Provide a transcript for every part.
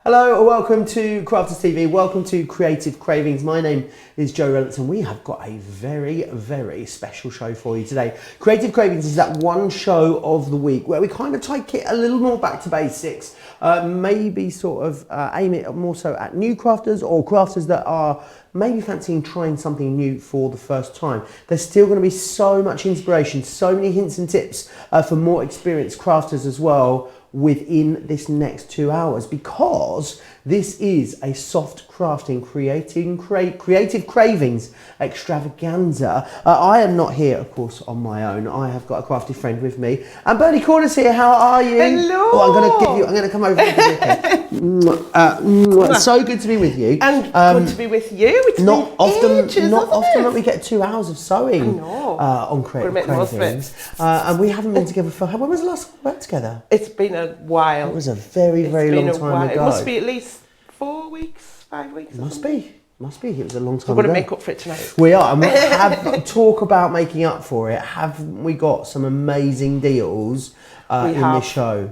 Hello and welcome to Crafters TV, welcome to Creative Cravings. My name is Joe Remblance and we have got a very, very special show for you today. Creative Cravings is that one show of the week where we kind of take it a little more back to basics, maybe sort of aim it more so at new crafters or crafters that are maybe fancying trying something new for the first time. There's still going to be so much inspiration, so many hints and tips for more experienced crafters as well within this next 2 hours, because this is a soft crafting creative cravings extravaganza. I am not here, of course, on my own. I have got a crafty friend with me, and Bernie Corner's here. How are you? Hello. Oh, I'm going to come over and give you a kiss. So good to be with you, and good to be with you. It's not often often that we get 2 hours of sewing on Creative Cravings, and we haven't been together for. When was the last time we worked together? It's been a while. It was a very long time ago. It must be at least 4 weeks, 5 weeks. It must be. It was a long time ago. We're going to make up for it tonight. We are, and we have talk about making up for it. Have we got some amazing deals in this show?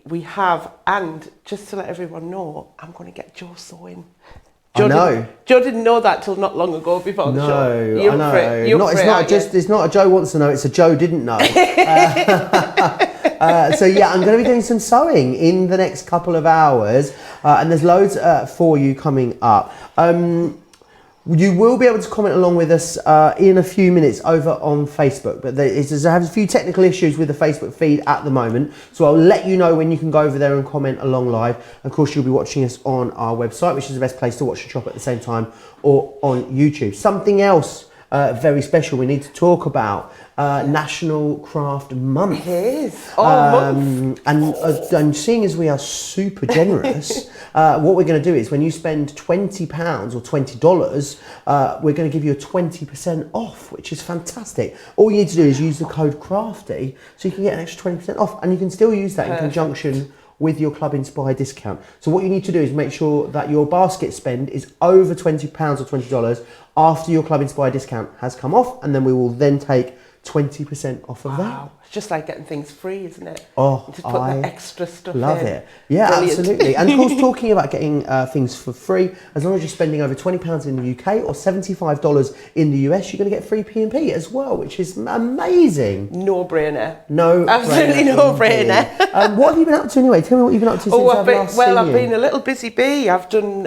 We have, and just to let everyone know, I'm going to get Joe sewing. Joe didn't know that till not long ago before the show. I know. It's not a Joe wants to know, it's a Joe didn't know. So yeah, I'm going to be doing some sewing in the next couple of hours, and there's loads for you coming up. You will be able to comment along with us in a few minutes over on Facebook, but I have a few technical issues with the Facebook feed at the moment, so I'll let you know when you can go over there and comment along live. Of course, you'll be watching us on our website, which is the best place to watch the shop at the same time, or on YouTube. Something else very special we need to talk about. National Craft Month. It is. Month. And seeing as we are super generous, what we're going to do is when you spend £20 or $20, we're going to give you a 20% off, which is fantastic. All you need to do is use the code CRAFTY so you can get an extra 20% off, and you can still use that in conjunction with your Club Inspire discount. So what you need to do is make sure that your basket spend is over £20 or $20 after your Club Inspire discount has come off, and then we will then take 20% off of that. It's just like getting things free, isn't it? Oh, just put the extra stuff in. Love it. Yeah, brilliant. Absolutely. And of course, talking about getting things for free, as long as you're spending over £20 in the UK or $75 in the US, you're going to get free P&P as well, which is amazing. No-brainer. Absolutely no-brainer. What have you been up to anyway? Tell me what you've been up to since I've last seen you. I've been a little busy bee. I've done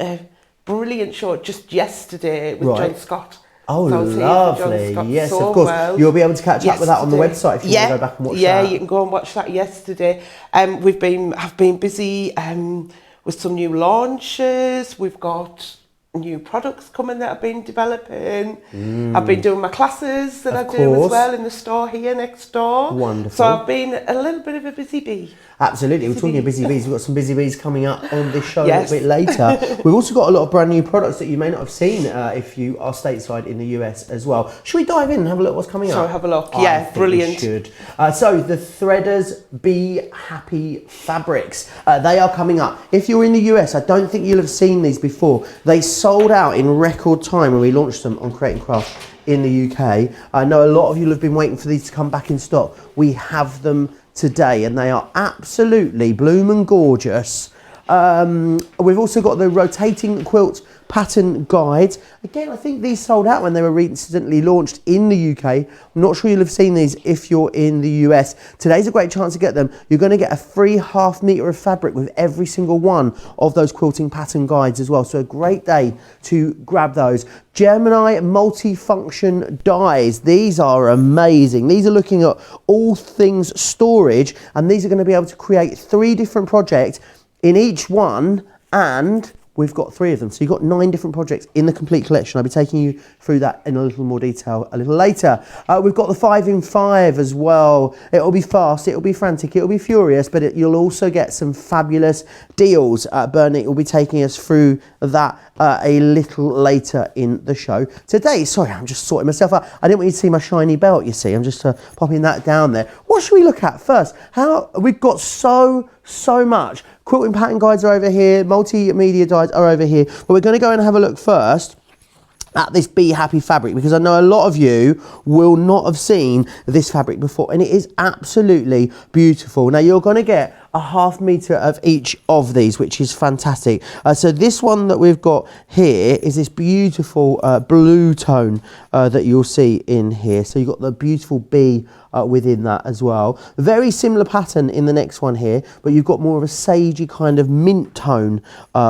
a brilliant show just yesterday with John Scott. Oh, so lovely. Yes, of course. Well. You'll be able to catch up with that on the website if you want to go back and watch that. Yeah, you can go and watch that yesterday. I've been busy with some new launches. We've got new products coming that I've been developing. I've been doing my classes that I do as well in the store here next door. Wonderful. So I've been a little bit of a busy bee. Absolutely. We're talking of busy bees. We've got some busy bees coming up on this show a little bit later. We've also got a lot of brand new products that you may not have seen if you are stateside in the US as well. Should we dive in and have a look at what's coming up? Shall we have a look? Yeah, brilliant. We should. So the Threaders Be Happy fabrics, they are coming up. If you're in the US, I don't think you'll have seen these before. They sold out in record time when we launched them on Create and Craft in the UK. I know a lot of you have been waiting for these to come back in stock. We have them today and they are absolutely bloom and gorgeous. We've also got the rotating quilt pattern guides. Again, I think these sold out when they were recently launched in the UK. I'm not sure you'll have seen these if you're in the US. Today's a great chance to get them. You're going to get a free ½ metre of fabric with every single one of those quilting pattern guides as well. So a great day to grab those. Gemini multifunction dies. These are amazing. These are looking at all things storage, and these are going to be able to create 3 different projects in each one, and we've got 3 of them. So you've got 9 different projects in the complete collection. I'll be taking you through that in a little more detail a little later. We've got the 5 in 5 as well. It'll be fast, it'll be frantic, it'll be furious, but you'll also get some fabulous deals. Bernie will be taking us through that a little later in the show today. Sorry, I'm just sorting myself out. I didn't want you to see my shiny belt, you see. I'm just popping that down there. What should we look at first? We've got so much. Quilting pattern guides are over here, multimedia guides are over here, but we're going to go and have a look first at this Be Happy fabric, because I know a lot of you will not have seen this fabric before, and it is absolutely beautiful. Now you're going to get a ½ metre of each of these, which is fantastic. So this one that we've got here is this beautiful blue tone that you'll see in here. So you've got the beautiful bee within that as well. Very similar pattern in the next one here, but you've got more of a sagey kind of mint tone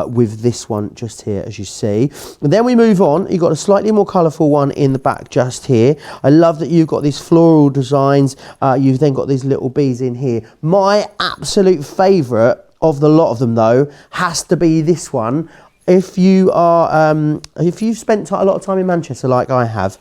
with this one just here, as you see. And then we move on. You've got a slightly more colourful one in the back just here. I love that you've got these floral designs. You've then got these little bees in here. My absolute favourite of the lot of them though has to be this one. If you are, if you've spent a lot of time in Manchester like I have,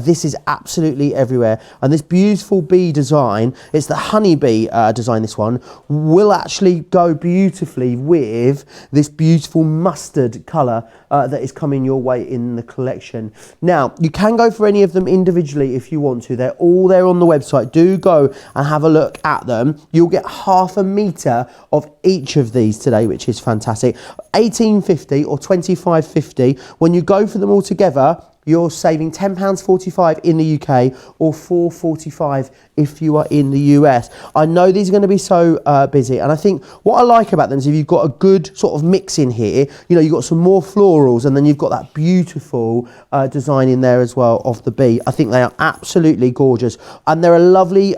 this is absolutely everywhere. And this beautiful bee design, it's the honeybee design, this one, will actually go beautifully with this beautiful mustard colour that is coming your way in the collection. Now, you can go for any of them individually if you want to. They're all there on the website. Do go and have a look at them. You'll get ½ metre of each of these today, which is fantastic. £18.50 or £25.50. When you go for them all together, you're saving £10.45 in the UK or £4.45 if you are in the US. I know these are going to be so busy, and I think what I like about them is if you've got a good sort of mix in here, you know, you've got some more florals and then you've got that beautiful design in there as well of the bee. I think they are absolutely gorgeous, and they're a lovely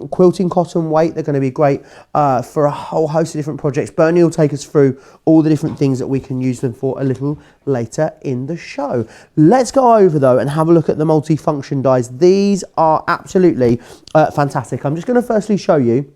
quilting cotton weight. They're going to be great for a whole host of different projects. Bernie will take us through all the different things that we can use them for a little later in the show. Let's go over though and have a look at the multi-function dies. These are absolutely fantastic. I'm just going to firstly show you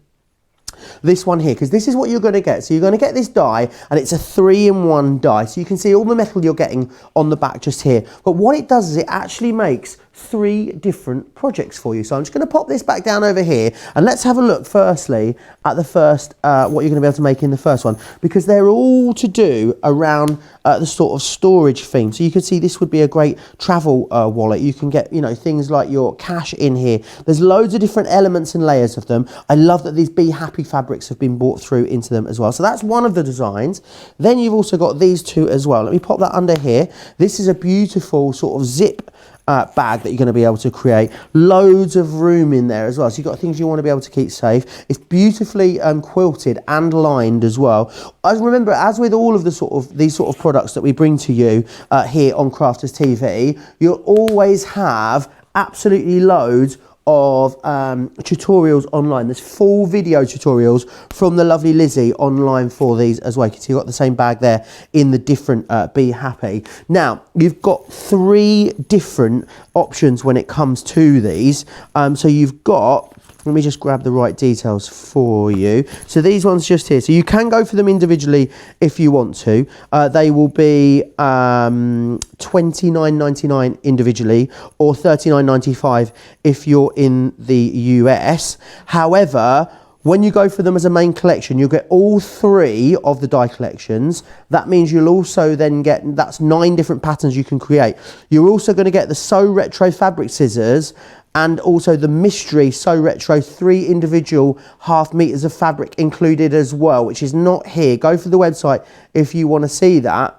this one here, because this is what you're going to get. So you're going to get this die, and it's a 3-in-1 die. So you can see all the metal you're getting on the back just here. But what it does is it actually makes 3 different projects for you. So I'm just going to pop this back down over here, and let's have a look firstly at the first, what you're going to be able to make in the first one, because they're all to do around the sort of storage theme. So you can see this would be a great travel wallet. You can get, you know, things like your cash in here. There's loads of different elements and layers of them. I love that these Be Happy fabrics have been brought through into them as well. So that's one of the designs. Then you've also got these two as well. Let me pop that under here. This is a beautiful sort of zip bag that you're going to be able to create. Loads of room in there as well, so you've got things you want to be able to keep safe. It's beautifully quilted and lined as well. I remember, as with all of the these sort of products that we bring to you here on Crafters TV, you'll always have absolutely loads of tutorials online. There's full video tutorials from the lovely Lizzie online for these as well. You can see you've got the same bag there in the different Be Happy. Now, you've got 3 different options when it comes to these. So you've got, let me just grab the right details for you. So these ones just here. So you can go for them individually if you want to. They will be $29.99 individually or $39.95 if you're in the US. However, when you go for them as a main collection, you'll get all 3 of the die collections. That means you'll also then get, that's 9 different patterns you can create. You're also going to get the So Retro fabric scissors and also the Mystery So Retro 3 individual ½ meters of fabric included as well, which is not here. Go for the website if you want to see that.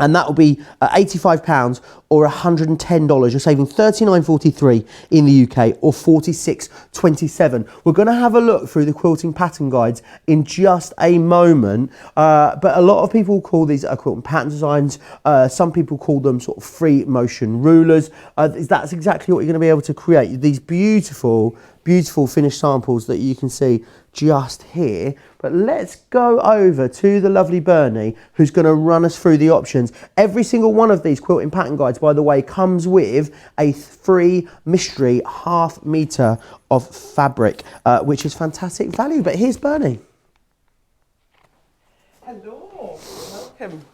And that will be £85 or $110. You're saving $39.43 in the UK or $46.27. We're going to have a look through the quilting pattern guides in just a moment. But a lot of people call these quilting pattern designs. Some people call them sort of free motion rulers. That's exactly what you're going to be able to create. These beautiful, beautiful finished samples that you can see just here. But let's go over to the lovely Bernie, who's going to run us through the options. Every single one of these quilting pattern guides, by the way, comes with a free mystery ½ meter of fabric, which is fantastic value. But here's Bernie. Hello, welcome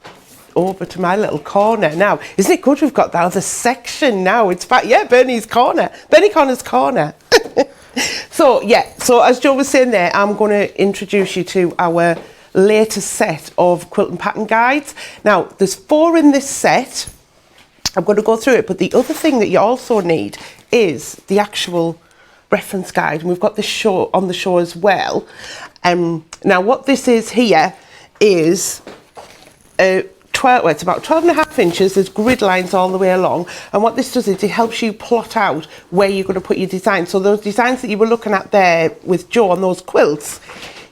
over to my little corner. Now, isn't it good we've got that other section now? It's back, yeah, Bernie's corner, Bernie Corner's corner. So yeah, so as Joe was saying there, I'm going to introduce you to our latest set of quilting pattern guides. Now, there's 4 in this set. I'm going to go through it, but the other thing that you also need is the actual reference guide, and we've got this show on the show as well. Now, what this is here is it's about 12.5 inches. There's grid lines all the way along, and what this does is it helps you plot out where you're going to put your design. So those designs that you were looking at there with Joe on those quilts,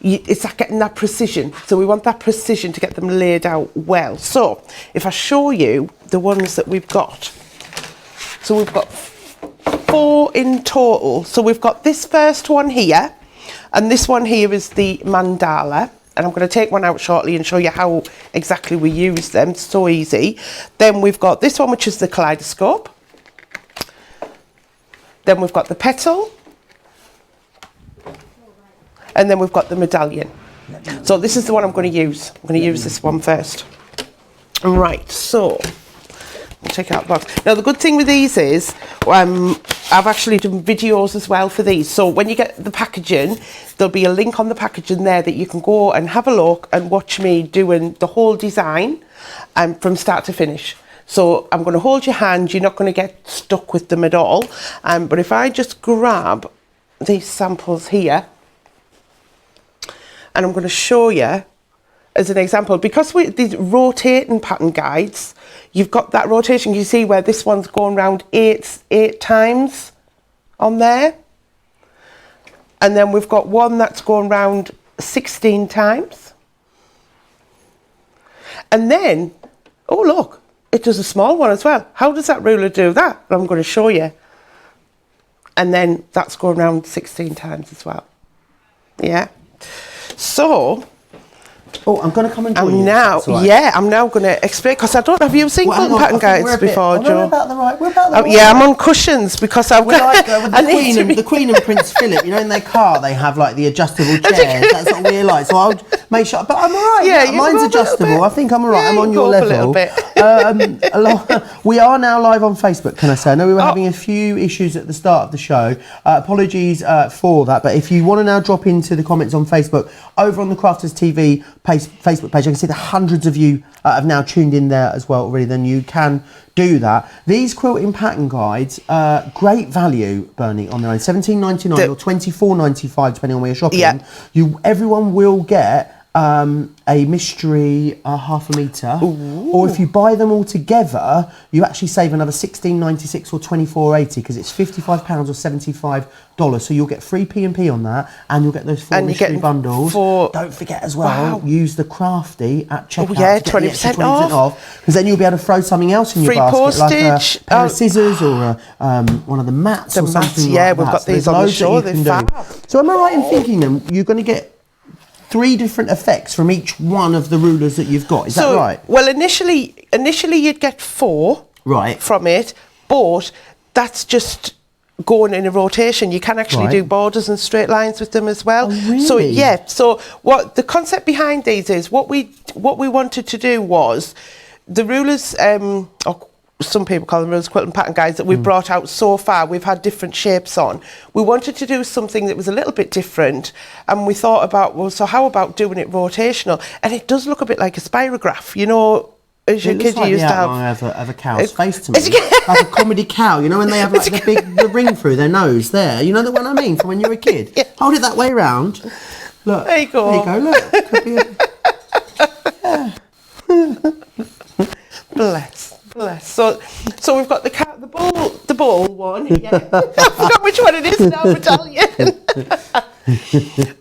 it's like getting that precision. So we want that precision to get them laid out well. So if I show you the ones that we've got, so we've got 4 in total. So we've got this first one here, and this one here is the mandala. And I'm going to take one out shortly and show you how exactly we use them. It's so easy. Then we've got this one, which is the kaleidoscope. Then we've got the petal. And then we've got the medallion. So this is the one I'm going to use. I'm going to use this one first. Right, so I'll take out the box. Now the good thing with these is I've actually done videos as well for these. So when you get the packaging, there'll be a link on the packaging there that you can go and have a look and watch me doing the whole design from start to finish. So I'm going to hold your hand. You're not going to get stuck with them at all. But if I just grab these samples here, and I'm going to show you as an example, because these rotating pattern guides, you've got that rotation. You see where this one's going around eight times on there. And then we've got one that's going round 16 times. And then, oh look, it does a small one as well. How does that ruler do that? I'm going to show you. And then that's going round 16 times as well. Yeah. So, oh, I'm going to come and join you. Now, yeah, I'm now going to explain, because I don't know, have you seen quilting pattern guides before, Joe? We're about the right. Yeah, I'm on cushions because I've got... With the Queen and Prince Philip, you know, in their car, they have like the adjustable chairs. That's what we're like. So I'll make sure, but I'm all right. Yeah, mine's adjustable. I think I'm all right. I'm on your level. A little bit. We are now live on Facebook, can I say? I know we were having a few issues at the start of the show. Apologies for that. But if you want to now drop into the comments on Facebook, over on the Crafters TV Facebook page, I can see that hundreds of you have now tuned in there as well already. Then you can do that. These quilting pattern guides, great value, Bernie, on their own. $17.99 or $24.95 depending on where you're shopping. Yeah. Everyone will get a mystery half a metre. Ooh. Or if you buy them all together, you actually save another $16.96 or $24.80 because it's £55 or $75. So you'll get free P&P on that, and you'll get those 4 mystery bundles. Don't forget as well, use the Crafty at checkout. Oh yeah, to get 20% off. Because then you'll be able to throw something else in your basket, postage, like a pair of scissors or one of the mats or something yeah, like that. we've got these on the show. They're fab. So am I right in thinking then you're going to get 3 different effects from each one of the rulers that you've got? Is that right? Well, initially you'd get 4 from it, but that's just going in a rotation. You can actually do borders and straight lines with them as well. Oh, really? So yeah. So what the concept behind these is, what we wanted to do was the rulers. Some people call them rulers, quilting pattern guides that we've brought out so far. We've had different shapes on. We wanted to do something that was a little bit different, and we thought about, well, so how about doing it rotational? And it does look a bit like a spirograph, you know. As your kid used to have of a cow's face to me, like a comedy cow. You know when they have like the ring through their nose there. You know the one I mean from when you were a kid. Yeah. Hold it that way round. Look. There you go. There you go. Look. Could be Bless. So we've got the ball one. Yeah. I forgot which one it is now. Medallion.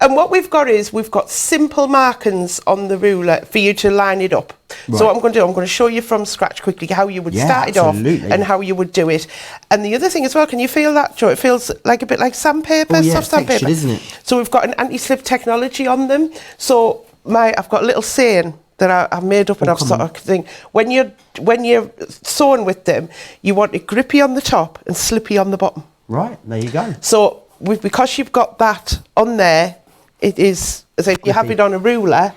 And what we've got is we've got simple markings on the ruler for you to line it up. Right. So what I'm going to do, I'm going to show you from scratch quickly how you would start it off and how you would do it. And the other thing as well, can you feel that, Joe? It feels like a bit like sandpaper, soft sandpaper, isn't it? So we've got an anti-slip technology on them. So I've got a little saying that I've made up, and I've sort of think when you're sewing with them, you want it grippy on the top and slippy on the bottom. Right, there you go. So because you've got that on there, it is as if you have it on a ruler.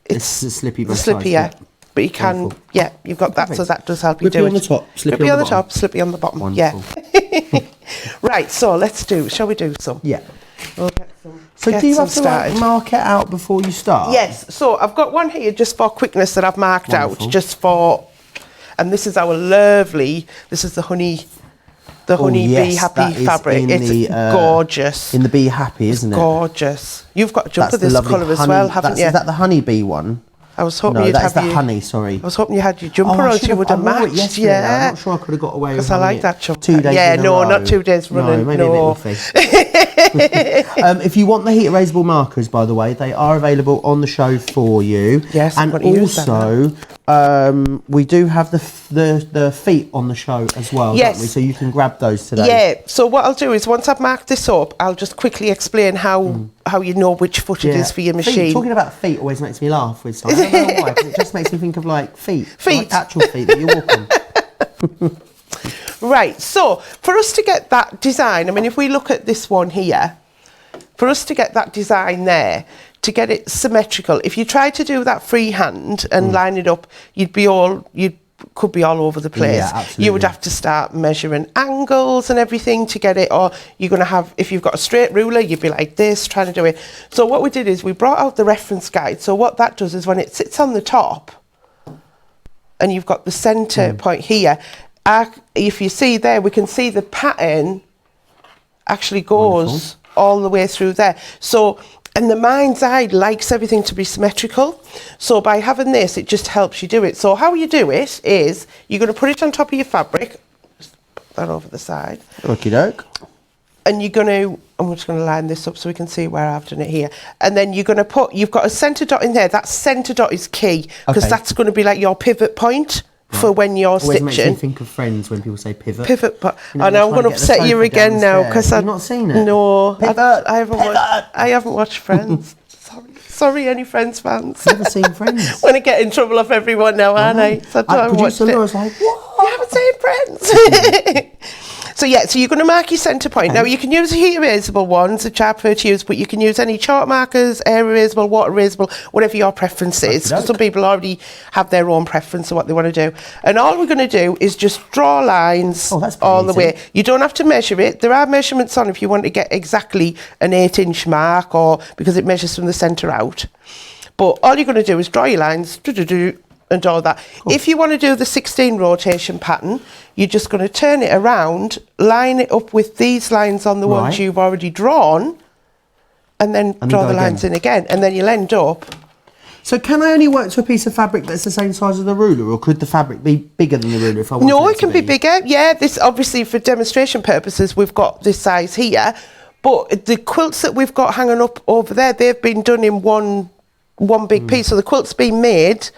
It's the slippy, but you can, you've got that, so that does help you grippy do on it. The top, slippy grippy on the top, slippy on the bottom. Wonderful. Yeah. Right, so shall we do some? Yeah. We'll get some. So do you have to mark it out before you start? Yes. So I've got one here just for quickness that I've marked out, just for, and this is our lovely. This is the honey bee happy fabric. It's gorgeous. In the bee happy, isn't it? Gorgeous. You've got a jumper this colour as well, haven't you? Is that the honey bee one? I was hoping you'd have the honey. Sorry. I was hoping you had your jumper on, so you would have matched. Yeah. I'm not sure I could have got away with it. Because I like that jumper. 2 days. Yeah, no, not 2 days running. No, maybe a bit If you want the heat erasable markers, by the way, they are available on the show for you. Yes, and also we do have the feet on the show as well, yes. don't we? So you can grab those today. Yeah, so what I'll do is once I've marked this up, I'll just quickly explain how you know which foot it is for your machine. Feet. Talking about feet always makes me laugh with something. I don't know why, 'cause it just makes me think of like feet. Like actual feet that you walk on. Right, so for us to get that design, I mean, if we look at this one here, for us to get that design there, to get it symmetrical, if you try to do that freehand and line it up, you could be all over the place. Yeah, absolutely. You would have to start measuring angles and everything to get it, or you're going to have, if you've got a straight ruler, you'd be like this, trying to do it. So what we did is we brought out the reference guide. So what that does is when it sits on the top, and you've got the centre point here, if you see there, we can see the pattern actually goes all the way through there. So, and the mind's eye likes everything to be symmetrical. So by having this, it just helps you do it. So how you do it is, you're going to put it on top of your fabric, just put that over the side. Okie doke. And you're going to, I'm just going to line this up so we can see where I've done it here. And then you're going to put, you've got a centre dot in there. That centre dot is key, because that's going to be like your pivot point. For when you're Always stitching. Makes me think of Friends when people say pivot. Pivot, but you know, and I'm going to upset you again now because I've not seen it. No, Pivot, I haven't watched Friends. Sorry, any Friends fans. Never seen Friends. I'm going to get in trouble off everyone now, aren't I? So I producer Laura's like, what? You haven't seen Friends. So yeah, so you're going to mark your centre point. Now you can use heat erasable ones, which I prefer to use, but you can use any chalk markers, air erasable, water erasable, whatever your preference is. Because some people already have their own preference of what they want to do. And all we're going to do is just draw lines all the way. You don't have to measure it. There are measurements on if you want to get exactly an 8-inch mark, or because it measures from the centre out. But all you're going to do is draw your lines, and all that. Cool. If you want to do the 16 rotation pattern, you're just going to turn it around, line it up with these lines on the ones you've already drawn, and then draw the lines in again, and then you'll end up. So can I only work to a piece of fabric that's the same size as the ruler, or could the fabric be bigger than the ruler if I want it to be? No, it can be bigger. Yeah, this obviously for demonstration purposes, we've got this size here, but the quilts that we've got hanging up over there, they've been done in one big piece. So the quilt's been made,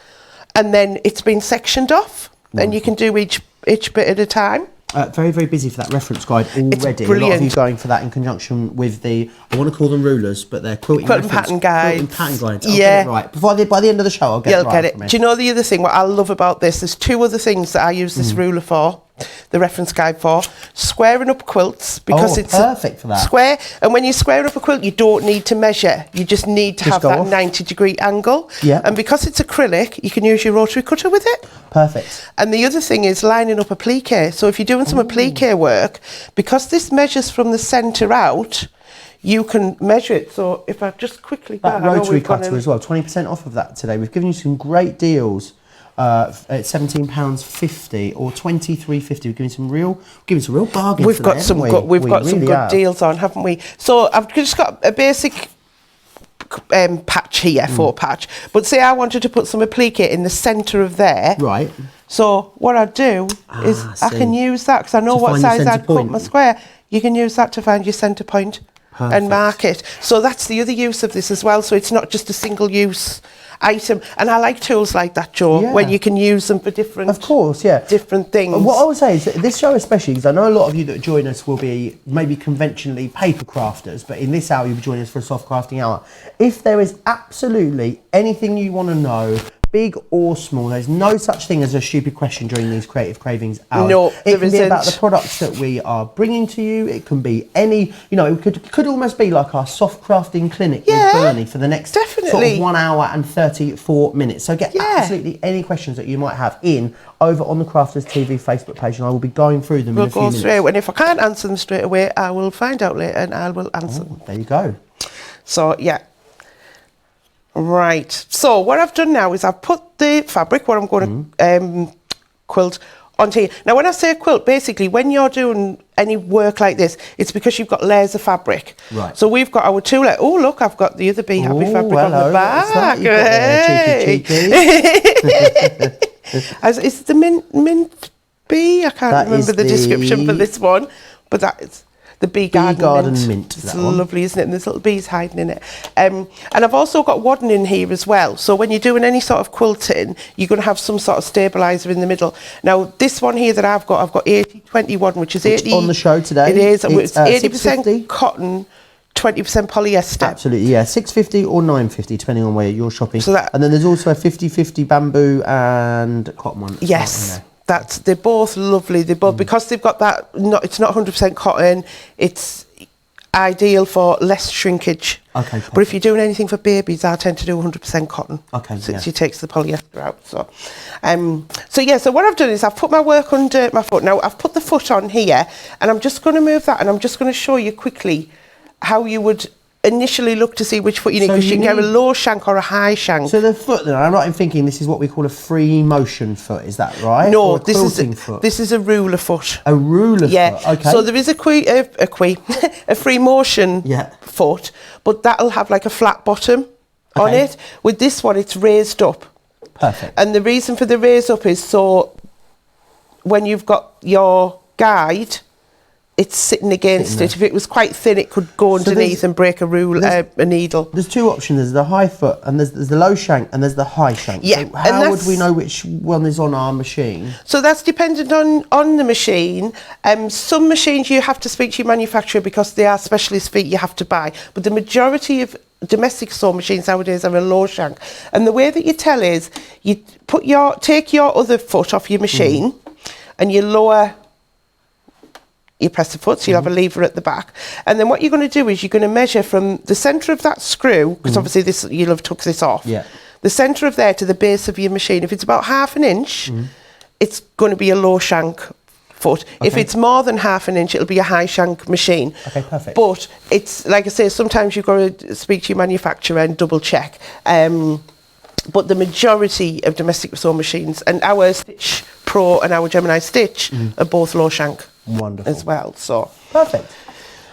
and then it's been sectioned off, and you can do each bit at a time. Very, very busy for that reference guide already. It's brilliant. A lot of you going for that in conjunction with the, I want to call them rulers, but they're quilting pattern guides. Quilting pattern guides. I'll get it right. By the end of the show, I'll get it right. You'll get it. Do you know the other thing, what I love about this, there's two other things that I use this ruler for, the reference guide for. Squaring up quilts, because it's perfect for that. Square, and when you square up a quilt, you don't need to measure. You just need to have that 90-degree angle. Yeah. And because it's acrylic, you can use your rotary cutter with it. Perfect. And the other thing is lining up applique. So if you're doing some applique work, because this measures from the centre out, you can measure it. So if I just quickly... That rotary cutter as well, 20% off of that today. We've given you some great deals. At £17.50 or £23.50. We're giving some real bargains. We've got some good deals on, haven't we? So I've just got a basic patch here, faux patch. But say I wanted to put some applique in the centre of there. Right. So what I'd do is I can use that, because I know what size I'd cut my square. You can use that to find your centre point. Perfect. And mark it. So that's the other use of this as well. So it's not just a single use item. And I like tools like that, Joe, when you can use them for different, different things. What I would say is that this show especially, because I know a lot of you that join us will be maybe conventionally paper crafters, but in this hour you'll be joining us for a soft crafting hour. If there is absolutely anything you want to know, big or small, there's no such thing as a stupid question during these Creative Cravings hours. No, it can be about the products that we are bringing to you. It can be any, it could almost be like our soft crafting clinic with Bernie for the next sort of 1 hour and 34 minutes. So get absolutely any questions that you might have over on the Crafters TV Facebook page, and I will be going through them in a few minutes. We'll go through, and if I can't answer them straight away, I will find out later and I will answer them. There you go. So, Right, so what I've done now is I've put the fabric, what I'm going to quilt, onto here. Now when I say quilt, basically when you're doing any work like this, it's because you've got layers of fabric. Right. So we've got our two layers. Oh look, I've got the other Be Happy fabric on the back. It's the mint bee. I can't remember the description for this one, but that is... The bee garden mint. It's lovely, isn't it? And there's little bees hiding in it. And I've also got wadding in here as well. So when you're doing any sort of quilting, you're going to have some sort of stabiliser in the middle. Now, this one here that I've got 80-20 wadding, which is 80... on the show today. It is. It's 80% 650. Cotton, 20% polyester. Absolutely, yeah. 650 or 950, depending on where you're shopping. So that, and then there's also a 50-50 bamboo and cotton one. Yes. They're both lovely. They're both because they've got that. It's not 100% cotton. It's ideal for less shrinkage. Okay. Perfect. But if you're doing anything for babies, I tend to do 100% cotton. Okay. Since it takes the polyester out. So what I've done is I've put my work under my foot. Now I've put the foot on here, and I'm just going to move that, and I'm just going to show you quickly how you would initially look to see which foot you need, because you can get a low shank or a high shank. So the foot, then, I'm right in thinking this is what we call a free motion foot, is that right? No, this is a ruler foot. A ruler foot, okay. So there is a free motion foot, but that'll have like a flat bottom on it. With this one, it's raised up. Perfect. And the reason for the raise up is so when you've got your guide, it's sitting against it. If it was quite thin, it could go underneath and break a needle. There's two options. There's the high foot, and there's the low shank, and there's the high shank. Yeah. So how would we know which one is on our machine? So that's dependent on the machine. Some machines you have to speak to your manufacturer because they are specialist feet you have to buy. But the majority of domestic sew machines nowadays are a low shank. And the way that you tell is you take your other foot off your machine and you lower. You press the foot, so you'll have a lever at the back. And then what you're going to do is you're going to measure from the centre of that screw, because obviously you'll have took this off, the centre of there to the base of your machine. If it's about half an inch, it's going to be a low shank foot. Okay. If it's more than half an inch, it'll be a high shank machine. Okay, perfect. But it's, like I say, sometimes you've got to speak to your manufacturer and double check. But the majority of domestic sew machines, and our Stitch Pro and our Gemini Stitch, are both low shank. Wonderful. As well, so perfect.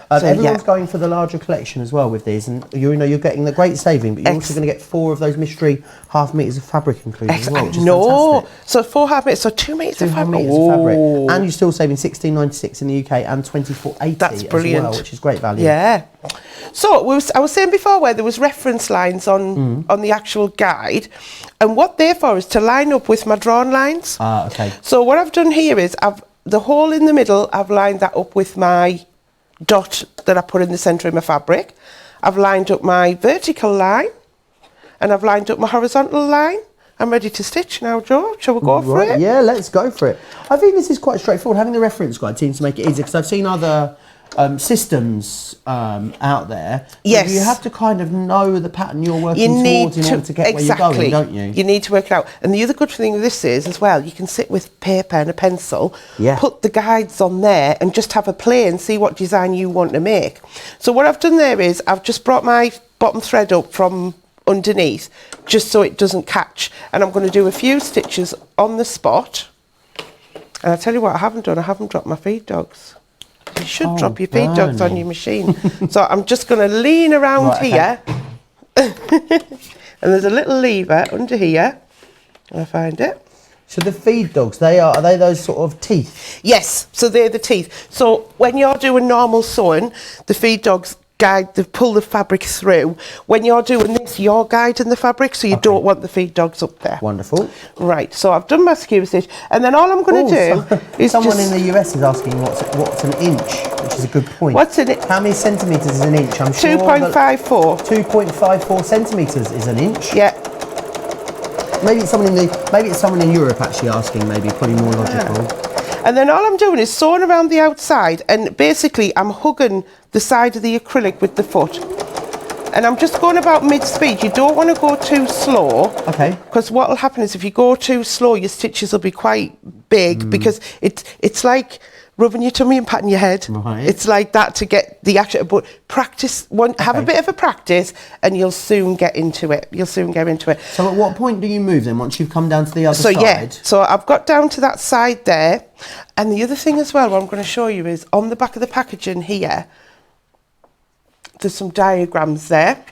Everyone's going for the larger collection as well with these, and you're getting the great saving, but you're also going to get 4 of those mystery half meters of fabric included as well, which is fantastic. So 4 half meters, so 2 meters of fabric. 2 meters of fabric, and you're still saving £16.96 in the UK and £24.80. That's brilliant, as well, which is great value. Yeah. So I was saying before where there was reference lines on the actual guide, and what they're for is to line up with my drawn lines. Okay. So what I've done here is the hole in the middle, I've lined that up with my dot that I put in the centre of my fabric. I've lined up my vertical line, and I've lined up my horizontal line. I'm ready to stitch now, Joe. Shall we go for it? Yeah, let's go for it. I think this is quite straightforward. Having the reference guide seems to make it easier, because I've seen other systems out there. Yes. You have to kind of know the pattern you're working towards in order to get where you're going, don't you? You need to work it out. And the other good thing with this is, as well, you can sit with paper and a pencil, put the guides on there and just have a play and see what design you want to make. So what I've done there is I've just brought my bottom thread up from underneath just so it doesn't catch. And I'm going to do a few stitches on the spot. And I'll tell you what I haven't done. I haven't dropped my feed dogs. You should drop your feed dogs on your machine. So I'm just going to lean around here. And there's a little lever under here. I find it. So the feed dogs, are they those sort of teeth? Yes, so they're the teeth. So when you're doing normal sewing, the feed dogs pull the fabric through. When you're doing this, you're guiding the fabric, so you don't want the feed dogs up there. Wonderful. Right, so I've done my skewer stitch, and then all I'm going to do is someone in the US is asking what's an inch, which is a good point. What's an inch? How many centimetres is an inch? I'm sure 2.54. 2.54 centimetres is an inch. Yeah. Maybe it's someone in Europe actually asking. Maybe probably more logical. And then all I'm doing is sewing around the outside, and basically I'm hugging the side of the acrylic with the foot. And I'm just going about mid-speed. You don't want to go too slow. Okay. Because what will happen is if you go too slow, your stitches will be quite big, because it's like rubbing your tummy and patting your head. Right. It's like that to get the action. But practice, have a bit of a practice, and you'll soon get into it. So at what point do you move then, once you've come down to the other side? Yeah, so I've got down to that side there. And the other thing as well, what I'm going to show you is on the back of the packaging here, there's some diagrams there.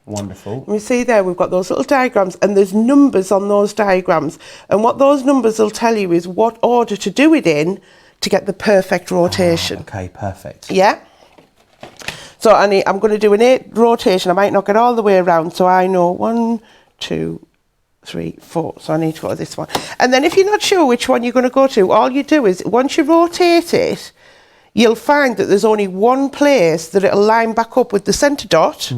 Wonderful. We see there we've got those little diagrams, and there's numbers on those diagrams, and what those numbers will tell you is what order to do it in to get the perfect rotation. Okay, perfect. Yeah. So I'm going to do an 8 rotation. I might not get all the way around, so I know 1, 2, 3, 4. So I need to go to this one. And then if you're not sure which one you're going to go to, all you do is once you rotate it, you'll find that there's only one place that it'll line back up with the centre dot.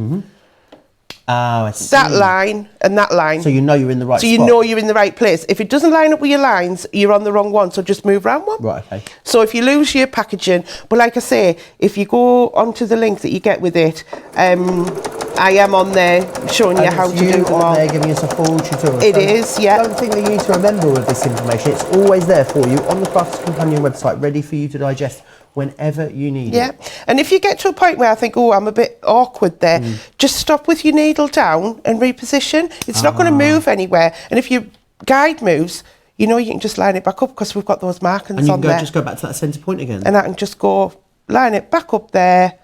Oh, I see. That line and that line. So you know you're in the right spot. So you know you're in the right place. If it doesn't line up with your lines, you're on the wrong one. So just move around one. Right, okay. So if you lose your packaging, but like I say, if you go onto the link that you get with it, I am on there showing you how to do it all. They're giving us a full tutorial. It is, yeah. I don't think that you need to remember all of this information. It's always there for you on the Crafter's Companion website, ready for you to digest whenever you need it. Yeah, and if you get to a point where I think, oh, I'm a bit awkward there, just stop with your needle down and reposition. It's not going to move anywhere. And if your guide moves, you know you can just line it back up because we've got those markings and you on can there. just go back to that centre point again. And I can just go line it back up there,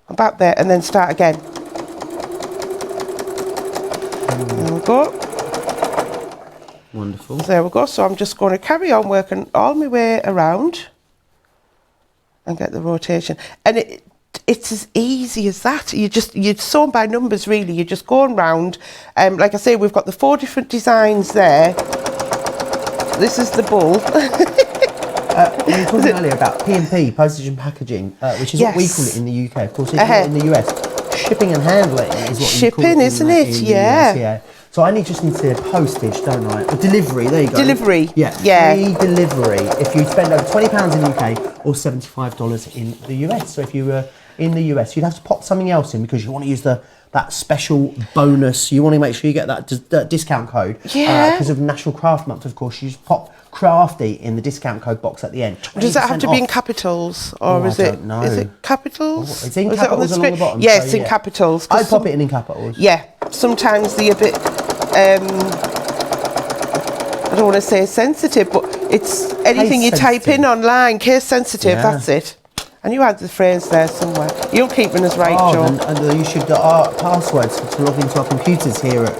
and back there, and then start again. There we go. Wonderful. So there we go. So I'm just going to carry on working all my way around and get the rotation. And it's as easy as that. You're sewn by numbers, really. You're just going round. Like I say, we've got the 4 different designs there. This is the bull. We were talking earlier about P&P, postage and packaging, which is what we call it in the UK. Of course, if you're in the US, shipping and handling is what you call it. Isn't it? Yeah. US, so I just need to postage, don't I? Or delivery, there you go. Delivery. Yeah. Free delivery if you spend over £20 in the UK or $75 in the US. So if you were in the US, you'd have to pop something else in because you want to use that special bonus. You want to make sure you get that discount code. Yeah. Because of National Craft Month, of course, you just pop crafty in the discount code box at the end. Does that have to be in capitals, or is it? Don't know. Is it capitals? It's in Is capitals along the bottom. Yes, so, in capitals. I'd pop it in capitals. Yeah, sometimes they're a bit. I don't want to say sensitive, but it's anything you type in online, case sensitive. Yeah. That's it. And you had the phrase there somewhere. You're keeping us right, Joe. And you should our passwords to log into our computers here at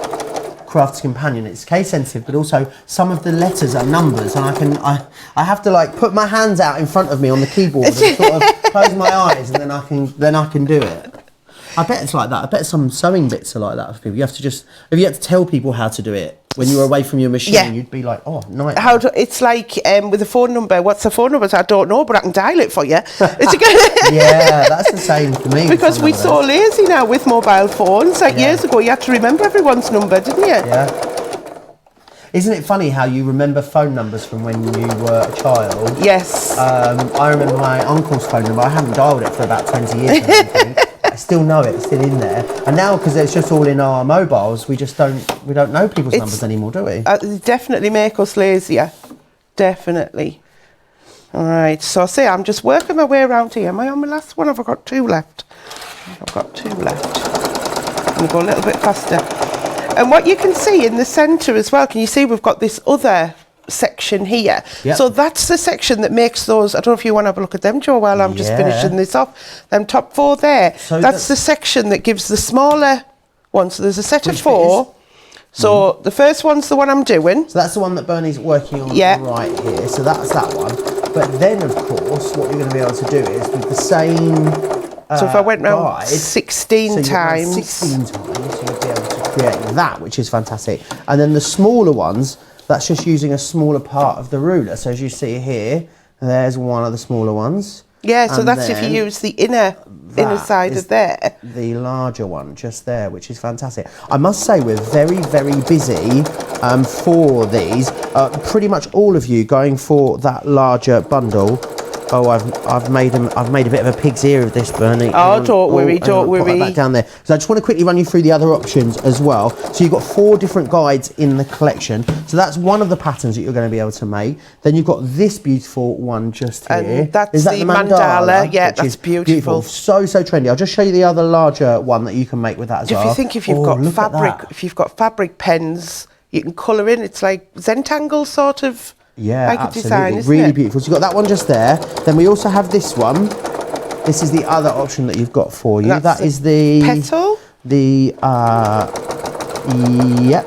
Crafter's Companion. It's case sensitive, but also some of the letters are numbers, and I have to like put my hands out in front of me on the keyboard and sort of close my eyes, and then I can do it. I bet it's like that. I bet some sewing bits are like that for people. You have to if you had to tell people how to do it when you were away from your machine, you'd be like, oh, nice. It's like with a phone number. What's the phone number? I don't know, but I can dial it for you. Yeah, that's the same for me. Because we're so lazy now with mobile phones. Like years ago, you had to remember everyone's number, didn't you? Yeah. Isn't it funny how you remember phone numbers from when you were a child? Yes. I remember my uncle's phone number. I haven't dialed it for about 20 years now, I think. I still know it, it's still in there. And now, because it's just all in our mobiles, we don't know people's numbers anymore, do we? Definitely make us lazier. Definitely. All right, so I say I'm just working my way around here. Am I on my last one? Have I got 2 left? I've got 2 left. I'm going to go a little bit faster. And what you can see in the centre as well, can you see we've got this other section here? Yep. So that's the section that makes those. I don't know if you want to have a look at them, Joe, while I'm just finishing this off. Them top 4 there. So that's the section that gives the smaller one. So there's a set of 4. So the first one's the one I'm doing. So that's the one that Bernie's working on right here. So that's that one. But then, of course, what you're going to be able to do is with the same so if I went round guide, 16 times. 16 times, you'll be able to create that, which is fantastic. And then the smaller ones, that's just using a smaller part of the ruler. So as you see here, there's one of the smaller ones. Yeah, so that's if you use the inner side of there. The larger one just there, which is fantastic. I must say we're very, very busy for these. Pretty much all of you going for that larger bundle. Oh, I've made a bit of a pig's ear of this, Bernie. Oh, don't worry. Put that back down there. So I just want to quickly run you through the other options as well. So you've got 4 different guides in the collection. So that's one of the patterns that you're going to be able to make. Then you've got this beautiful one just here. And that's the mandala. Yeah, that's beautiful. So trendy. I'll just show you the other larger one that you can make with that as well. If you think if you've got fabric pens, you can colour in. It's like Zentangle sort of. Yeah, like absolutely. A design, isn't really it? beautiful. So you've got that one just there. Then we also have this one. This is the other option that you've got for you. That is the petal. The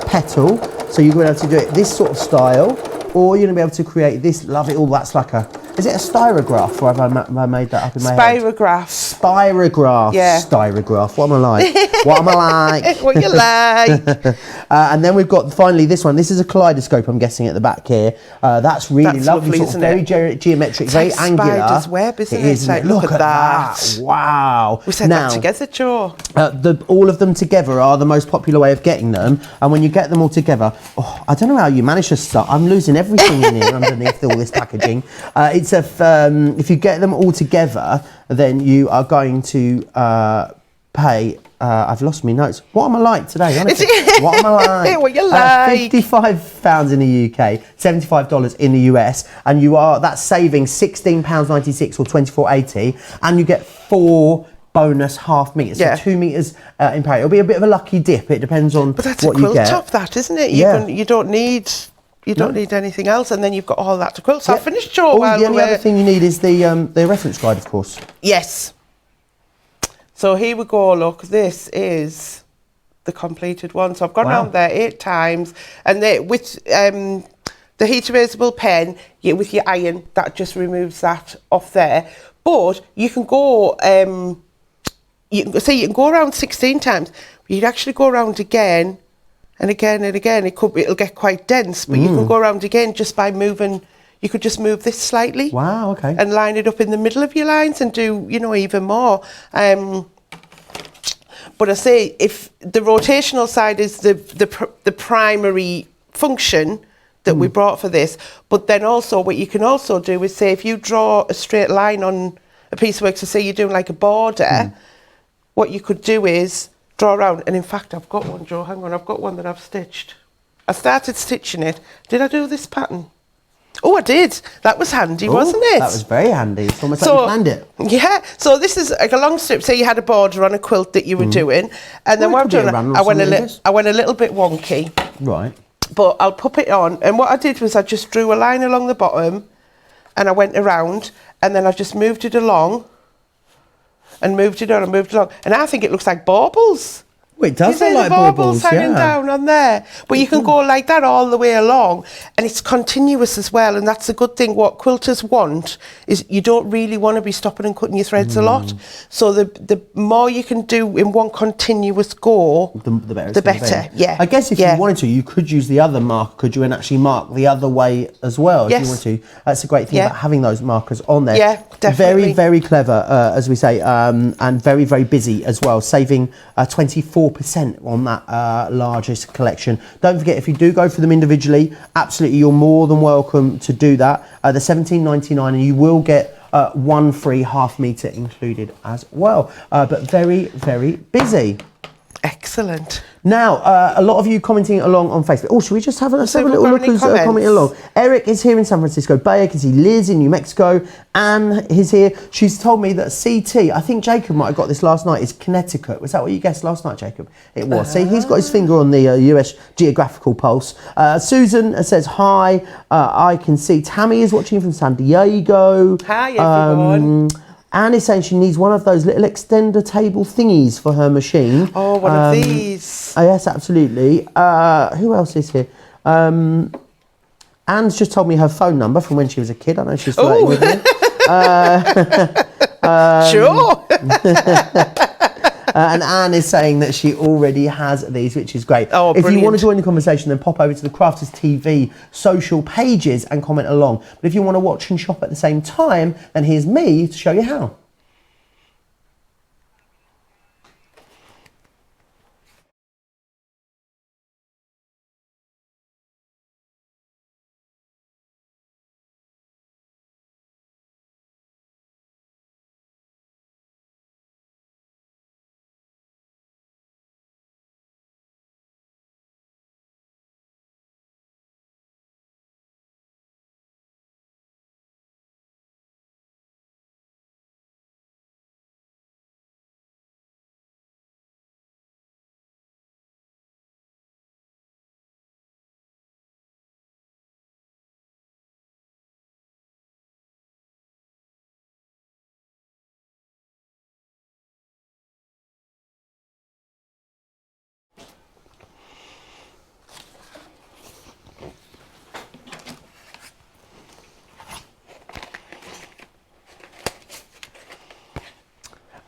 petal. So you're going to be able to do it this sort of style, or you're going to be able to create this. Love it all. That's like a Is it a styrograph, or have I made that up in my head? Spirograph. Spirograph. Yeah. Styrograph. What am I like? What am I like? What you like? And then we've got finally this one. This is a kaleidoscope, I'm guessing, at the back here. That's really That's lovely, lovely, sort of very geometric, It's very like angular. spider's web, isn't it? Isn't Like, it? look at that. Wow. We said that together, Joe. All of them together are the most popular way of getting them, and when you get them all together, I don't know how you manage to start. I'm losing everything in here underneath all this packaging. If you get them all together, then you are going to pay. I've lost my notes. What am I like today? Honestly? What am I like? What you like? £55 in the UK, $75 in the US, and that's saving £16.96 or $24.80, and you get 4 bonus half meters, so 2 meters in parity. It'll be a bit of a lucky dip. It depends on but that's what a quilt you get. top, that, isn't it? Yeah. You don't need anything else, and then you've got all that to quilt. So I'll finish, Joe. The only other thing you need is the reference guide, of course. Yes. So here we go. Look, this is the completed one. So I've gone around there 8 times, and with the heat erasable pen, with your iron, that just removes that off there. But you can go. You can go around 16 times, but you'd actually go around again and again and again. It'll get quite dense, but you can go around again just by moving. You could just move this slightly. Wow, okay. And line it up in the middle of your lines and do, even more. But I say, if the rotational side is the primary function that we brought for this, but then also what you can also do is say, if you draw a straight line on a piece of work, so say you're doing like a border, what you could do is draw around. And in fact, I've got one, Joe. Hang on, I've got one that I've stitched. I started stitching it. Did I do this pattern? Oh, I did. That was handy, wasn't it? That was very handy. It's almost like you planned it. Yeah. So this is like a long strip. Say you had a border on a quilt that you were doing, and then what I've done, I went a little bit wonky. Right. But I'll pop it on, and what I did was I just drew a line along the bottom, and I went around, and then I just moved it along, and moved it on and moved along, and I think it looks like baubles. Well, it does look like baubles, hanging down on there. But you can go like that all the way along, and it's continuous as well, and that's a good thing. What quilters want is you don't really want to be stopping and cutting your threads a lot. So the more you can do in one continuous go, the better. The better, yeah. I guess if you wanted to, you could use the other marker, could you, and actually mark the other way as well, if you want to. That's a great thing about having those markers on there. Yeah, definitely. Very, very clever, as we say, and very, very busy as well, saving 24% on that largest collection. Don't forget, if you do go for them individually, absolutely, you're more than welcome to do that. They're $17.99, and you will get 1 free half meter included as well. But very, very busy. Excellent. Now, a lot of you commenting along on Facebook. Oh, should we just have a little look who's commenting along? Eric is here in San Francisco Bay. I can see Liz in New Mexico. Anne is here. She's told me that CT, I think Jacob might have got this last night, is Connecticut. Was that what you guessed last night, Jacob? It was. See, he's got his finger on the US geographical pulse. Susan says hi. I can see Tammy is watching from San Diego. Hi, everyone. Anne is saying she needs one of those little extender table thingies for her machine. Oh, one of these. Yes, absolutely. Who else is here? Anne's just told me her phone number from when she was a kid. I know she's flirting with me. Sure. And Anne is saying that she already has these, which is great. Oh, if you want to join the conversation, then pop over to the Crafters TV social pages and comment along. But if you want to watch and shop at the same time, then here's me to show you how.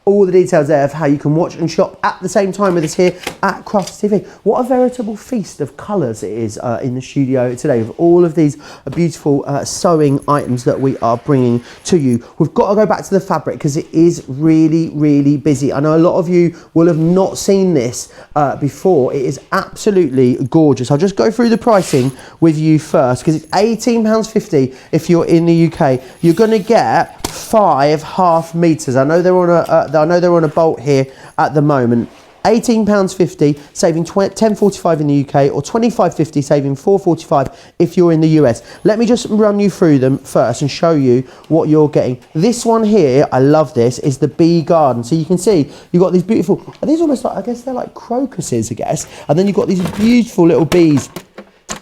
all the details there of how you can watch and shop at the same time with us here at Crafts TV. What a veritable feast of colours it is in the studio today, with all of these beautiful sewing items that we are bringing to you. We've got to go back to the fabric because it is really, really busy. I know a lot of you will have not seen this before. It is absolutely gorgeous. I'll just go through the pricing with you first, because it's £18.50 if you're in the UK. You're going to get 5 half meters. I know they're on a bolt here at the moment. £18.50, saving £10.45 in the UK, or £25.50, saving £4.45 if you're in the US. Let me just run you through them first and show you what you're getting. This one here, I love this, is the bee garden. So you can see you've got these beautiful, are these almost like, I guess they're like crocuses, I guess. And then you've got these beautiful little bees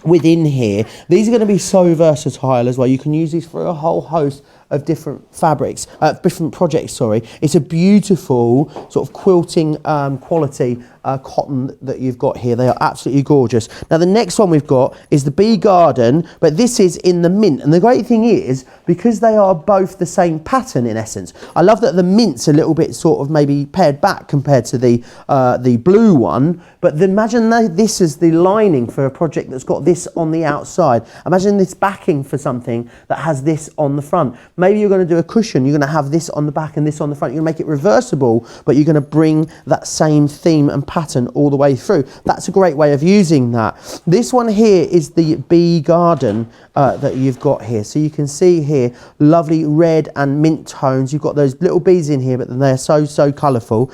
within here. These are going to be so versatile as well. You can use these for a whole host of different fabrics, different projects, sorry. It's a beautiful sort of quilting quality cotton that you've got here. They are absolutely gorgeous. Now the next one we've got is the bee garden, but this is in the mint. And the great thing is, because they are both the same pattern in essence, I love that the mint's a little bit sort of maybe pared back compared to the blue one, but then imagine this is the lining for a project that's got this on the outside. Imagine this backing for something that has this on the front. Maybe you're going to do a cushion, you're going to have this on the back and this on the front. You're going to make it reversible, but you're going to bring that same theme and pattern all the way through. That's a great way of using that. This one here is the bee garden that you've got here. So you can see here, lovely red and mint tones. You've got those little bees in here, but then they're so colourful.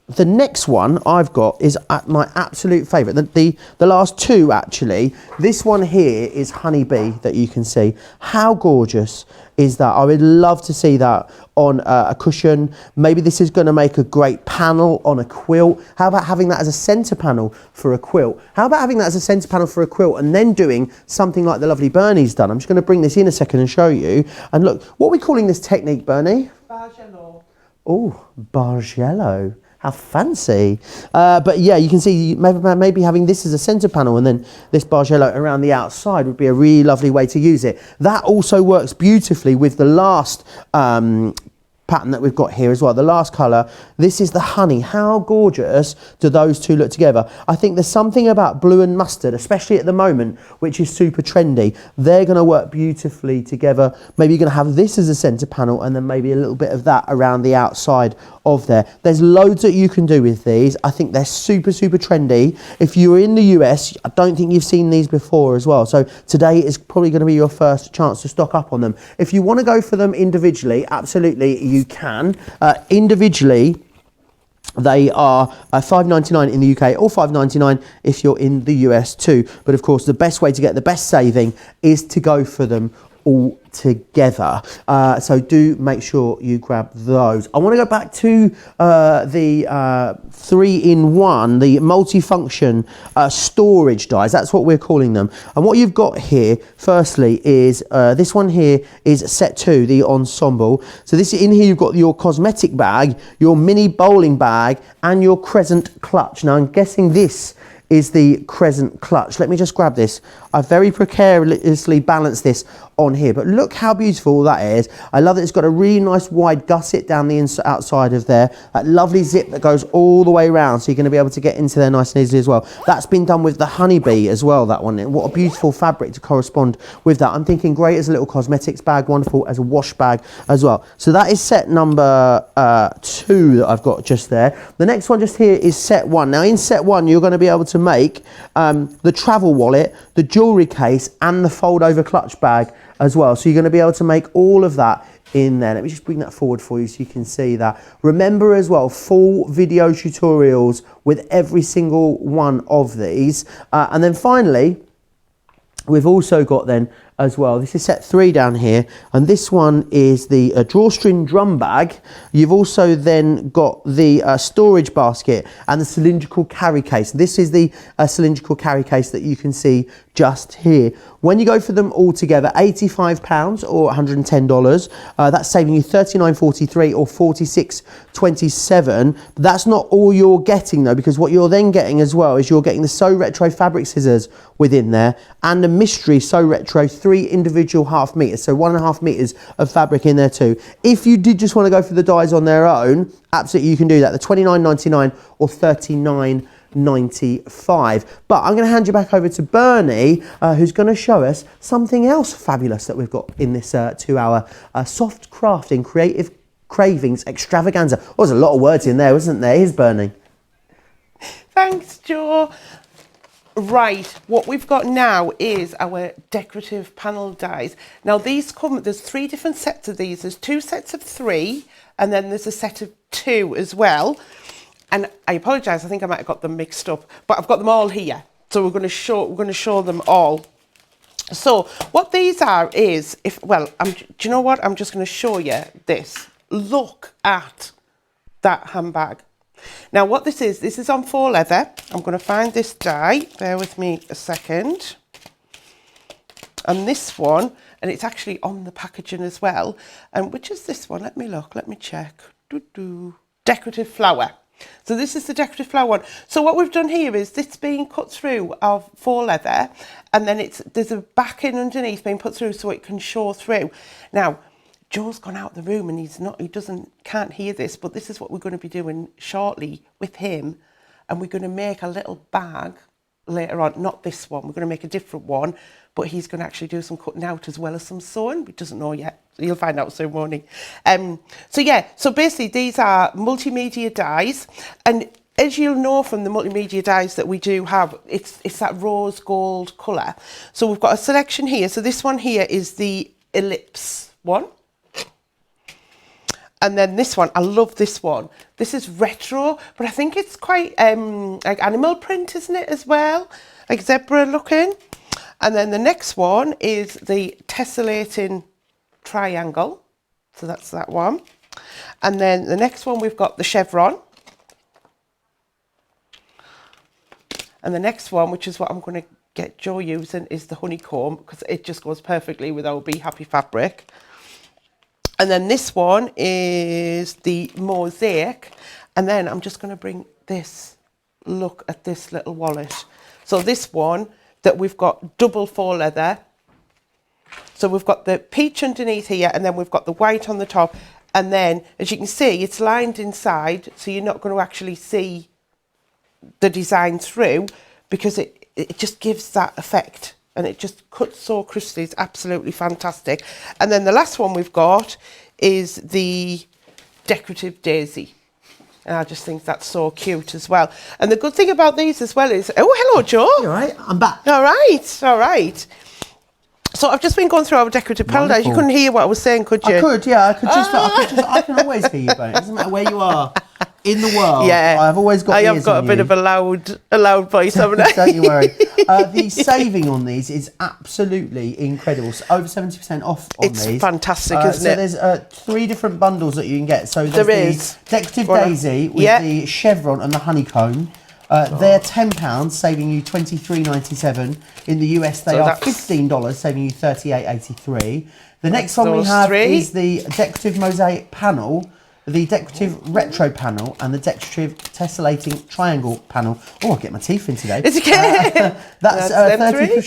The next one I've got is my absolute favourite. The last two, actually. This one here is honeybee that you can see. How gorgeous is that? I would love to see that on a cushion. Maybe this is going to make a great panel on a quilt. How about having that as a centre panel for a quilt? How about having that as a centre panel for a quilt and then doing something like the lovely Bernie's done? I'm just going to bring this in a second and show you. And look, what are we calling this technique, Bernie? Bargello. Oh, Bargello. How fancy. But yeah, you can see maybe having this as a centre panel and then this Bargello around the outside would be a really lovely way to use it. That also works beautifully with the last pattern that we've got here as well, the last colour. This is the honey. How gorgeous do those two look together? I think there's something about blue and mustard, especially at the moment, which is super trendy. They're going to work beautifully together. Maybe you're going to have this as a centre panel and then maybe a little bit of that around the outside of there. There's loads that you can do with these. I think they're super trendy. If you're in the US, I don't think you've seen these before as well. So today is probably going to be your first chance to stock up on them. If you want to go for them individually, absolutely you can. Individually, they are $5.99 in the UK or $5.99 if you're in the US too. But of course, the best way to get the best saving is to go for them all together. So do make sure you grab those. I want to go back to the 3-in-1, the multifunction storage dies. That's what we're calling them. And what you've got here, firstly, is this one here is set 2, the ensemble. So this in here, you've got your cosmetic bag, your mini bowling bag, and your crescent clutch. Now, I'm guessing this is the crescent clutch. Let me just grab this. I've very precariously balanced this on here, but look how beautiful that is. I love that it's got a really nice wide gusset down the outside of there. That lovely zip that goes all the way around, so you're going to be able to get into there nice and easily as well. That's been done with the honeybee as well, that one. What a beautiful fabric to correspond with that. I'm thinking great as a little cosmetics bag, wonderful as a wash bag as well. So that is set number 2 that I've got just there. The next one just here is set 1. Now in set 1, you're going to be able to make the travel wallet, the jewellery case, and the fold over clutch bag as well. So you're going to be able to make all of that in there. Let me just bring that forward for you so you can see that. Remember as well, full video tutorials with every single one of these. And then finally, we've also got then as well, this is set 3 down here, and this one is the drawstring drum bag. You've also then got the storage basket and the cylindrical carry case. This is the cylindrical carry case that you can see just here. When you go for them all together, £85 or $110, that's saving you $39.43 or $46.27. But that's not all you're getting though, because what you're then getting as well is you're getting the So Retro fabric scissors within there and the mystery So Retro 3 individual half meters, so 1.5 meters of fabric in there too. If you did just want to go for the dies on their own, absolutely you can do that. The $29.99 or $39.95. But I'm going to hand you back over to Bernie, who's going to show us something else fabulous that we've got in this 2-hour soft crafting Creative Cravings extravaganza. Oh, there's a lot of words in there, wasn't there? Here's Bernie. Thanks, Joe. Right, what we've got now is our decorative panel dies. Now these there's 3 different sets of these. There's 2 sets of 3, and then there's a set of 2 as well. And I apologise, I think I might have got them mixed up, but I've got them all here. So we're going to show them all. So what these are is, do you know what? I'm just going to show you this. Look at that handbag. Now what this is on faux leather. I'm going to find this die. Bear with me a second. And this one, and it's actually on the packaging as well. And which is this one? Let me look. Let me check. Decorative flower. So this is the decorative flower one. So what we've done here is this being cut through of faux leather, and then there's a backing underneath being put through so it can show through. Now, Joe's gone out the room and can't hear this, but this is what we're going to be doing shortly with him. And we're going to make a little bag later on. Not this one, we're going to make a different one, but he's going to actually do some cutting out as well as some sewing. He doesn't know yet. You'll find out soon, won't he? So basically these are multimedia dies. And as you'll know from the multimedia dies that we do have, it's that rose gold colour. So we've got a selection here. So this one here is the ellipse one. And then this one, I love this one. This is retro, but I think it's quite like animal print, isn't it, as well? Like zebra looking. And then the next one is the tessellating triangle. So that's that one. And then the next one, we've got the chevron. And the next one, which is what I'm going to get Joe using, is the honeycomb, because it just goes perfectly with our Be Happy fabric. And then this one is the mosaic. And then I'm just going to bring this, look at this little wallet. So this one that we've got double faux leather. So we've got the peach underneath here, and then we've got the white on the top. And then, as you can see, it's lined inside, so you're not going to actually see the design through, because it just gives that effect. And it just cuts so crisply. It's absolutely fantastic. And then the last one we've got is the decorative daisy. And I just think that's so cute as well. And the good thing about these as well is... Oh, hello, Joe. You all right? I'm back. All right, all right. So I've just been going through our decorative paradise. You couldn't hear what I was saying, could you? I could, yeah. I can always hear you, Bernie. It doesn't matter where you are in the world. Yeah, I've always got. I have got a bit of a loud voice, haven't I? Don't you worry. The saving on these is absolutely incredible. So over 70% off on these. It's fantastic, isn't it? So there's 3 different bundles that you can get. So there's the decorative daisy with the chevron and the honeycomb. They're £10, saving you $23.97. In the US, they are $15, saving you $38.83. The next one we have is the decorative mosaic panel, the decorative retro panel, and the decorative tessellating triangle panel. Oh, I'll get my teeth in today. It's okay. That's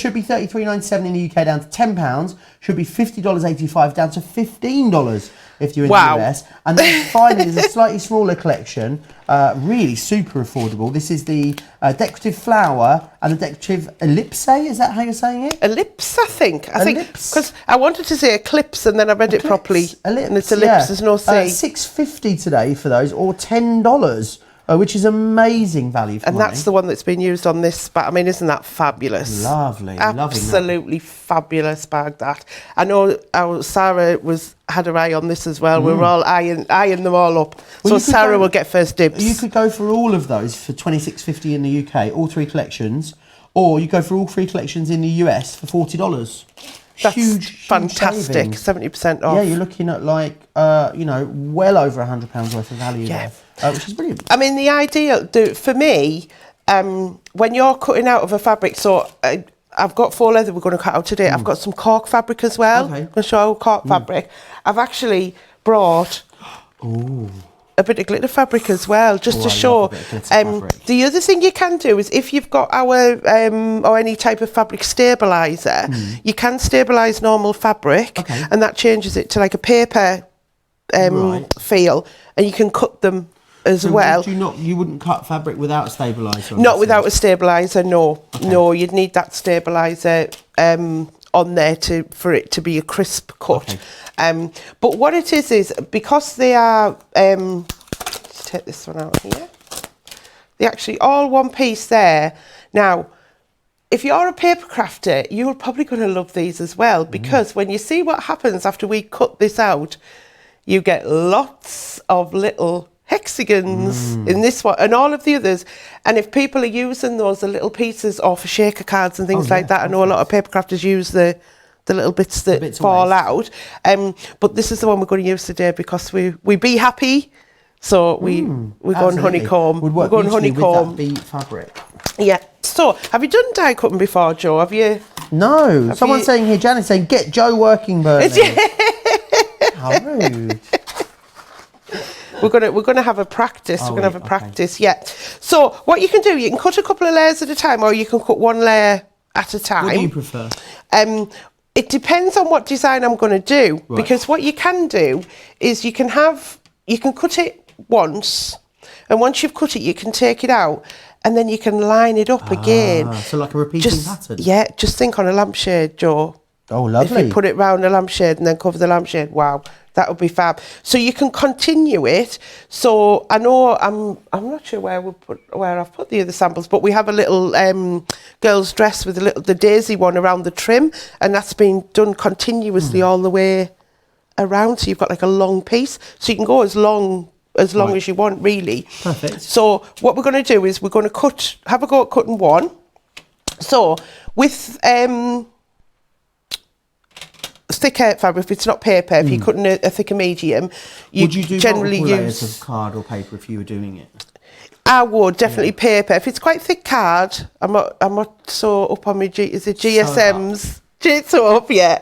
should be $33.97 in the UK, down to £10. Should be $50.85, down to $15 if you're in the US. And then finally, there's a slightly smaller collection, really super affordable. This is the decorative flower and the decorative ellipse. Is that how you're saying it? Ellipse, I think. Because I wanted to say eclipse and then I read it properly. Ellipse, and it's ellipse, there's no C. $6.50 today for those, or $10. Which is amazing value for money. And that's the one that's been used on this bag. I mean, isn't that fabulous? Lovely. Absolutely fabulous bag, that. I know Sarah had her eye on this as well. We were all eyeing them all up. So Sarah will get first dibs. You could go for all of those for $26.50 in the UK, all 3 collections. Or you go for all 3 collections in the US for $40. That's huge fantastic. 70% off. Yeah, you're looking at like, well over £100 worth of value there, which is brilliant. I mean, the ideal, for me, when you're cutting out of a fabric, so I've got faux leather we're going to cut out today. I've got some cork fabric as well. Okay. I'm going to show you cork fabric. I've actually brought a bit of glitter fabric as well, just to show. The other thing you can do is if you've got our or any type of fabric stabiliser, you can stabilise normal fabric, and that changes it to like a paper feel, and you can cut them as well. You wouldn't cut fabric without a stabiliser? Not without a stabiliser, no. Okay. No, you'd need that stabiliser on there for it to be a crisp cut. Okay. But what it is because they are, let's take this one out here. They're actually all one piece there. Now, if you're a paper crafter, you're probably going to love these as well, because when you see what happens after we cut this out, you get lots of little hexagons in this one and all of the others. And if people are using those, the little pieces, or for shaker cards and things like that, I know a lot of paper crafters use the little bits that fall out. But this is the one we're going to use today because we be happy. So we're going honeycomb. We're going honeycomb. With that fabric. Yeah. So have you done die cutting before, Joe? Have you? No. Someone's saying here, Janet's saying, get Joe working, Bernie. How rude. We're gonna have a practice. We're gonna have a practice. Yeah. So what you can do, you can cut a couple of layers at a time, or you can cut one layer at a time. What do you prefer? It depends on what design I'm going to do, because what you can do is you can cut it once, and once you've cut it, you can take it out, and then you can line it up again. So like a repeating pattern. Yeah. Just think on a lampshade, Joe. Oh, lovely. If you put it round a lampshade and then cover the lampshade, wow, that would be fab. So you can continue it. So I know I'm not sure where I've put the other samples, but we have a little girl's dress with the daisy one around the trim, and that's been done continuously all the way around. So you've got like a long piece, so you can go as long as you want, really. Perfect. So what we're going to do is we're going to have a go at cutting one. So with thicker fabric, if it's not paper, if you're cutting a thicker medium, would you do generally multiple layers of card or paper if you were doing it? I would definitely paper. If it's quite thick card, I'm not so up on my is it GSMs? So up, yeah.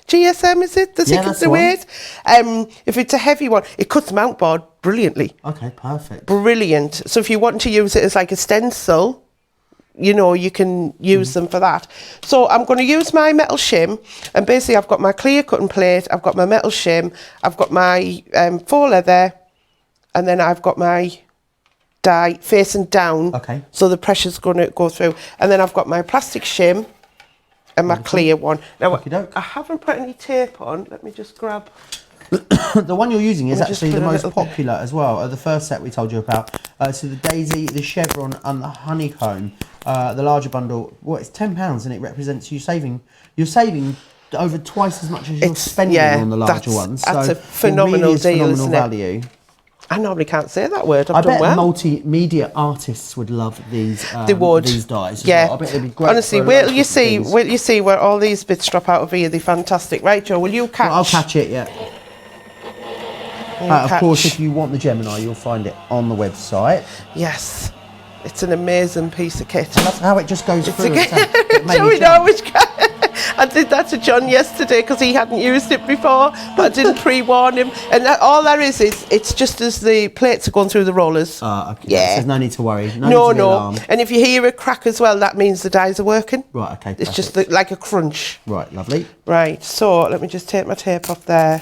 GSM, is it? The thickest the weight. If it's a heavy one, it cuts them outboard brilliantly. Okay, perfect. Brilliant. So if you want to use it as like a stencil, you can use them for that. So I'm going to use my metal shim, and basically I've got my clear cutting plate, I've got my metal shim, I've got my faux leather, and then I've got my die facing down. Okay. So the pressure's going to go through. And then I've got my plastic shim and my clear one. Now, I haven't put any tape on. Let me just grab... The one you're using is actually the most popular as well. The first set we told you about. So the daisy, the chevron, and the honeycomb. The larger bundle. Well, it's £10, and it represents you're saving over twice as much as you're spending on the larger ones. That's a phenomenal deal, isn't it? Value. I normally can't say that word. I bet multimedia artists would love these. They would. These dies. Yeah. Well. I bet they'd be great. Honestly, wait till you see where all these bits drop out of here. They're fantastic, right, Joe? Will you catch? Well, I'll catch it. Yeah. Of course, if you want the Gemini, you'll find it on the website. Yes. It's an amazing piece of kit. That's how it just goes through. I did that to John yesterday because he hadn't used it before, but I didn't pre-warn him. And all there is it's just as the plates are going through the rollers. Okay. Yeah. There's no need to worry. No. And if you hear a crack as well, that means the dies are working. Right, okay. It's just like a crunch. Right, lovely. Right, so let me just take my tape off there.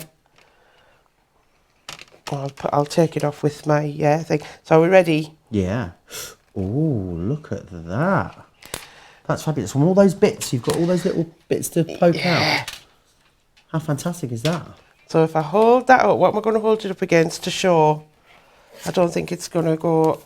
I'll take it off with my thing. So are we ready? Yeah. Oh, look at that. That's fabulous. From all those bits, you've got all those little bits to poke out. How fantastic is that? So if I hold that up, what am I going to hold it up against to show? I don't think it's going to go...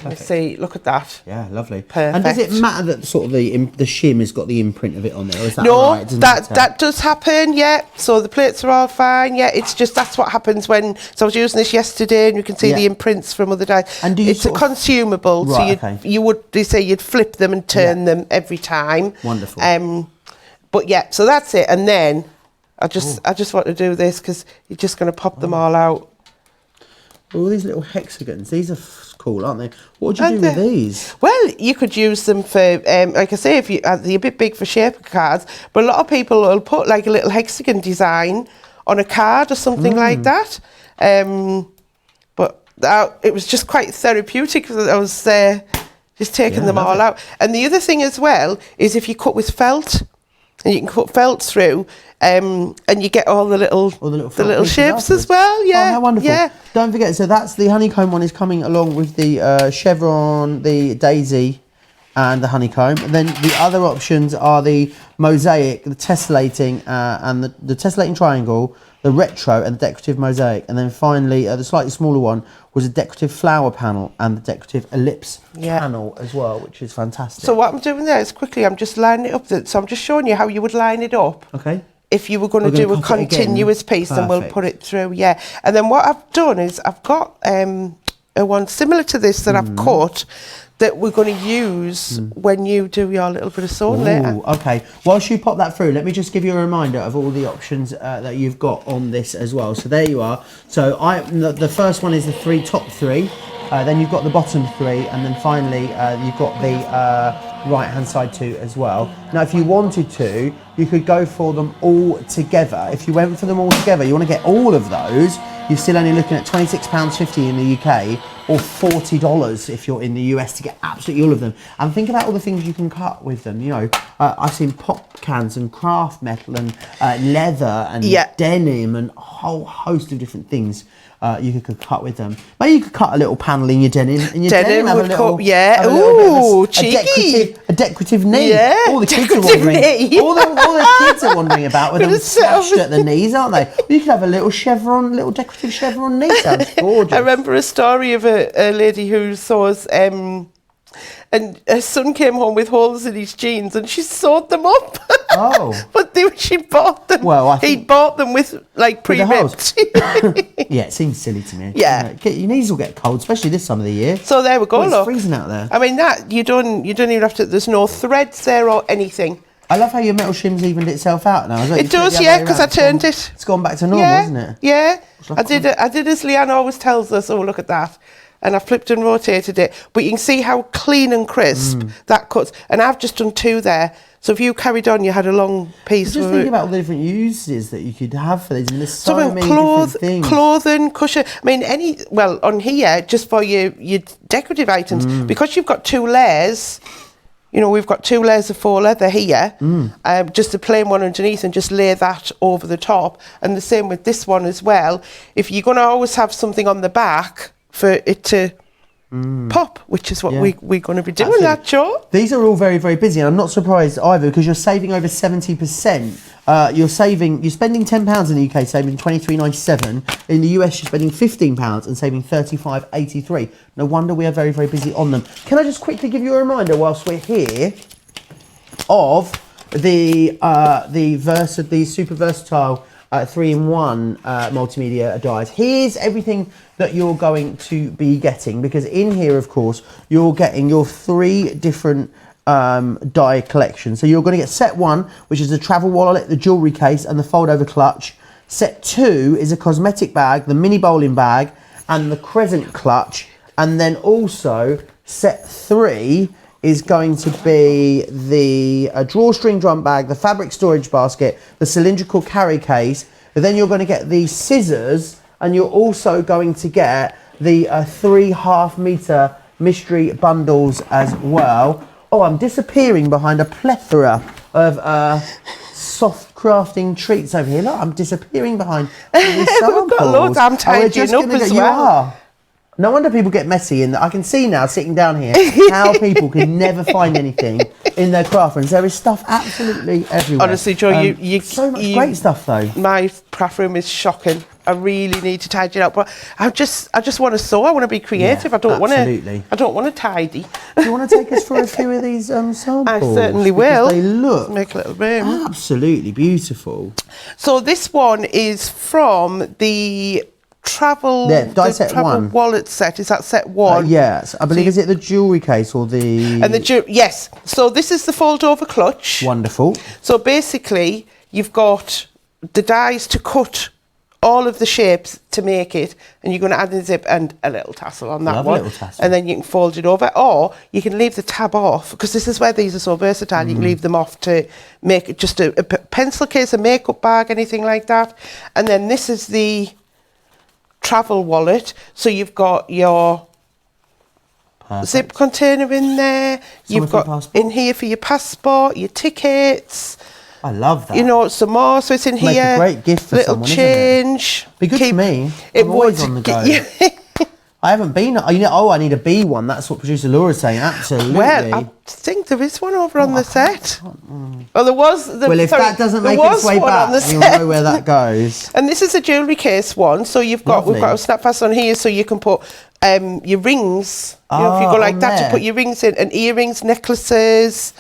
Let's see, look at that. Yeah, lovely. Perfect. And does it matter that sort of the shim has got the imprint of it on there? Or is that no, right? that does happen, yeah. So the plates are all fine, yeah. It's just that's what happens when... So I was using this yesterday and you can see the imprints from other dies. And it's a consumable, right, so you'd flip them and turn them every time. Wonderful. But yeah, so that's it. And then I just want to do this because you're just going to pop them all out. All these little hexagons. These are cool, aren't they? What would you do with these? Well, you could use them for, like I say, if they're a bit big for shaper cards, but a lot of people will put like a little hexagon design on a card or something like that. But it was just quite therapeutic because I was just taking them all out. And the other thing as well is if you cut with felt, and you can cut felt through, and you get all the little shapes as well. Yeah. Oh, how wonderful. Yeah. Don't forget, so that's the honeycomb one is coming along with the chevron, the daisy, and the honeycomb. And then the other options are the mosaic, the tessellating, and the tessellating triangle, the retro, and the decorative mosaic. And then finally, the slightly smaller one was a decorative flower panel and the decorative ellipse panel as well, which is fantastic. So what I'm doing there is quickly, I'm just lining it up. So I'm just showing you how you would line it up. Okay. If you were going to do a continuous piece, then we'll put it through, yeah. And then what I've done is I've got a one similar to this that I've cut that we're going to use when you do your little bit of sewing later. Okay. Whilst you pop that through, let me just give you a reminder of all the options that you've got on this as well. So there you are. So the first one is the top three. Then you've got the bottom three, and then finally you've got the right hand side too as well. Now if you wanted to, you could go for them all together. If you went for them all together, you want to get all of those, you're still only looking at £26.50 in the UK, or $40 if you're in the US to get absolutely all of them. And think about all the things you can cut with them. You know, I've seen pop cans and craft metal and leather and denim and a whole host of different things you could cut with them. Maybe you could cut a little panel in your denim. Denim would cut, cheeky. A decorative knee. Yeah, all the kids are wondering. All the kids are wondering about with them slashed at the knees, aren't they? You could have a little chevron, little decorative chevron knee. Sounds gorgeous. I remember a story of a lady who sews, and her son came home with holes in his jeans, and she sewed them up. Oh, but she bought them. Well, he bought them with like pre-ripped. Yeah, it seems silly to me. Yeah, your knees will get cold, especially this time of the year. So there we go. It's freezing out there. I mean, that you don't even have to. There's no threads there or anything. I love how your metal shim's evened itself out now. It does, yeah, because I turned it. It's gone back to normal, isn't it? Yeah, I did as Leanne always tells us. Oh, look at that. And I flipped and rotated it. But you can see how clean and crisp that cuts. And I've just done two there. So if you carried on, you had a long piece. Just think about all the different uses that you could have for these. And there's so many different things. Clothing, cushion. I mean, on here, just for your decorative items, because you've got two layers. You know, we've got two layers of faux leather here, just a plain one underneath, and just lay that over the top. And the same with this one as well. If you're going to always have something on the back for it to pop, which is what we're going to be doing. That show. These are all very, very busy, and I'm not surprised either because you're saving over 70%. You're spending £10 in the UK, saving £23.97. In the US, you're spending £15 and saving £35.83. No wonder we are very, very busy on them. Can I just quickly give you a reminder whilst we're here of the super versatile 3-in-1 multimedia dies. Here's everything that you're going to be getting, because in here, of course, you're getting your 3 different die collections. So you're going to get set 1, which is the travel wallet, the jewellery case, and the fold-over clutch. Set 2 is a cosmetic bag, the mini bowling bag, and the crescent clutch. And then also set 3 is going to be the drawstring drum bag, the fabric storage basket, the cylindrical carry case. But then you're going to get the scissors, and you're also going to get the 3 half-metre mystery bundles as well. Oh, I'm disappearing behind a plethora of soft crafting treats over here. Look, I'm disappearing behind these samples. We've got loads. I'm tidying up as well. You are. No wonder people get messy. I can see now, sitting down here, how people can never find anything in their craft rooms. There is stuff absolutely everywhere. Honestly, Joe, so much great stuff though. My craft room is shocking. I really need to tidy it up, but I just want to sew. I want to be creative. I don't want to tidy. Do you want to take us through a few of these samples? I certainly will. They look make a little room. Absolutely beautiful. So this one is from the travel wallet set. Is that set 1? Yes, I believe. Is it the jewellery case or the? Yes. So this is the fold over clutch. Wonderful. So basically, you've got the dies to cut all of the shapes to make it, and you're going to add a zip and a little tassel on that Love a one, little tassel. and then you can fold it over, or you can leave the tab off, because this is where these are so versatile. You can leave them off to make it just a pencil case, a makeup bag, anything like that. And then this is the travel wallet, so you've got your zip container in there, you've got in here for your passport, your tickets. I love that. You know, some more. So it's in Make here. a great gift for little someone, change. Isn't it? Be good for me. It I'm always would on the go. Yeah. I haven't been. I need a B one. That's what producer Laura's saying. Absolutely. Well, I think there is one over on the set. Well, there was. Well, if that doesn't make its way back, you'll know where that goes. And this is a jewellery case one. So we've got a snap fast on here, so you can put your rings. You know, if you go like that, to put your rings in, and earrings, necklaces.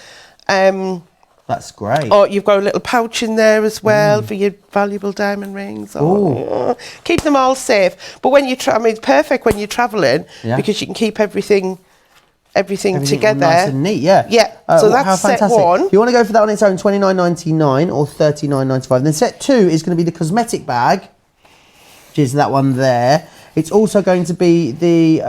That's great. Or you've got a little pouch in there as well for your valuable diamond rings. Keep them all safe. But when you it's perfect when you're travelling because you can keep everything together. Nice and neat, yeah. Yeah. So that's set one. If you want to go for that on its own, $29.99 or $39.95. Then set two is going to be the cosmetic bag, which is that one there. It's also going to be the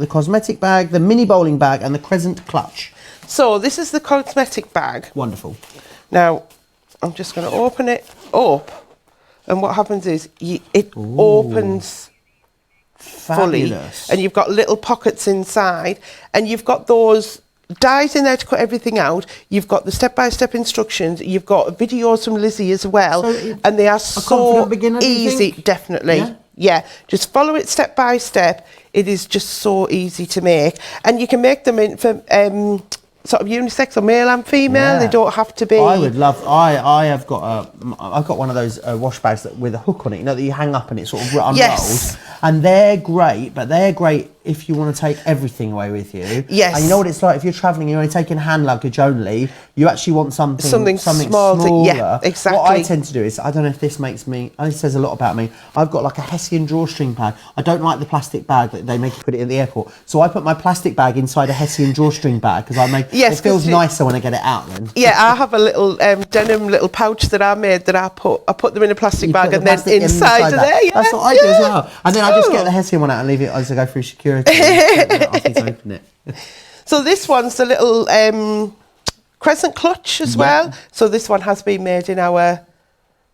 cosmetic bag, the mini bowling bag, and the crescent clutch. So this is the cosmetic bag. Wonderful. Now, I'm just going to open it up, and what happens is it opens fully, and you've got little pockets inside, and you've got those dies in there to cut everything out. You've got the step-by-step instructions. You've got videos from Lizzie as well, and they are so easy. Definitely. Yeah, just follow it step by step. It is just so easy to make, and you can make them in for sort of unisex or male and female. They don't have to be. I would love. I've got one of those wash bags with a hook on it. You know, that you hang up and it sort of unrolls. Yes. And they're great, but they're great if you want to take everything away with you. Yes. And you know what it's like if you're travelling and you're only taking hand luggage only. You actually want something smaller. Yeah, exactly. What I tend to do is, I don't know if this makes me. This says a lot about me. I've got like a Hessian drawstring bag. I don't like the plastic bag that they make you put it in the airport. So I put my plastic bag inside a Hessian drawstring bag because it feels nicer when I get it out. Then. Yeah, I have a little denim little pouch that I made that I put them in a plastic bag and then inside of there. Yeah, that's what I do as well. And then I just get the Hessian one out and leave it as I go through security. Open it. So this one's the little crescent clutch as well. So this one has been made in our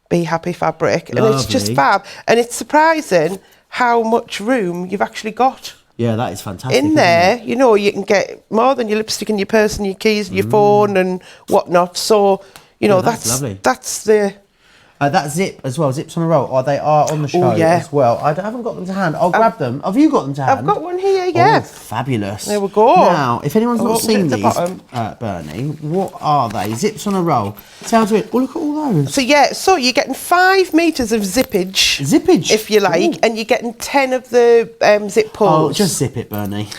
Be Happy fabric. Lovely. And it's just fab. And it's surprising how much room you've actually got. Yeah, that is fantastic. In there, you know, you can get more than your lipstick and your purse and your keys and your phone and whatnot. So, you know, that's lovely. That's the... that zip as well, zips on a roll. They are on the show as well. I haven't got them to hand. I'll grab them. Have you got them to hand? I've got one here, yeah. Oh, fabulous. There we go. Now, if anyone's not seen these, Bernie, what are they? Zips on a roll. Sounds weird. Oh, look at all those. So, so you're getting 5 metres of zippage. Zippage? If you like. Ooh. And you're getting 10 of the zip pulls. Oh, just zip it, Bernie.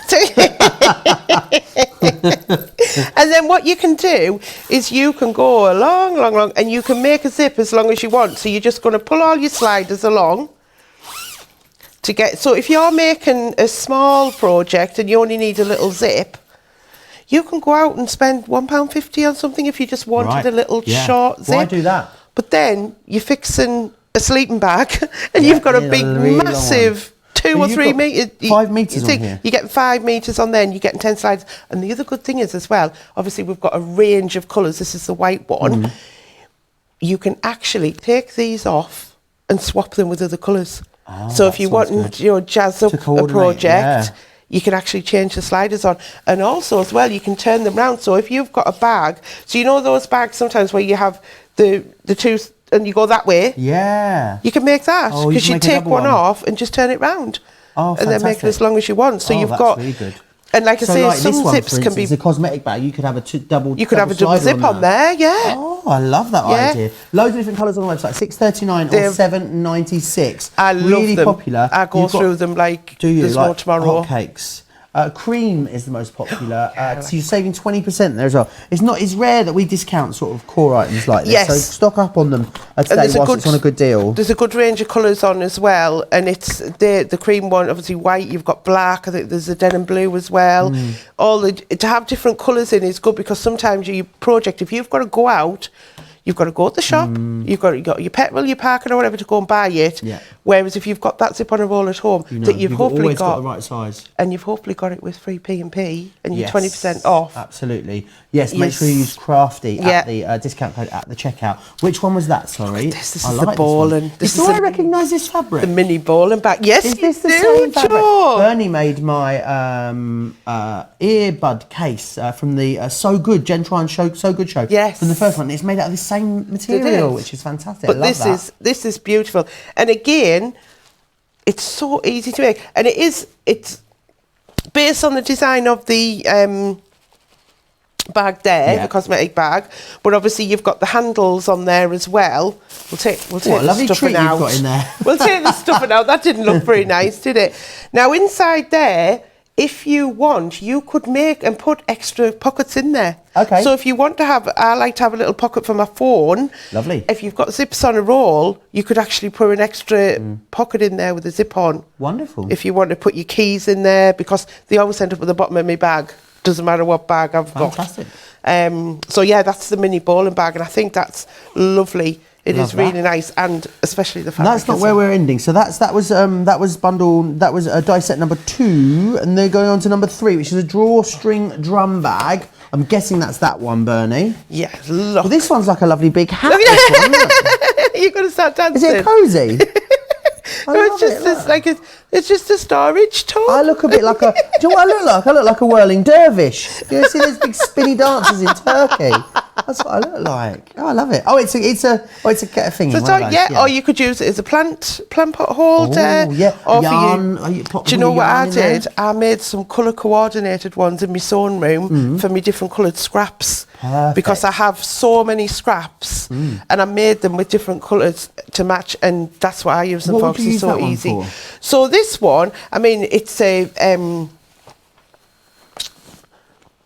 And then what you can do is you can go along, and you can make a zip as long as you want. So you're just going to pull all your sliders along to get... So if you're making a small project and you only need a little zip, you can go out and spend £1.50 on something if you just wanted a little short zip. Why do that? But then you're fixing a sleeping bag and you've got a big, massive... 2 or 3 metres. 5 metres on here. You're getting 5 metres on there and you're getting 10 sliders. And the other good thing is as well, obviously we've got a range of colours. This is the white one. You can actually take these off and swap them with other colours. So if you want to jazz up a project, you can actually change the sliders on. And also as well, you can turn them round. So if you've got a bag, so you know those bags sometimes where you have the two... and you go that way. Yeah. You can make that because you take one off and just turn it round. Oh, fantastic. And then make it as long as you want. So you've got really good. And like I say, some zips can be a cosmetic bag. You could have a double. You could have a double zip on there, yeah. Oh, I love that idea. Loads of different colours on the website. $6.39 or $7.96. I love them. Really popular. I go through them like there's no tomorrow. Hotcakes. Cream is the most popular, so you're saving 20% there as well. It's rare that we discount sort of core items like this, so stock up on them today whilst it's on a good deal. There's a good range of colours on as well, and it's the cream one, obviously white, you've got black, I think there's a denim blue as well. To have different colours in is good because sometimes your project, if you've got to go out, you've got to go to the shop, you've got your petrol, your parking or whatever to go and buy it. Yeah. Whereas if you've got that zip-on roll at home, You know, that you've hopefully always got the right size. and you've hopefully got it with free P&P and you're Yes, 20% off. Absolutely. Yes, make sure you use Crafty Yeah. at the discount code at the checkout. Which one was that, sorry? This is the bowling. Do I recognise this fabric? The mini bowling bag. Yes, Is this the you same do, fabric? Joe. Bernie made my earbud case from the So Good Gentron show, So Good show. Yes. From the first one. It's made out of the same material, which is fantastic. But I love that. this is beautiful. And again, it's so easy to make. And it's based on the design of the bag there, the cosmetic bag. But obviously you've got the handles on there as well. We'll take What the a lovely stuffing treat out. you've got in there. We'll take the stuffing out. That didn't look very nice, did it? Now inside there, if you want, you could make and put extra pockets in there. Okay. So if you want to have, I like to have a little pocket for my phone. Lovely. If you've got zips on a roll, you could actually put an extra pocket in there with a zip on. Wonderful. If you want to put your keys in there, because they always end up at the bottom of my bag. Doesn't matter what bag I've Fantastic. got. So yeah, that's the mini bowling bag, and I think that's lovely. It Love is really that. nice, and especially the fabric. That's not as where well. we're ending. So that was die set number 2, and they're going on to number 3, which is a drawstring drum bag. I'm guessing that's that one, Bernie. Yeah, look. Well, this one's like a lovely big hat. This one, isn't it? You're gonna start dancing. Is it cosy? I No, love it's just it, this, look. like it's just a storage tub. I look a bit like a. Do you know what I look like? I look like a whirling dervish. You ever see those big spinny dancers in Turkey? That's what I look like. Oh, I love it. Oh, it's a thing. So or you could use it as a plant pot holder. Oh, yeah. Or Yarn. For you. Do you know what I did? I made some colour coordinated ones in my sewing room for me different coloured scraps. Perfect. Because I have so many scraps, and I made them with different colours to match, and that's what I use them What for would because you it's use so that one easy. for? So this one, I mean, it's a.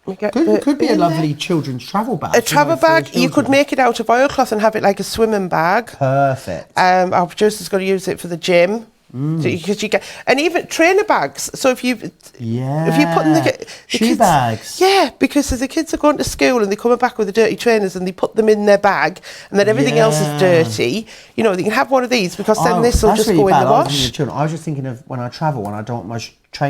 Could be a lovely children's travel bag. A travel bag. You could make it out of oilcloth and have it like a swimming bag. Perfect. Our producer's going to use it for the gym. Because you get, and even trainer bags. So if you put in the shoe kids, bags. yeah, because as the kids are going to school and they come back with the dirty trainers and they put them in their bag, and then everything else is dirty. You know, they can have one of these because then this will just really go in bad. the I was wash. thinking of children. I was just thinking of when I travel, when I don't want my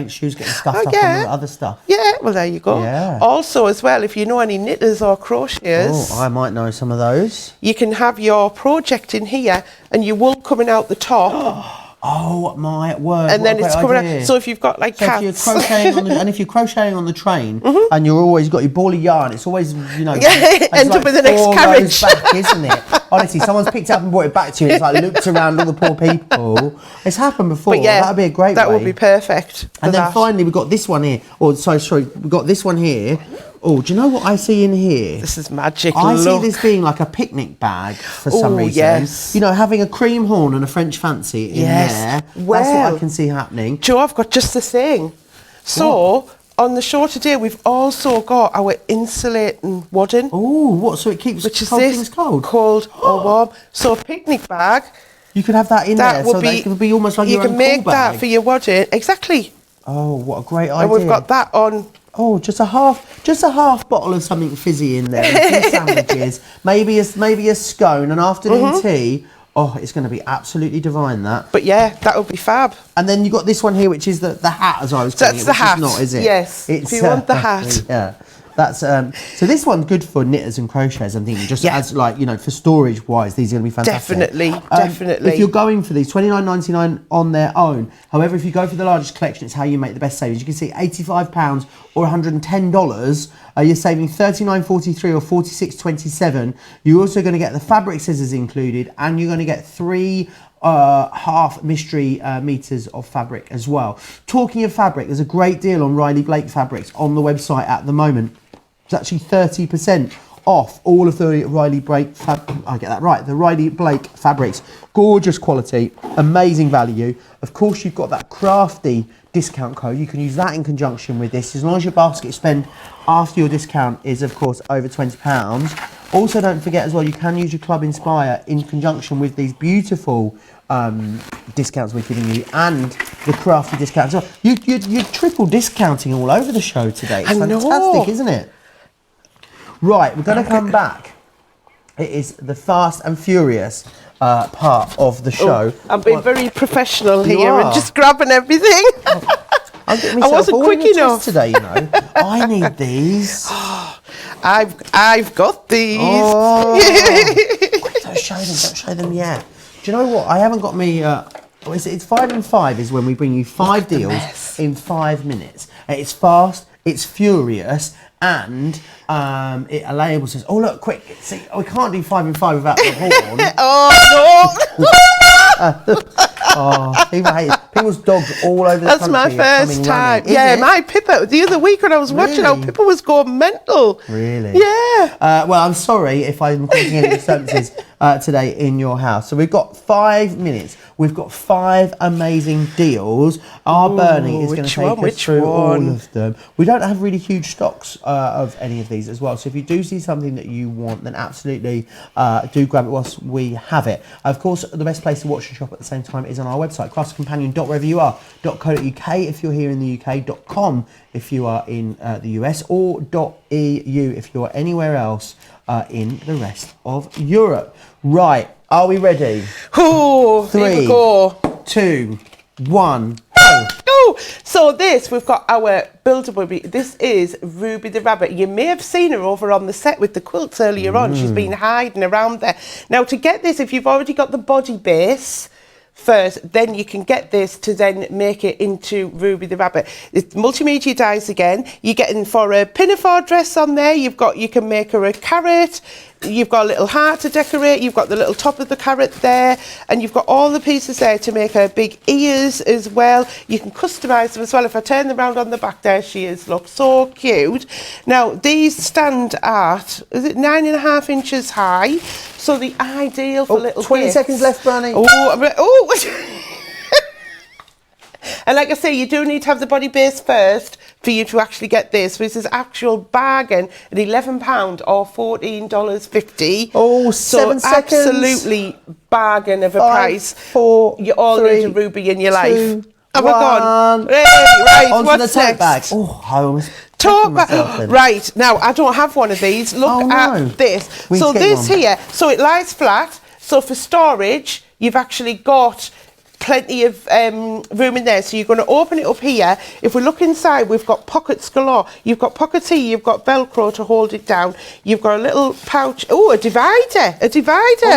shoes getting scuffed up yeah. on the other stuff. Yeah, well there you go. Yeah. Also, as well, if you know any knitters or crocheters, Oh, I might know some of those. you can have your project in here and your wool coming out the top. Oh my word! And then it's coming out. out. So if you've got like cats, if you're crocheting on the train, and you're always got your ball of yarn, it's always end up with the next 4 carriage. rows back, isn't it? Honestly, someone's picked it up and brought it back to you. And it's like looped around all the poor people. It's happened before. But yeah, that'd be a great. That way. would be perfect. And then finally, we've got this one here. Oh, sorry, we've got this one here. Oh, do you know what I see in here? This is magic. I see Look. this being like a picnic bag for some reason. Yes. You know, having a cream horn and a French fancy in there. Well, that's what I can see happening. Joe, I've got just the thing. So on the show today, we've also got our insulating wadding. Oh, what? So it keeps which is cold this things cold? cold or warm. So a picnic bag. You could have that in That there, would so that could be almost like you your can own make pool bag. that for your wadding. Exactly. Oh, what a great idea! And we've got that on. Oh, just a half bottle of something fizzy in there, and some sandwiches, maybe a scone, an afternoon tea. Oh, it's going to be absolutely divine, that. But yeah, that would be fab. And then you've got this one here, which is the hat, as I was calling That's it. the which hat. Is not, is it? Yes. If you want the hat. Yeah. That's so this one's good for knitters and crocheters. I'm thinking just as for storage wise, these are going to be fantastic. Definitely. If you're going for these, $29.99 on their own. However, if you go for the largest collection, it's how you make the best savings. You can see £85 or $110. You're saving $39.43 or $46.27. You're also going to get the fabric scissors included, and you're going to get 3 half mystery meters of fabric as well. Talking of fabric, there's a great deal on Riley Blake fabrics on the website at the moment. It's actually 30% off all of the Riley Blake the Riley Blake fabrics. Gorgeous quality, amazing value. Of course, you've got that crafty discount code. You can use that in conjunction with this, as long as your basket spend after your discount is, of course, over £20. Also, don't forget as well, you can use your Club Inspire in conjunction with these beautiful discounts we're giving you, and the crafty discounts. So you're triple discounting all over the show today. It's fantastic, isn't it? Right, we're going to come back It is the fast and furious part of the show. I'm being very professional You here are. and just grabbing everything. I wasn't quick enough today, you know. I need these. I've got these. Oh, don't show them yet. Do you know what? I haven't got me. It's 5 and 5 is when we bring you 5 deals in 5 minutes. It's fast, it's furious, and it enables us. Oh look, quick! See, we can't do 5 and 5 without the horn. Oh, people hate it. People's dogs all over the That's country. my first time. Yeah, my Pippa. The other week when I was watching, how Pippa was going mental. Really? Yeah. Well, I'm sorry if I'm causing any disturbances today in your house. So we've got 5 minutes. We've got 5 amazing deals. Our Bernie is going to take us through all of them. We don't have really huge stocks of any of these as well. So if you do see something that you want, then absolutely do grab it whilst we have it. Of course, the best place to watch and shop at the same time is on our website, craftscompanion.wherever.co.uk if you're here in the UK, .com if you are in the US, or .eu if you're anywhere else in the rest of Europe. Right, are we ready? Oh, 3, here we go. 2, 1. Oh, so we've got our builder Ruby. This is Ruby the Rabbit. You may have seen her over on the set with the quilts earlier on. She's been hiding around there. Now, to get this, if you've already got the body base first, then you can get this to then make it into Ruby the Rabbit. It's multimedia dies again. You're getting for a pinafore dress on there. You can make her a carrot. You've got a little heart to decorate. You've got the little top of the carrot there, and you've got all the pieces there to make her big ears as well. You can customise them as well. If I turn them around on the back, there she is. Look, so cute. Now these stand at, is it 9.5 inches high? So the ideal for little 20 gifts. seconds left, Bernie. And like I say, you do need to have the body base first for you to actually get this. This is actual bargain at £11 or $14.50. Oh, 7 seconds. Absolutely bargain of a 5, price. 4, You all 3, need a ruby in your 2, life. Have I gone? 1. Hey, right, Onto what's the tote next? bag. Oh, I almost Tote bag. Right, now I don't have one of these. Look at this. So this here, so it lies flat. So for storage, you've actually got plenty of room in there. So you're going to open it up here. If we look inside, we've got pockets galore. You've got pockets here, you've got Velcro to hold it down. You've got a little pouch. Oh, a divider.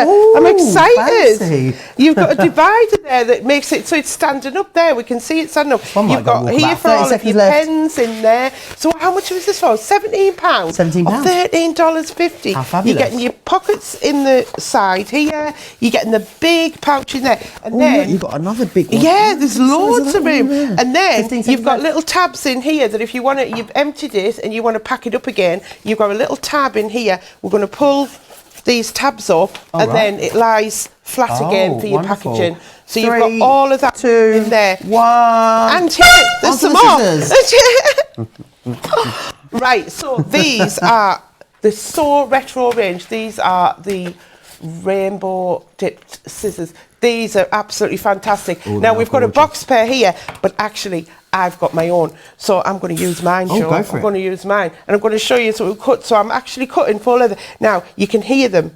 Ooh, I'm excited. fancy. You've got a divider there that makes it so it's standing up there. We can see it standing up. You've got here for all of your pens in there. So how much was this for? £17? £17. Or $13.50. How fabulous. You're getting your pockets in the side here. You're getting the big pouch in there. And then you've got another big one. yeah, there's loads of room. And then 15 you've got seconds little tabs in here that if you want it, you've emptied it and you want to pack it up again, you've got a little tab in here. We're going to pull these tabs up and then it lies flat again for your packaging. So you've got all of that in there. 1. And here, there's some more. Right, so these are the So Retro range. These are the rainbow dipped scissors. These are absolutely fantastic. Now we've got a box pair here, but actually I've got my own, so I'm going to use mine. Go for it. I'm going to use mine, and I'm going to show you. So we cut. So I'm actually cutting full leather. Now you can hear them.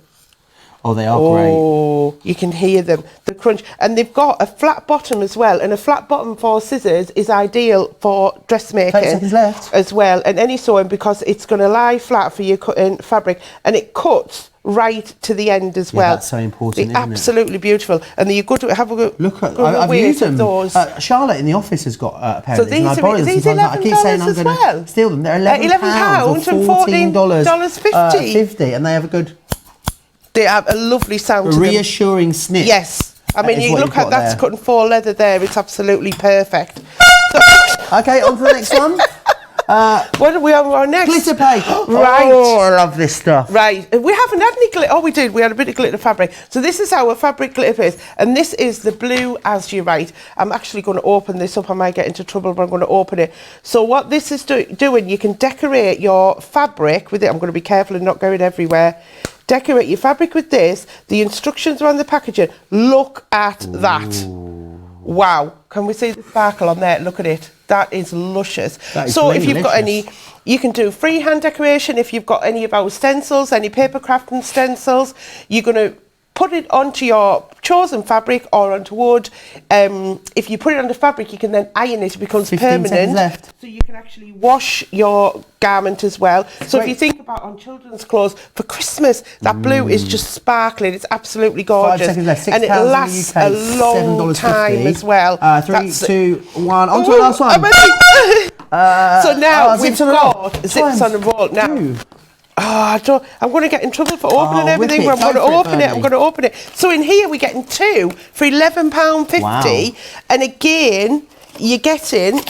Oh, they are great. Oh, you can hear them, the crunch. And they've got a flat bottom as well. And a flat bottom for scissors is ideal for dressmaking 30 seconds left. as well. And any sewing, because it's going to lie flat for your cutting fabric. And it cuts right to the end as well. That's so important, They're isn't it? absolutely beautiful. And you got to have a good Look at, good I've weight used of them. those. Charlotte in the office has got a pair So of these. And I these borrow are- them these sometimes. I keep saying I'm £11 as going well? to steal them. They're £11 and or $14.50. $50, and they have a good, They have a lovely sound to them. reassuring snip. Yes. I mean, is you what look you've got at that's there. cutting faux leather there. It's absolutely perfect. So, Okay, on to the next one. what are we on next? Glitter paint. Right. Oh, I love this stuff. Right. We haven't had any glitter. Oh, we did. We had a bit of glitter fabric. So this is our fabric glitter paste. And this is the blue as you write. I'm actually going to open this up. I might get into trouble, but I'm going to open it. So what this is doing, you can decorate your fabric with it. I'm going to be careful and not going everywhere. Decorate your fabric with this. The instructions are on the packaging. Look at that. Wow, can we see the sparkle on there? Look at it. That is luscious. That is so if you've got delicious. any, you can do freehand decoration. If you've got any of our stencils, any paper crafting stencils, you're going to put it onto your chosen fabric or onto wood. If you put it onto fabric, you can then iron it. It becomes 15 seconds permanent. left. So you can actually wash your garment as well. So Great. if you think about on children's clothes for Christmas, that blue is just sparkling. It's absolutely 5 gorgeous. seconds left. £6 and it lasts in a the UK, long time as well. 3, That's- 2, 1. On to the last one. So now we've zips on a roll. got zips on a roll. Now, I'm going to get in trouble for opening whip everything. it. I'm going to Go for it, open it. I'm Bernie. going to open it. So in here we're getting 2 for £11.50. Wow. And again, you're getting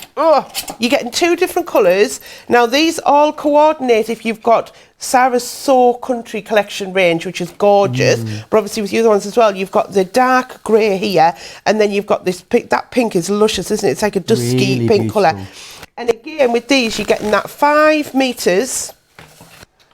2 different colours. Now these all coordinate if you've got Sarah's So Country collection range, which is gorgeous. But obviously with the other ones as well, you've got the dark grey here, and then you've got this pink. That pink is luscious, isn't it? It's like a dusky Really pink colour. beautiful. And again, with these, you're getting that 5 metres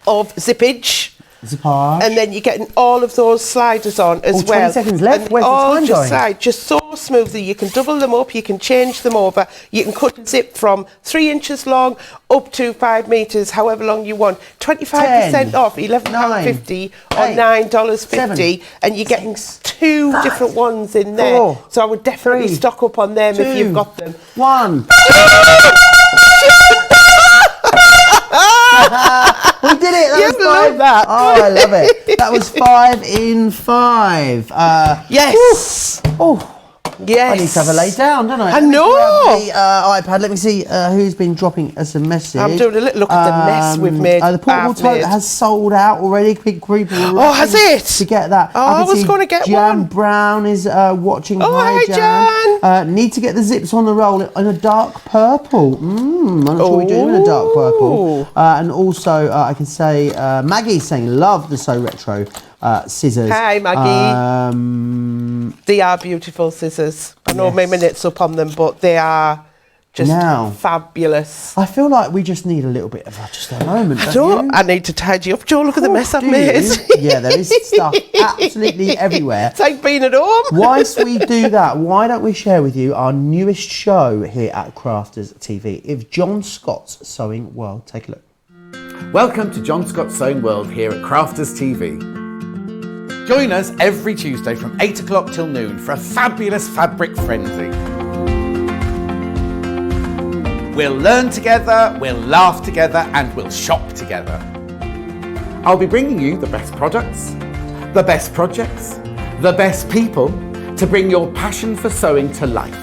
of zippage. Zippage. And then you're getting all of those sliders on as 20 well. seconds left. And Where's the all time just going? slide just so smoothly. You can double them up, you can change them over, you can cut and zip from 3 inches long up to 5 metres, however long you want. 25% 10, off, £11.50 or eight, $9.50, and you're getting 2 different ones in there. 4, So I would definitely 3, stock up on them if 2, you've got them. 1. We did it. That You was love 5. that. Oh, I love it. That was 5 in 5. Yes. Oh, Yes. I need to have a lay down, don't I? I Let me know. grab the iPad. Let me see who's been dropping us a message. I'm doing a little look at the mess we've made. The portable I've toilet made. has sold out already. Big group. Oh, has it? To get that. Oh, can I was see gonna get Jan one. Brown is watching. Oh, hi, Jan. Need to get the zips on the roll in a dark purple. I'm not sure we do in a dark purple. And also, I can say Maggie's saying love the So Retro scissors. Hi, Maggie. They are beautiful scissors. I know my minute's up on them, but they are just fabulous. I feel like we just need a little bit of just a moment. I need to tidy up. Joe, look at the mess I've Do made. you? Yeah, there is stuff absolutely everywhere. It's like being at home. Whilst we do that, why don't we share with you our newest show here at Crafters TV? If John Scott's Sewing World. Take a look. Welcome to John Scott's Sewing World here at Crafters TV. Join us every Tuesday from 8 o'clock till noon for a fabulous fabric frenzy. We'll learn together, we'll laugh together, and we'll shop together. I'll be bringing you the best products, the best projects, the best people to bring your passion for sewing to life.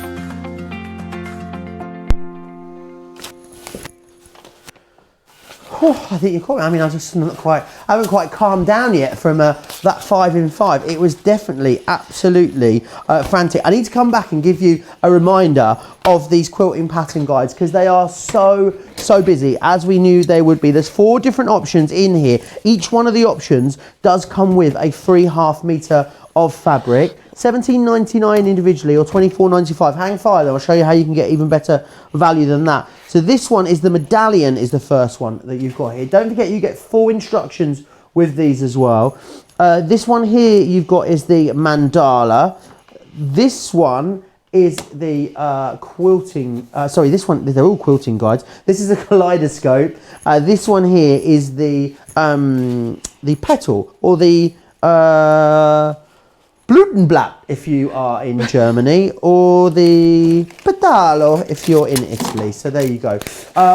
Oh, I think you're quite. I mean, I haven't quite calmed down yet from that 5 in 5. It was definitely, absolutely frantic. I need to come back and give you a reminder of these quilting pattern guides because they are so busy, as we knew they would be. There's 4 different options in here. Each one of the options does come with a free ½ metre of fabric. $17.99 individually or $24.95. Hang fire though, I'll show you how you can get even better value than that. So this one is the medallion, is the first one that you've got here. Don't forget you get 4 instructions with these as well. This one here you've got is the mandala. This one is the quilting, this one, they're all quilting guides. This is a kaleidoscope. This one here is the petal, or the Blutenblatt if you are in Germany, or the Pedalo if you're in Italy. So there you go.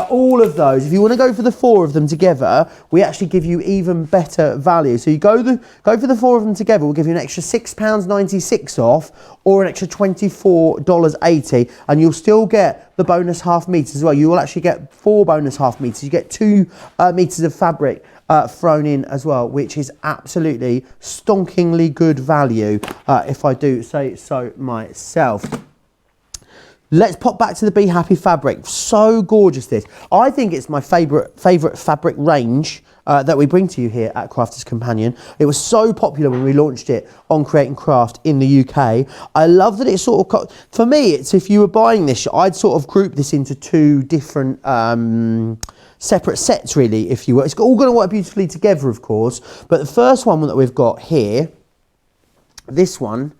All of those, if you want to go for the 4 of them together, we actually give you even better value. So you go for the 4 of them together, we'll give you an extra £6.96 off, or an extra $24.80, and you'll still get the bonus ½ metre as well. You will actually get 4 bonus ½ metres. You get 2 metres of fabric thrown in as well, which is absolutely stonkingly good value, if I do say so myself. Let's pop back to the Be Happy fabric. So gorgeous this. I think it's my favourite fabric range that we bring to you here at Crafters Companion. It was so popular when we launched it on Create and Craft in the UK. I love that it's sort of, for me, it's, if you were buying this, I'd sort of group this into 2 different separate sets really, if you will. It's all going to work beautifully together, of course, but the first one that we've got here, this one,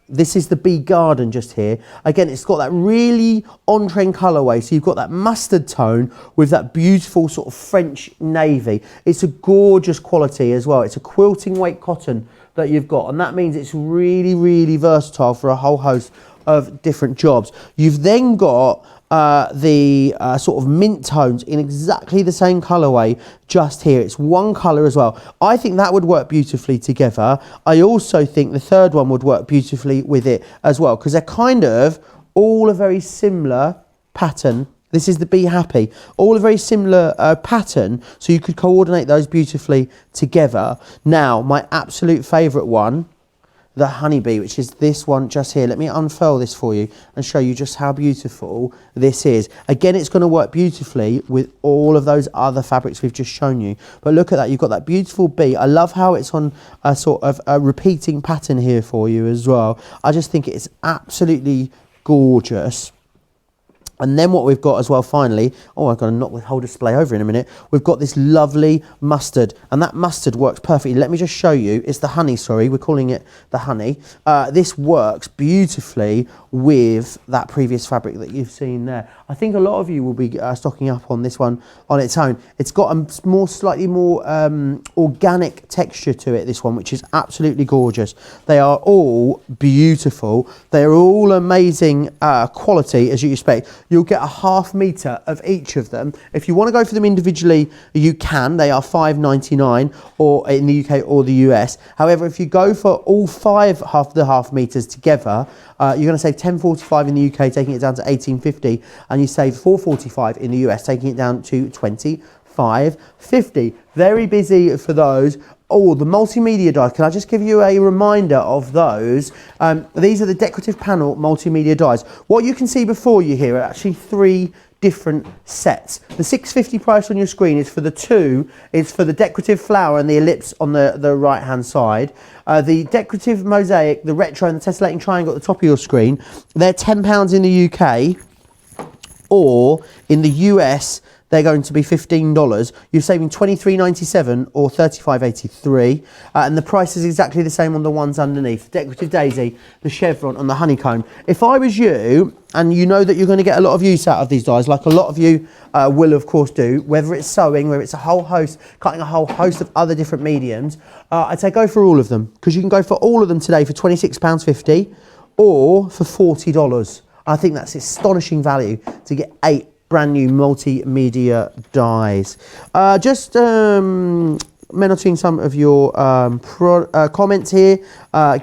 this is the Bee Garden just here. Again, it's got that really on-trend colourway. So you've got that mustard tone with that beautiful sort of French navy. It's a gorgeous quality as well. It's a quilting weight cotton that you've got, and that means it's really, really versatile for a whole host of different jobs. You've then got the sort of mint tones in exactly the same colourway just here. It's one colour as well. I think that would work beautifully together. I also think the third one would work beautifully with it as well, because they're kind of all a very similar pattern. This is the Be Happy, all a very similar pattern, so you could coordinate those beautifully together. Now, my absolute favourite one, the honeybee, which is this one just here. Let me unfurl this for you and show you just how beautiful this is. Again, it's going to work beautifully with all of those other fabrics we've just shown you. But look at that, you've got that beautiful bee. I love how it's on a sort of a repeating pattern here for you as well. I just think it's absolutely gorgeous. And then what we've got as well, finally, oh, I've got to knock the whole display over in a minute. We've got this lovely mustard, and that mustard works perfectly. Let me just show you. It's the honey, sorry. We're calling it the honey. This works beautifully with that previous fabric that you've seen there. I think a lot of you will be stocking up on this one on its own. It's got a slightly more organic texture to it, this one, which is absolutely gorgeous. They are all beautiful. They're all amazing quality, as you expect. You'll get a ½ metre of each of them. If you want to go for them individually, you can. They are $5.99 or in the UK or the US. However, if you go for all five half metres together, you're going to save $10.45 in the UK, taking it down to $18.50, and you save $4.45 in the US, taking it down to $25.50. Very busy for those. Oh, the multimedia dies. Can I just give you a reminder of those? These are the decorative panel multimedia dies. What you can see before you here are actually 3 different sets. The $6.50 price on your screen is for the 2. It's for the decorative flower and the ellipse on the right hand side. The decorative mosaic, the retro and the tessellating triangle at the top of your screen, they're £10 in the UK, or in the US they're going to be $15. You're saving $23.97 or $35.83, and the price is exactly the same on the ones underneath. The decorative daisy, the chevron and the honeycomb. If I was you, and you know that you're going to get a lot of use out of these dies, like a lot of you will of course do, whether it's sewing, whether it's cutting a whole host of other different mediums, I'd say go for all of them, because you can go for all of them today for £26.50 or for $40. I think that's astonishing value to get 8 brand new multimedia dies. Just mentioning some of your comments here.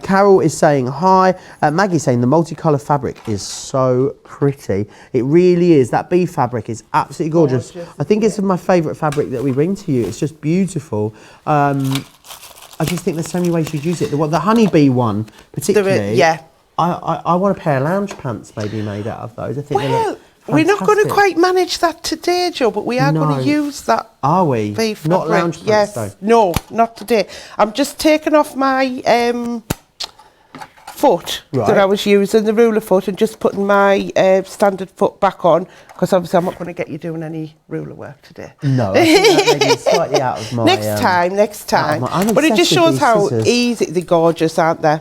Carol is saying hi. Maggie's saying the multicolour fabric is so pretty. It really is. That bee fabric is absolutely gorgeous. I think it's my favourite fabric that we bring to you. It's just beautiful. I just think there's so many ways you'd use it. The honeybee one particularly. Yeah. I want a pair of lounge pants maybe made out of those. I think they look we're not going to quite manage that today, Joe, but we are going to use that. Are we? Beef not fabric. lounge pants, yes. though? No, not today. I'm just taking off my foot that I was using, the ruler foot, and just putting my standard foot back on, because obviously I'm not going to get you doing any ruler work today. No, I think that may be slightly out of my... Next time. But it just shows how easy, they're gorgeous, aren't they?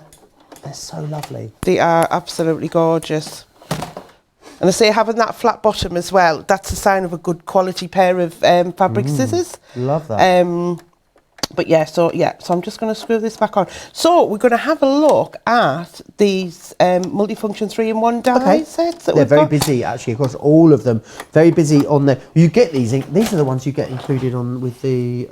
They're so lovely. They are absolutely gorgeous. And I say having that flat bottom as well, that's a sign of a good quality pair of fabric scissors. Love that. But yeah, so I'm just going to screw this back on. So we're going to have a look at these multifunction 3-in-1 die sets that they're very busy actually across all of them. Very busy on the. You get these are the ones you get included on with the.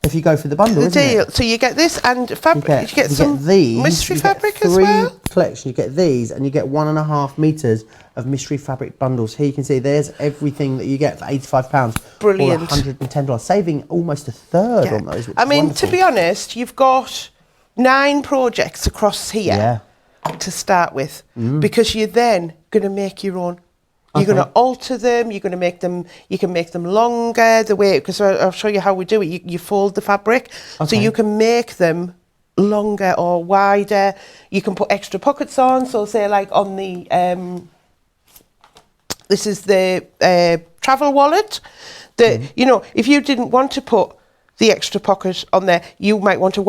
If you go for the bundle, isn't it? So you get this and fabric. You get some these, mystery fabric as well. 3 collection. You get these, and you get 1.5 meters of mystery fabric bundles. Here you can see there's everything that you get for £85. Brilliant. Or $110, saving almost a third on those. I mean, to be honest, you've got 9 projects across here to start with, because you're then going to make your own. You're going to alter them. You're going to make them. You can make them longer. The way, because I'll show you how we do it. You fold the fabric, so you can make them longer or wider. You can put extra pockets on. So say like on the this is the travel wallet. If you didn't want to put the extra pocket on there. You might want a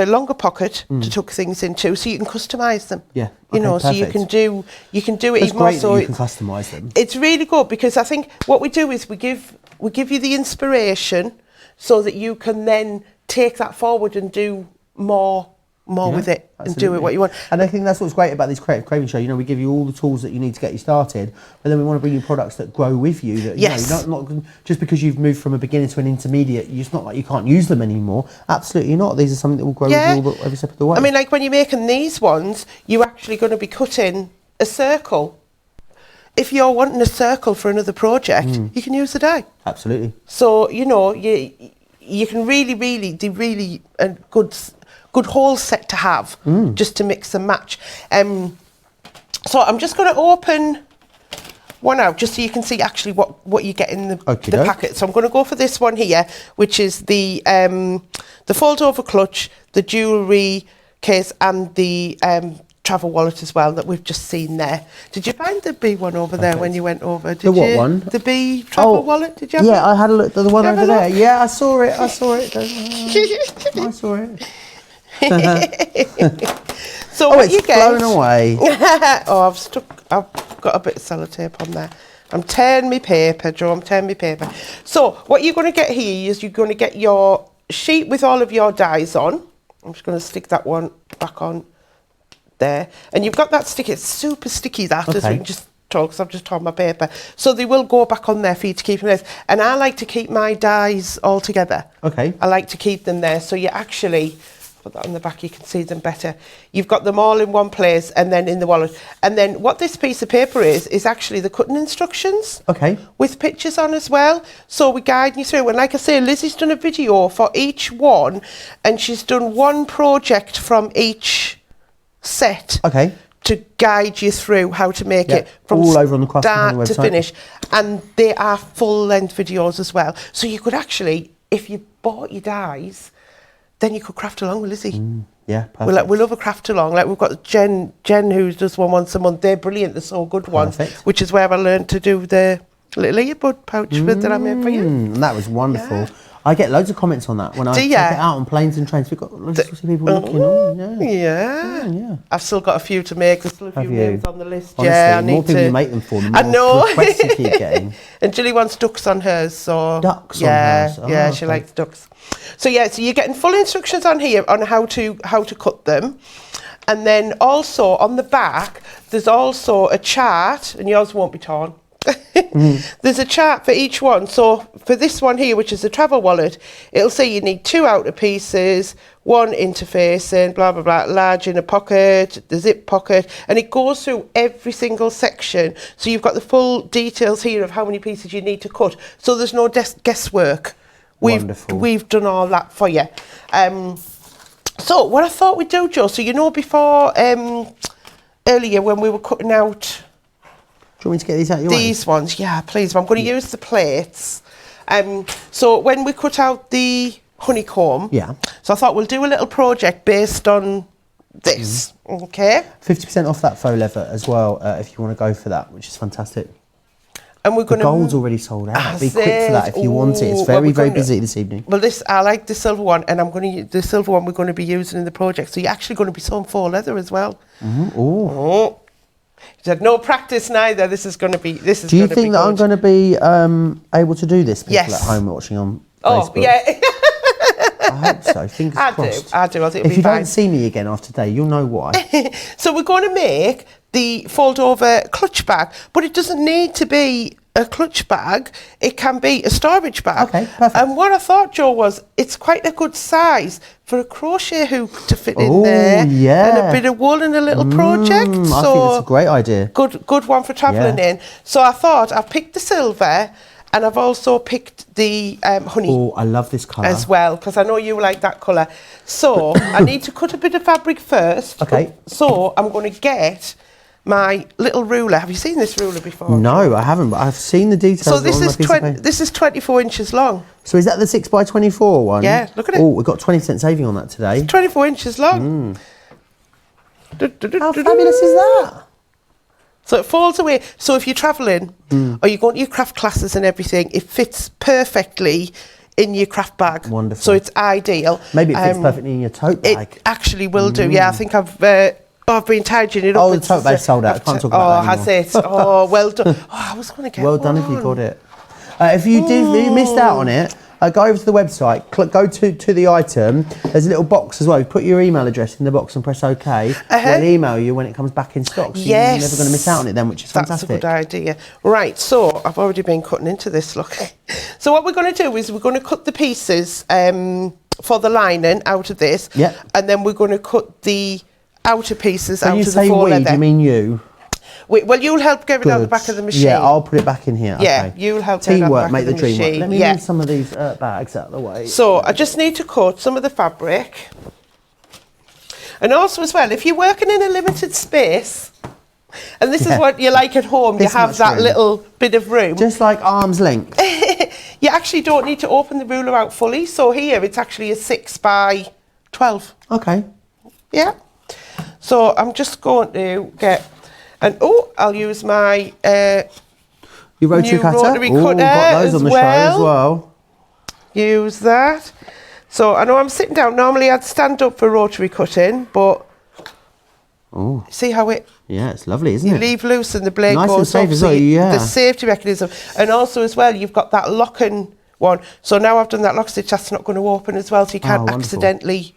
longer pocket to tuck things into, so you can customise them. Yeah, you know, so you perfect. can do it It's even more. great So that you can customise them. it's really good, because I think what we do is we give you the inspiration so that you can then take that forward and do more with it, and do it what you want. And I think that's what's great about this Creative Cravings show. You know, we give you all the tools that you need to get you started, but then we want to bring you products that grow with you. That, you Yes. know, not just because you've moved from a beginner to an intermediate, it's not like you can't use them anymore. Absolutely not. These are something that will grow with you every step of the way. I mean, like when you're making these ones, you're actually going to be cutting a circle. If you're wanting a circle for another project, you can use the die. Absolutely. So, you know, you can really a good whole set to have, just to mix and match. So I'm just going to open one out just so you can see actually what you get in the packet. So I'm going to go for this one here, which is the fold over clutch, the jewellery case, and the travel wallet as well that we've just seen there. Did you find the B one over there when you went over? Did what one? The B travel wallet. Did you? Have I had a look at the one over there. look? Yeah, I saw it. I saw it. So what it's you get? blown away. I've got a bit of sellotape on there. I'm tearing my paper, Joe. I'm tearing my paper. So what you're going to get here is you're going to get your sheet with all of your dies on. I'm just going to stick that one back on there, and you've got that sticky. It's super sticky, that, as we can just tell, because I've just torn my paper. So they will go back on there for you to keep them there. And I like to keep my dies all together. Okay. I like to keep them there, so you actually put that on the back, you can see them better. You've got them all in one place and then in the wallet. And then what this piece of paper is actually the cutting instructions. Okay. With pictures on as well. So we guide you through. And like I say, Lizzie's done a video for each one, and she's done one project from each set. Okay. To guide you through how to make it from all over on the Crafting start website. to finish. And they are full-length videos as well. So you could actually, if you bought your dies, then you could craft along with Lizzie. Yeah, perfect. We love a craft along. Like we've got Jen who does one once a month. They're brilliant. They're so good ones. Perfect. Which is where I learned to do the little earbud pouch that I made for you. And that was wonderful. Yeah. I get loads of comments on that when I take it out on planes and trains. We've got loads of people looking on. Yeah. I've still got a few to make. There's still a few names on the list. Honestly, I the more need people to you make them for, the I more know. requests you keep getting. And Julie wants ducks on hers, so Ducks on hers? Oh, yeah, she okay. likes ducks. So so you're getting full instructions on here on how to cut them. And then also on the back, there's also a chart, and yours won't be torn. There's a chart for each one. So for this one here, which is the travel wallet, it'll say you need 2 outer pieces, 1 interfacing, blah blah blah, large inner pocket, the zip pocket, and it goes through every single section. So you've got the full details here of how many pieces you need to cut. So there's no guesswork. Wonderful. We've done all that for you. So what I thought we'd do, Joe, so you know before earlier when we were cutting out Do you want me to get these out your way? these ones, yeah, please. I'm going to use the plates. So when we cut out the honeycomb, so I thought we'll do a little project based on this, okay? 50% off that faux leather as well, if you want to go for that, which is fantastic. And we're going The gold's already sold out. Be quick for that if you want it. It's well, very busy this evening. Well, I like the silver one, and I'm going to the silver one we're going to be using in the project. So you're actually going to be sewing faux leather as well. Oh. You had no practice neither. This is going to be. Do you think that I'm going to be able to do this? People at home watching on Facebook. Oh yeah. I hope so. Fingers crossed. I do. I think if you fine. don't see me again after today, you'll know why. So we're going to make the fold-over clutch bag, but it doesn't need to be a clutch bag. It can be a storage bag. Okay, perfect. And what I thought, Joe, was it's quite a good size for a crochet hook to fit in there. Yeah. And a bit of wool in a little project. I think So that's a great idea. good one for travelling in. So I thought I picked the silver, and I've also picked the honey. Oh, I love this colour. As well, because I know you like that colour. So I need to cut a bit of fabric first. Okay. So I'm going to get my little ruler. Have you seen this ruler before? No, I haven't, but I've seen the details. So this on is my piece of paper. this is 24 inches long. So is that the 6x24 one? Yeah, look at it. Oh, we've got 20% saving on that today. 24 inches long. How fabulous is that? So it falls away. So if you're travelling or you're going to your craft classes and everything, it fits perfectly in your craft bag. Wonderful. So it's ideal. Maybe it fits perfectly in your tote bag. It actually will do, yeah. I think I've been tidying it up. Oh, the tote bag's sold out. I can't talk about that anymore. Has it? Oh, well done. Oh, I was going to get Well done if you got it. If you missed out on it, go over to the website, go to the item. There's a little box as well. You put your email address in the box and press OK. They'll email you when it comes back in stock. So you're never going to miss out on it then, which is fantastic. That's a good idea. Right, so I've already been cutting into this, look. So what we're going to do is we're going to cut the pieces for the lining out of this. Yeah. And then we're going to cut the outer pieces out of the faux faux leather. Do you mean you? Well, you'll help get it out the back of the machine. Yeah, I'll put it back in here. Yeah, okay. you'll help get it out the back make of the the dream machine. work. Let me move some of these bags out of the way. So I just need to cut some of the fabric. And also as well, if you're working in a limited space, and this is what you like at home, you have that room. little bit of room. Just like arm's length. You actually don't need to open the ruler out fully. So here it's actually a 6 by 12. Okay. Yeah. So I'm just going to get, and I'll use my Your rotary cutter. Rotary cutter got those on the show as well. Use that. So I know I'm sitting down. Normally I'd stand up for rotary cutting, but see how it... Yeah, it's lovely, isn't you it? leave loose and the blade Nice goes and safe up. as well, yeah. The safety mechanism. And also as well, you've got that locking one. So now I've done that lock stitch, that's not going to open as well, so you can't accidentally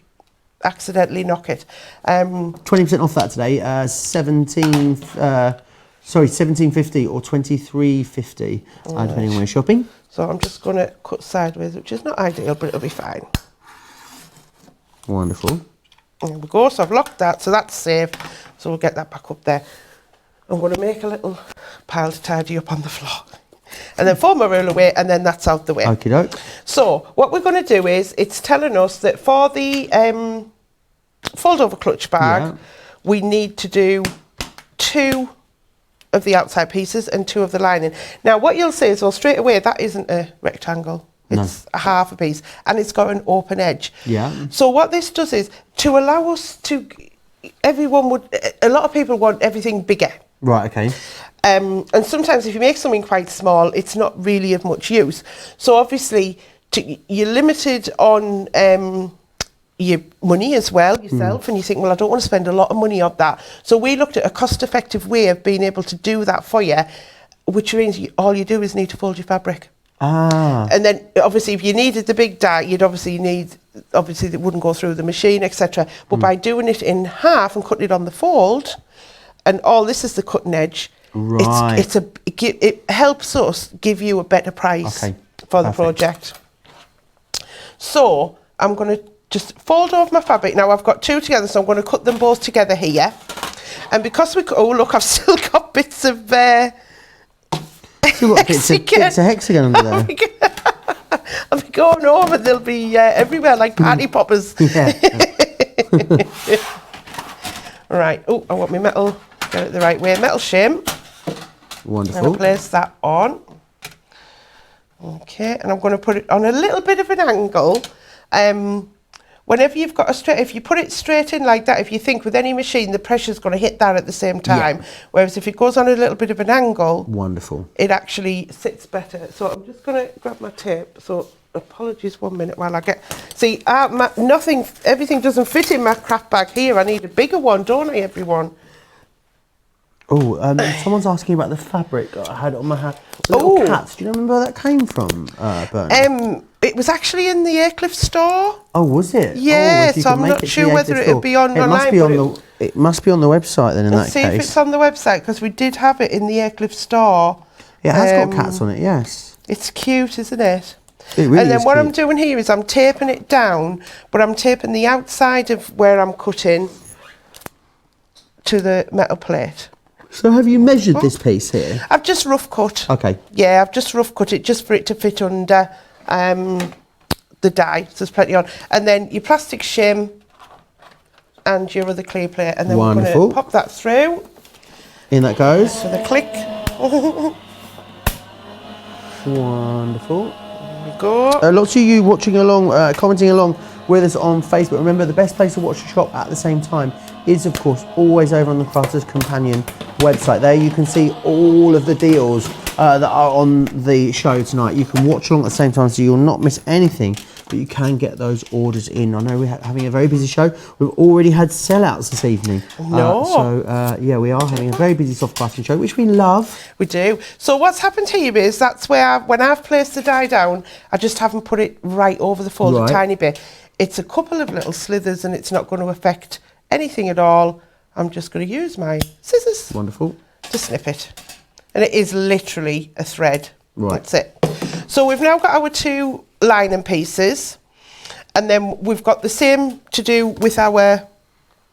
knock it. 20% off that today. 17.50 or 23.50, depending on where you're shopping. So I'm just going to cut sideways, which is not ideal, but it'll be fine. Wonderful. There we go. So I've locked that, so that's safe. So we'll get that back up there. I'm going to make a little pile to tidy up on the floor. And then fold my ruler away, and then that's out the way. Okie doke. So what we're going to do is, it's telling us that for the fold over clutch bag, we need to do 2 of the outside pieces and 2 of the lining. Now what you'll see is, well, straight away that isn't a rectangle. It's a half a piece, and it's got an open edge. Yeah. So what this does is to allow us to, a lot of people want everything bigger. Right, okay. And sometimes if you make something quite small, it's not really of much use. So obviously you're limited on your money as well yourself, and you think, well, I don't want to spend a lot of money on that. So we looked at a cost-effective way of being able to do that for you, which means all you do is need to fold your fabric. And then obviously if you needed the big die, you'd obviously it wouldn't go through the machine, etc. But by doing it in half and cutting it on the fold, and all this is the cutting edge, it helps us give you a better price for the project. So I'm going to just fold over my fabric. Now I've got 2 together, so I'm going to cut them both together here. And because look, I've still got bits of Still got bits of hexagon under there. I'll be going over, they'll be everywhere like party poppers. Yeah. Right, I want my metal, get it the right way, metal shim. Wonderful. And place that on. Okay, and I'm going to put it on a little bit of an angle. Whenever you've got if you put it straight in like that, if you think with any machine, the pressure's going to hit that at the same time. Whereas if it goes on a little bit of an angle, wonderful, it actually sits better. So I'm just going to grab my tape. So apologies 1 minute while I see, everything doesn't fit in my craft bag here. I need a bigger one, don't I, everyone? Oh, someone's asking about the fabric I had on my hat. The little cats. Do you remember where that came from, Bernie? It was actually in the Aircliff store. Oh, was it? Yeah, so I'm not sure whether it'll be online. It must be on the website then. In that case, let's see if it's on the website, because we did have it in the Aircliff store. Yeah, it has got cats on it. Yes. It's cute, isn't it? It really and then is what cute. I'm doing here is I'm taping it down, but I'm taping the outside of where I'm cutting to the metal plate. So have you measured this piece here? I've just rough cut. Okay. Yeah, I've just rough cut it just for it to fit under the die. So there's plenty on. And then your plastic shim and your other clear plate. And then we're going to pop that through. In that goes. With a click. Wonderful. There we go. Lots of you watching along, commenting along with us on Facebook. Remember, the best place to watch the shop at the same time is, of course, always over on the Crafters Companion website. There you can see all of the deals that are on the show tonight. You can watch along at the same time, so you'll not miss anything. But you can get those orders in. I know we're having a very busy show. We've already had sellouts this evening. No. Yeah, we are having a very busy soft crafting show, which we love. We do. So what's happened here is that's where when I've placed the die down, I just haven't put it right over the fold a tiny bit. It's a couple of little slithers and it's not going to affect anything at all. I'm just going to use my scissors. Wonderful. To snip it. And it is literally a thread. Right. That's it. So we've now got our 2 lining pieces, and then we've got the same to do with our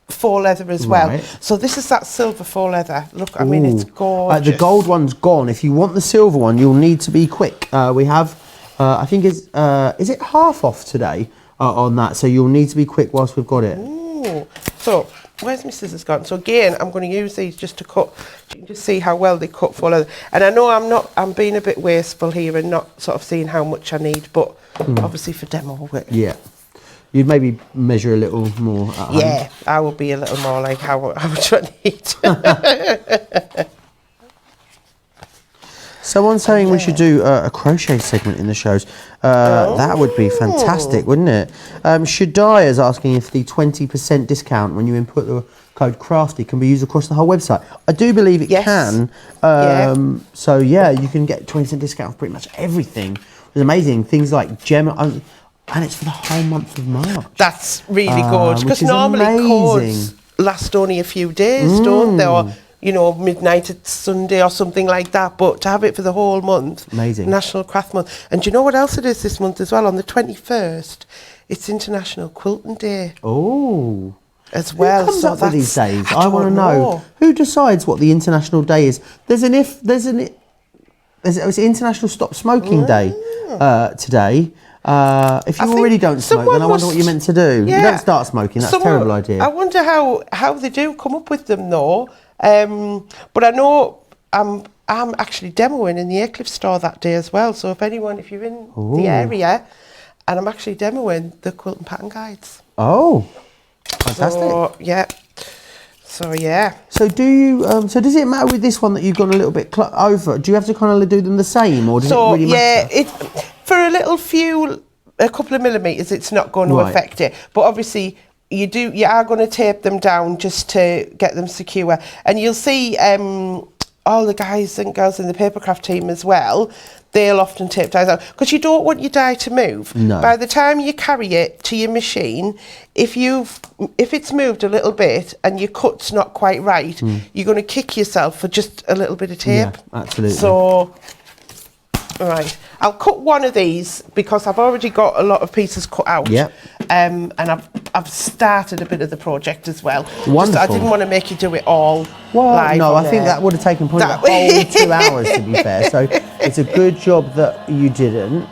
faux leather as well. So this is that silver faux leather. Look, I mean, it's gorgeous. The gold one's gone. If you want the silver one, you'll need to be quick. We have, I think is it half off today on that? So you'll need to be quick whilst we've got it. Ooh. So where's my scissors gone? So again, I'm going to use these just to cut. You can just see how well they cut for leather. And I know I'm being a bit wasteful here and not sort of seeing how much I need, but obviously for demo. Yeah. You'd maybe measure a little more at home. Yeah, I will be a little more like how much I need. Someone's saying we should do a crochet segment in the shows. That would be fantastic, wouldn't it? Shadai is asking if the 20% discount when you input the code crafty can be used across the whole website. I do believe it can. So yeah, you can get 20% discount for pretty much everything. It's amazing. Things like gem, and it's for the whole month of March. That's really good, because normally amazing. codes last only a few days, don't they? Or, you know, midnight at Sunday or something like that. But to have it for the whole month. Amazing. National Craft Month. And do you know what else it is this month as well? On the 21st, it's International Quilting Day. Oh. As well. Who comes up with these days? I want to know. Who decides what the International Day is? It's International Stop Smoking Day today. If you already don't smoke, then I wonder what you're meant to do. You don't start smoking, that's a terrible idea. I wonder how they do come up with them though. But I know I'm actually demoing in the Aycliffe store that day as well. So if you're in the area, and I'm actually demoing the quilting pattern guides. Oh, fantastic. So, yeah. So yeah. So do you? So does it matter with this one that you've gone a little bit over? Do you have to kind of do them the same, or does it really matter? Yeah, for a couple of millimeters, it's not going to affect it. But obviously, you are going to tape them down just to get them secure. And you'll see all the guys and girls in the papercraft team as well. They'll often tape dies out because you don't want your die to move. No. By the time you carry it to your machine, if it's moved a little bit and your cut's not quite right, you're going to kick yourself for just a little bit of tape. Yeah, absolutely. So, all right, I'll cut one of these because I've already got a lot of pieces cut out. Yep. And I've started a bit of the project as well. Wonderful. I didn't want to make you do it all Well, live no, on I think there. that would have taken probably the whole 2 hours, to be fair. So it's a good job that you didn't.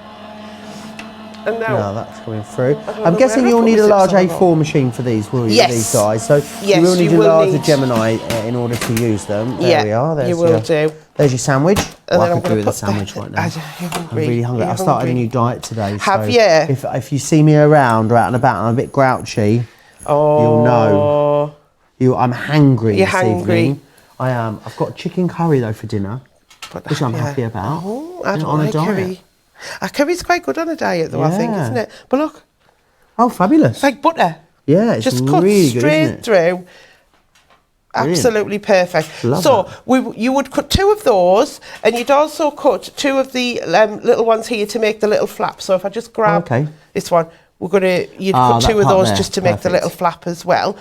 And now, No, that's coming through. know I'm guessing where I you'll put need my a large zips on A4 machine for these, will you? Yes. These guys. So Yes, you will need you a will larger need- Gemini in order to use them. There we are. There's you will do. There's your sandwich. And I then I'm could do gonna with a put sandwich right now. You're hungry. I'm really hungry. You're I started a hungry. new diet today. Have so you? If you see me around or out and about and I'm a bit grouchy, you'll know. I'm hangry You're this hungry. evening. I am. I've got chicken curry though for dinner, which I'm happy about. Oh, I don't on a like diet. curry. Curry's quite good on a diet though, I think, Yeah. isn't it? But look, Oh, fabulous. it's like butter. Yeah, it's Just cut really good, straight isn't it? through. Absolutely perfect. Love so that. you would cut 2 of those, and you'd also cut 2 of the little ones here to make the little flap. So if I just grab this one, you'd cut 2 of part those there. just to make the Perfect. little flap as well.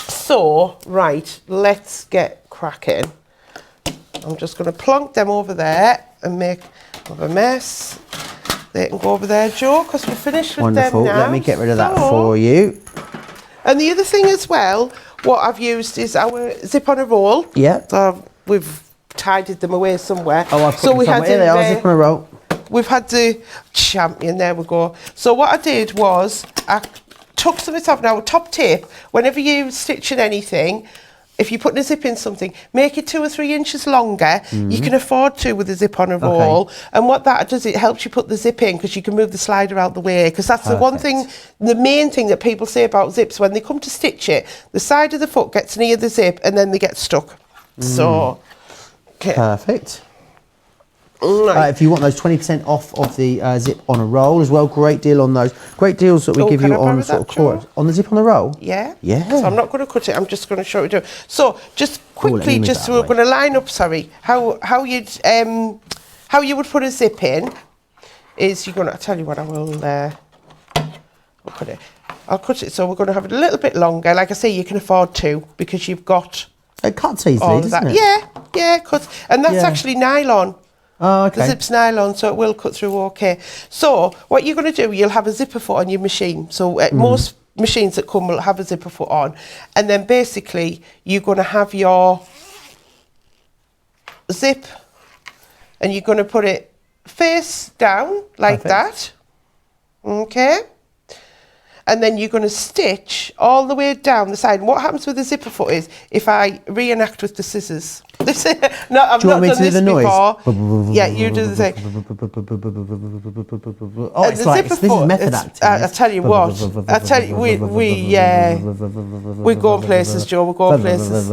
So right, let's get cracking. I'm just going to plonk them over there and make a mess. They can go over there, Joe, because we're finished with Wonderful. them now. Let me get rid of that So- for you. And the other thing as well, what I've used is our zip on a roll. Yeah. So we've tidied them away somewhere. Oh, I've put them somewhere. Here they are, zip on a roll. We've had the champion, there we go. So what I did was I took some of it off. Now, top tip, whenever you're stitching anything, if you're putting a zip in something, make it 2 or 3 inches longer. You can afford to with a zip on a roll. And what that does, it helps you put the zip in because you can move the slider out the way. Because that's the one thing, the main thing that people say about zips, when they come to stitch it, the side of the foot gets near the zip and then they get stuck. So Okay. Perfect. Right. If you want those 20% off of the zip on a roll as well, great deal on those. Great deals that we give can you I borrow on that, sort of Jo? core. On the zip on the roll? Yeah. Yeah. So I'm not going to cut it. I'm just going to show it. So just quickly, move just that we're way. going to line up. Sorry, how you would put a zip in is you're going to. I'll tell you what. I will. I'll cut it. I'll cut it. So we're going to have it a little bit longer. Like I say, you can afford to because you've got It cuts easily, all of doesn't that. it? Yeah, cuts, and that's Yeah. actually nylon. Oh, okay. The zip's nylon, so it will cut through okay. So what you're going to do, you'll have a zipper foot on your machine. So most machines that come will have a zipper foot on. And then basically you're going to have your zip and you're going to put it face down like Perfect. that. Okay. And then you're going to stitch all the way down the side. And what happens with the zipper foot is, if I reenact with the scissors, this no, I've Do you not want me done to do this the noise? before. Yeah, you do the thing. Oh, it's The like, zipper this is foot, method it's- acting. I tell you what, we're going places, Joe, we're going places.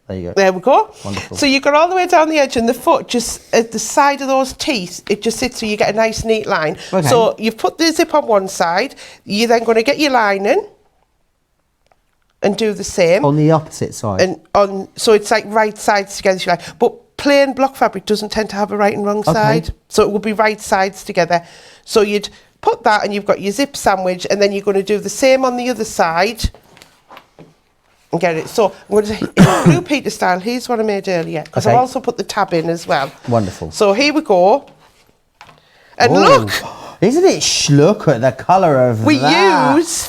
There you go. There we go. Wonderful. So you got all the way down the edge, and the foot just at the side of those teeth, it just sits so you get a nice neat line. Okay. So you've put the zip on one side, you're then going to get your lining and do the same. On the opposite side. And so it's like right sides together, if you like. But plain block fabric doesn't tend to have a right and wrong side. So it will be right sides together. So you'd put that and you've got your zip sandwich, and then you're going to do the same on the other side. And get it. So I'm going to Blue Peter style. Here's what I made earlier, because Okay. I've also put the tab in as well. Wonderful. So here we go. And Ooh. look, Isn't it look at the colour of we that. used.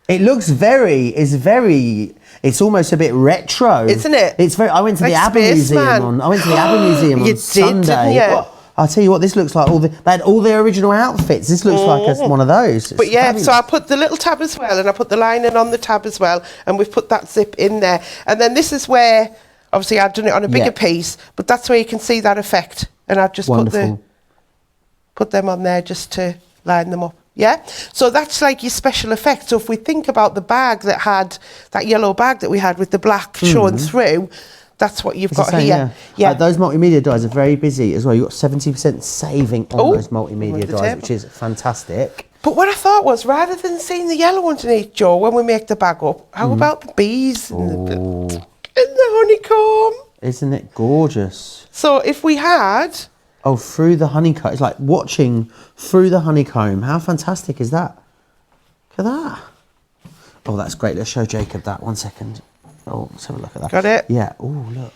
It looks it's almost a bit retro. Isn't it? It's very, I went to Like the Abbey Spaceman. Museum I went to the Abbey Museum You on did, Sunday. didn't you? Oh, I'll tell you what, this looks like they had all their original outfits. This looks like one of those. It's But yeah, fabulous. so I put the little tab as well, and I put the lining on the tab as well, and we've put that zip in there. And then this is where, obviously I've done it on a bigger Yeah. piece, but that's where you can see that effect. And I've just Wonderful. put them on there just to line them up. Yeah, so that's like your special effect. So if we think about the bag that had, that yellow bag that we had with the black showing through, that's what you've It's the got same, here. Yeah. Those multimedia dyes are very busy as well. You've got 70% saving on Oh, those multimedia under the dyes, table. which is fantastic. But what I thought was, rather than seeing the yellow underneath, Joe, when we make the bag up, how about the bees and the honeycomb? Isn't it gorgeous? So if we had, Oh, through the honeycomb. It's like watching through the honeycomb. How fantastic is that? Look at that. Oh, that's great. Let's show Jacob that. 1 second. Oh, let's have a look at that. Got it? Yeah. Oh, look.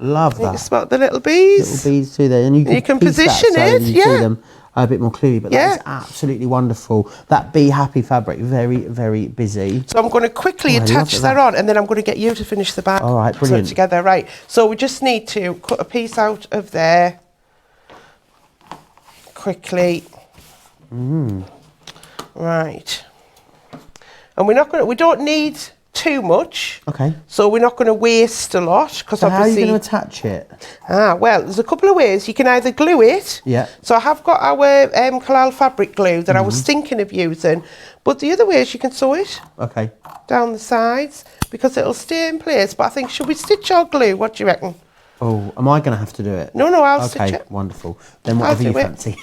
Love you that. spot the little bees. Little beads through there. And you can, piece position that so it, you yeah. see them a bit more clearly. But Yeah. that is absolutely wonderful. That Be Happy fabric, very, very busy. So I'm going to quickly Oh, I love attach that. that on, and then I'm going to get you to finish the bag. All right, So brilliant. together, right. So we just need to cut a piece out of there quickly. Right. And we don't need too much. Okay. So we're not going to waste a lot, because So how are you obviously. going to attach it? Well, there's a couple of ways. You can either glue it. Yeah. So I have got our Kalal fabric glue that I was thinking of using. But the other way is you can sew it Okay. down the sides, because it'll stay in place. But I think, should we stitch or glue? What do you reckon? Oh, am I going to have to do it? No, I'll Okay, stitch it. wonderful. Then whatever do you it. fancy.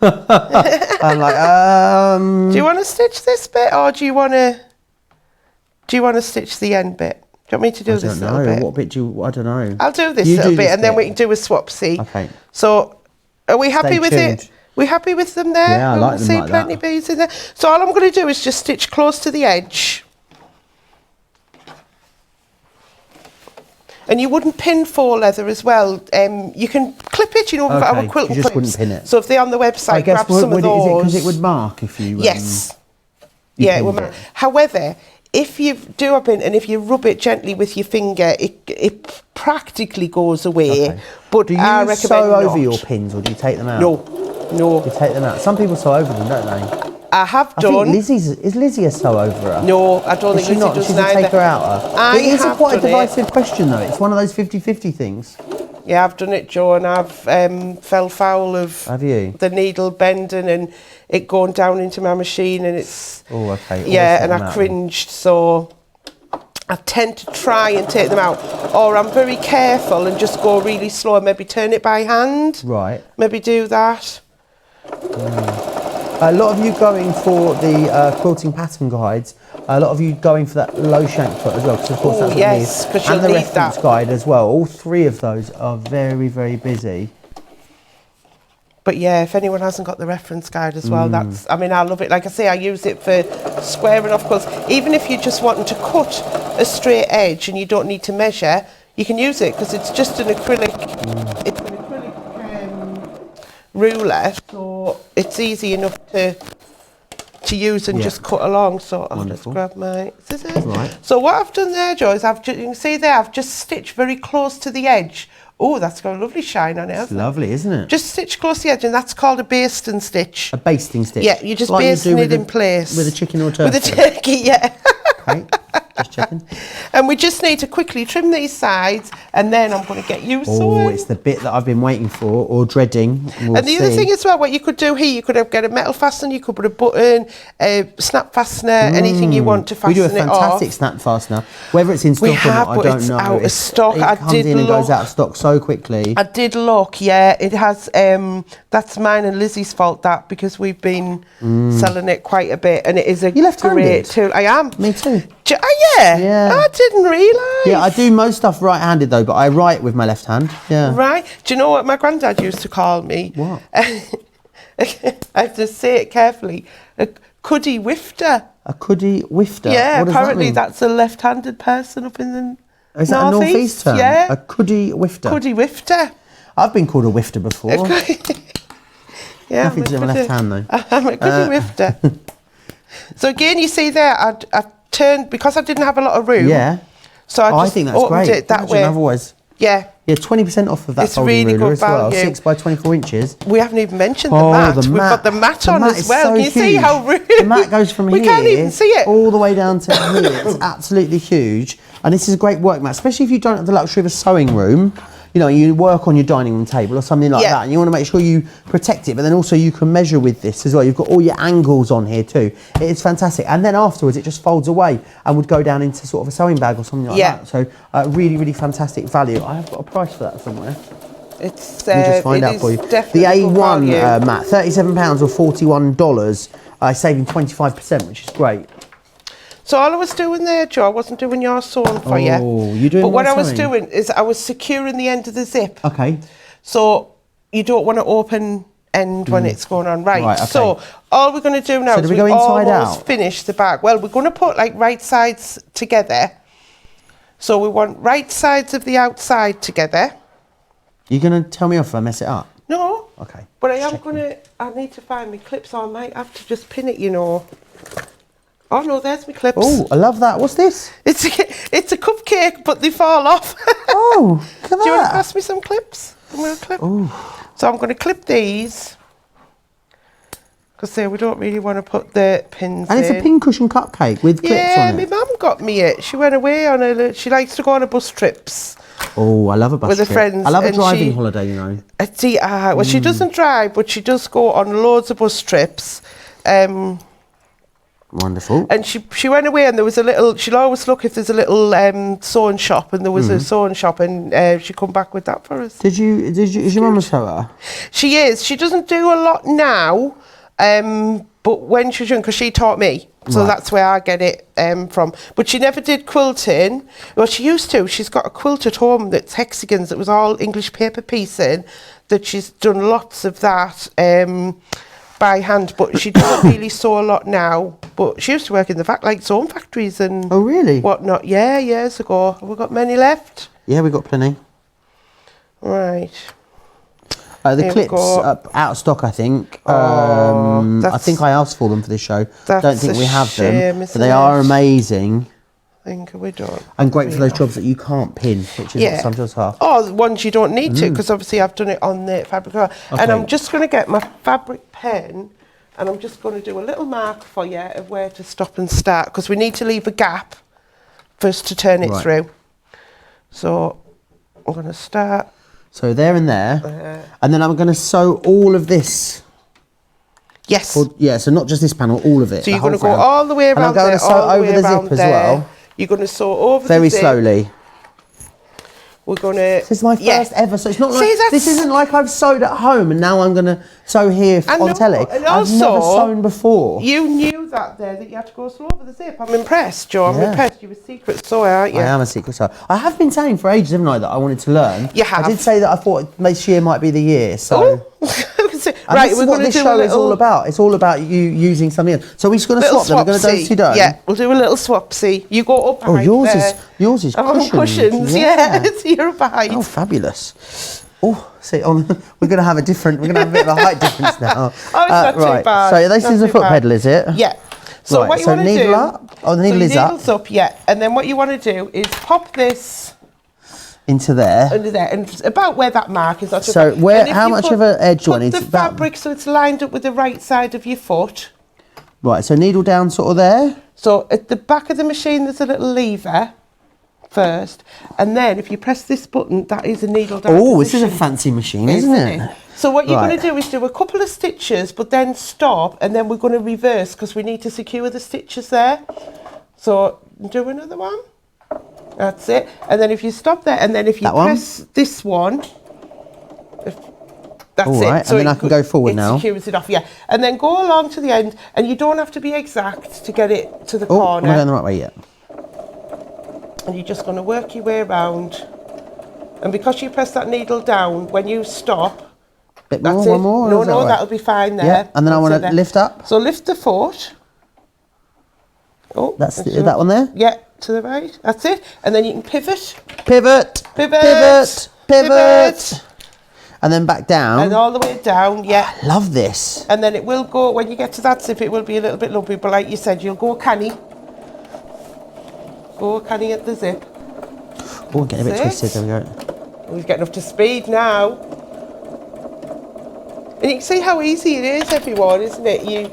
I'm like, Do you want to stitch this bit, or do you want to stitch the end bit? Do you want me to do I this don't little know. bit? What bit do you, I don't know. I'll do this You little do bit, this and then bit. we can do a swapsy. Okay. So, are we happy Stay with tuned. it? We happy with them there? Yeah, I like them See like plenty that. beads in there. So all I'm going to do is just stitch close to the edge. And you wouldn't pin faux leather as well. You can clip it, with Okay, our quilt you just clips. wouldn't pin it. So if they're on the website, I guess grab some of is it those. because it would mark if you? Yes. you Yeah, it will pinned mark. it. However, if you do a pin and if you rub it gently with your finger, it practically goes away. Okay. But Do you I recommend sew over not. your pins or do you take them out? No. You take them out. Some people sew over them, don't they? I have I done. think is Lizzie a sew overer? No, I don't Is think she Lizzie not? does She's a neither. taker outer. I It is have quite a done it. divisive question though. It's one of those 50-50 things. Yeah, I've done it, Joe, and I've fell foul of Have you? the needle bending and it going down into my machine, and it's Oh, okay. Always yeah, take and them I out. cringed. So I tend to try and take them out, or I'm very careful and just go really slow and maybe turn it by hand. Right. Maybe do that. A lot of you going for the quilting pattern guides. A lot of you going for that low shank foot as well, because of course that's what you need. 'cause And you'll the need reference that. guide as well. All three of those are very, very busy. But yeah, if anyone hasn't got the reference guide as well, I love it. Like I say, I use it for squaring off quilts. Even if you're just wanting to cut a straight edge and you don't need to measure, you can use it because it's just an acrylic. It's an acrylic ruler, so it's easy enough to use and just cut along. So I'll just grab my scissors. Right. So what I've done there, Joe, is you can see there, I've just stitched very close to the edge. Oh, that's got a lovely shine on it, hasn't it? Lovely, isn't it? Just stitch close to the edge, and that's called a basting stitch. A basting stitch. Yeah, you're just Like you basting do it with in place. With a chicken or a turkey. With a turkey, yeah. Okay, just checking. And we just need to quickly trim these sides, and then I'm going to get you Oh, sewing. it's the bit that I've been waiting for or dreading. We'll And the other see. thing as well, what you could do here, you could get a metal fastener, you could put a button, a snap fastener, anything you want to We fasten do a it off. fantastic snap fastener. Whether it's in stock We or have, not, I but don't it's know. out of stock. It I comes did in and goes look. out of stock so quickly. I did look, yeah. It has, that's mine and Lizzie's fault, that, because we've been selling it quite a bit, and it is a You left-handed? great tool. I am. Me too. Oh, yeah? Yeah. I didn't realise. Yeah, I do most stuff right-handed though, but I write with my left hand. Yeah. Right. Do you know what my granddad used to call me? What? I have to say it carefully. A cuddy wifter. A cuddy wifter. Yeah, What does apparently that mean? that's a left-handed person up in the Is that a northeast term? Yeah. A cuddy wifter. Cuddy wifter. I've been called a wifter before. Yeah, Nothing to do with my left hand though. I'm a cuddy wifter. So again, you see there, I've turned, because I didn't have a lot of room. Yeah. So I Oh, I just think that's opened great. it that Imagine way. I've always. Yeah. Yeah, 20% off of that It's folding really ruler good as well. value. 6 by 24 inches. We haven't even mentioned Oh, the mat. the We've mat. got the mat The on mat as is well. so Can you see huge. how rude? The mat goes from we here. can't even see it. All the way down to here. It's absolutely huge. And this is a great work mat, especially if you don't have the luxury of a sewing room. You know, you work on your dining room table or something like that, and you want to make sure you protect it, but then also you can measure with this as well. You've got all your angles on here too. It's fantastic. And then afterwards, it just folds away and would go down into sort of a sewing bag or something like that. So really, really fantastic value. I have got a price for that somewhere. It's, Let me just find out for you. The definitely good A1 value. mat, £37 or $41, saving 25%, which is great. So all I was doing there, Joe, I wasn't doing your sewing for you. Oh, you're doing But what my I was sewing? doing is I was securing the end of the zip. Okay. So you don't want to open end when it's going on. Right. Right, okay. So all we're going to do now So is do we we go inside almost out? finish the back. Well, we're going to put like right sides together. So we want right sides of the outside together. You're going to tell me off if I mess it up? No. Okay. But I Just am checking. going to, I need to find my clips, or I might have to just pin it, you know. Oh no, there's my clips. Oh, I love that. What's this? It's a cupcake, but they fall off. Oh, look at Do you want to that. pass me some clips? I'm going to clip. So I'm going to clip these. Because we don't really want to put the pins And in. it's a pincushion cupcake with clips Yeah, on my it. mum got me it. She went away on she likes to go on a bus trips. Oh, I love a bus With the trip. friends, I love a and driving she- holiday, you know. See, well, she doesn't drive, but she does go on loads of bus trips. Wonderful. And she went away, and there was a little. She'll always look if there's a little sewing shop, and there was a sewing shop, and she come back with that for us. Is your mum a sewer? She is. She doesn't do a lot now, but when she was young, because she taught me, so Right. that's where I get it from. But she never did quilting. Well, she used to. She's got a quilt at home that's hexagons. It was all English paper piecing. That she's done lots of that by hand, but she doesn't really sew a lot now. But she used to work in the sewing factories and Oh, really? whatnot. Yeah, years ago. Have we got many left? Yeah, we've got plenty. Right. The Here we clips go. are out of stock, I think. Oh, I that's- think I asked for them for this show. that's Don't think a we have shame, them, but isn't they are it? amazing I think we don't. and great for those jobs that you can't pin, which is what some jobs are. Oh, the ones you don't need to, because obviously I've done it on the fabric roller. And Okay. I'm just going to get my fabric pen, and I'm just going to do a little mark for you of where to stop and start, because we need to leave a gap for us to turn it Right. through. So I'm going to start. So there and there, and then I'm going to sew all of this. Yes. Or, yeah, so not just this panel, all of it. So you're the whole going to go front. all the way And I'm around going there, to sew all the over way the zip around as there. well. You're going to sew over Very the zip. slowly. We're going to... This is my first ever, so it's not like... This isn't like I've sewed at home and now I'm going to sew here on telly. And I've also, never sewn before. You knew that you had to go slow over the zip. I'm impressed, Joe. I'm impressed. You're a secret sewer, aren't you? I am a secret sewer. I have been saying for ages, haven't I, that I wanted to learn. You have. I did say that I thought this year might be the year, so... Right, we're going to do this show is all about. It's all about you using something else. So we're just going to swap them. We're going to do Yeah, we'll do a little swapsy. You go up behind yours is I'm on cushions. Yeah, you're behind. Oh, fabulous. Oh, see, we're going to have a bit of a height difference now. It's not too bad. So this is a foot pedal, is it? Yeah. So right, what you want to do... needle up? Oh, the needle is up. Needle's up, yeah. And then what you want to do is pop this... into there. Under there, and about where that mark is. So how much of an edge do I need? Put the fabric so it's lined up with the right side of your foot. Right, so needle down sort of there. So at the back of the machine there's a little lever first, and then if you press this button, that is a needle down. Oh, this is a fancy machine, isn't it? So what you're going to do is do a couple of stitches, but then stop, and then we're going to reverse because we need to secure the stitches there. So do another one. That's it. And then if you stop there, and then if you press this one, that's all right, it. So and then I can go forward now. It secures it off, yeah. And then go along to the end, and you don't have to be exact to get it to the corner. Am I going the right way yet? And you're just going to work your way around. And because you press that needle down, when you stop, bit more, one more? No, that'll be fine there. Yeah, and then I want to lift up. So lift the foot. Oh, that's that one there? Yeah, to the right. That's it. And then you can pivot. Pivot. Pivot. Pivot. Pivot. And then back down. And all the way down, yeah. I love this. And then it will go, when you get to that zip, it will be a little bit lumpy, but like you said, you'll go canny. Go canny at the zip. Oh, I'm getting a bit twisted. There we go. We're getting up to speed now. And you can see how easy it is, everyone, isn't it?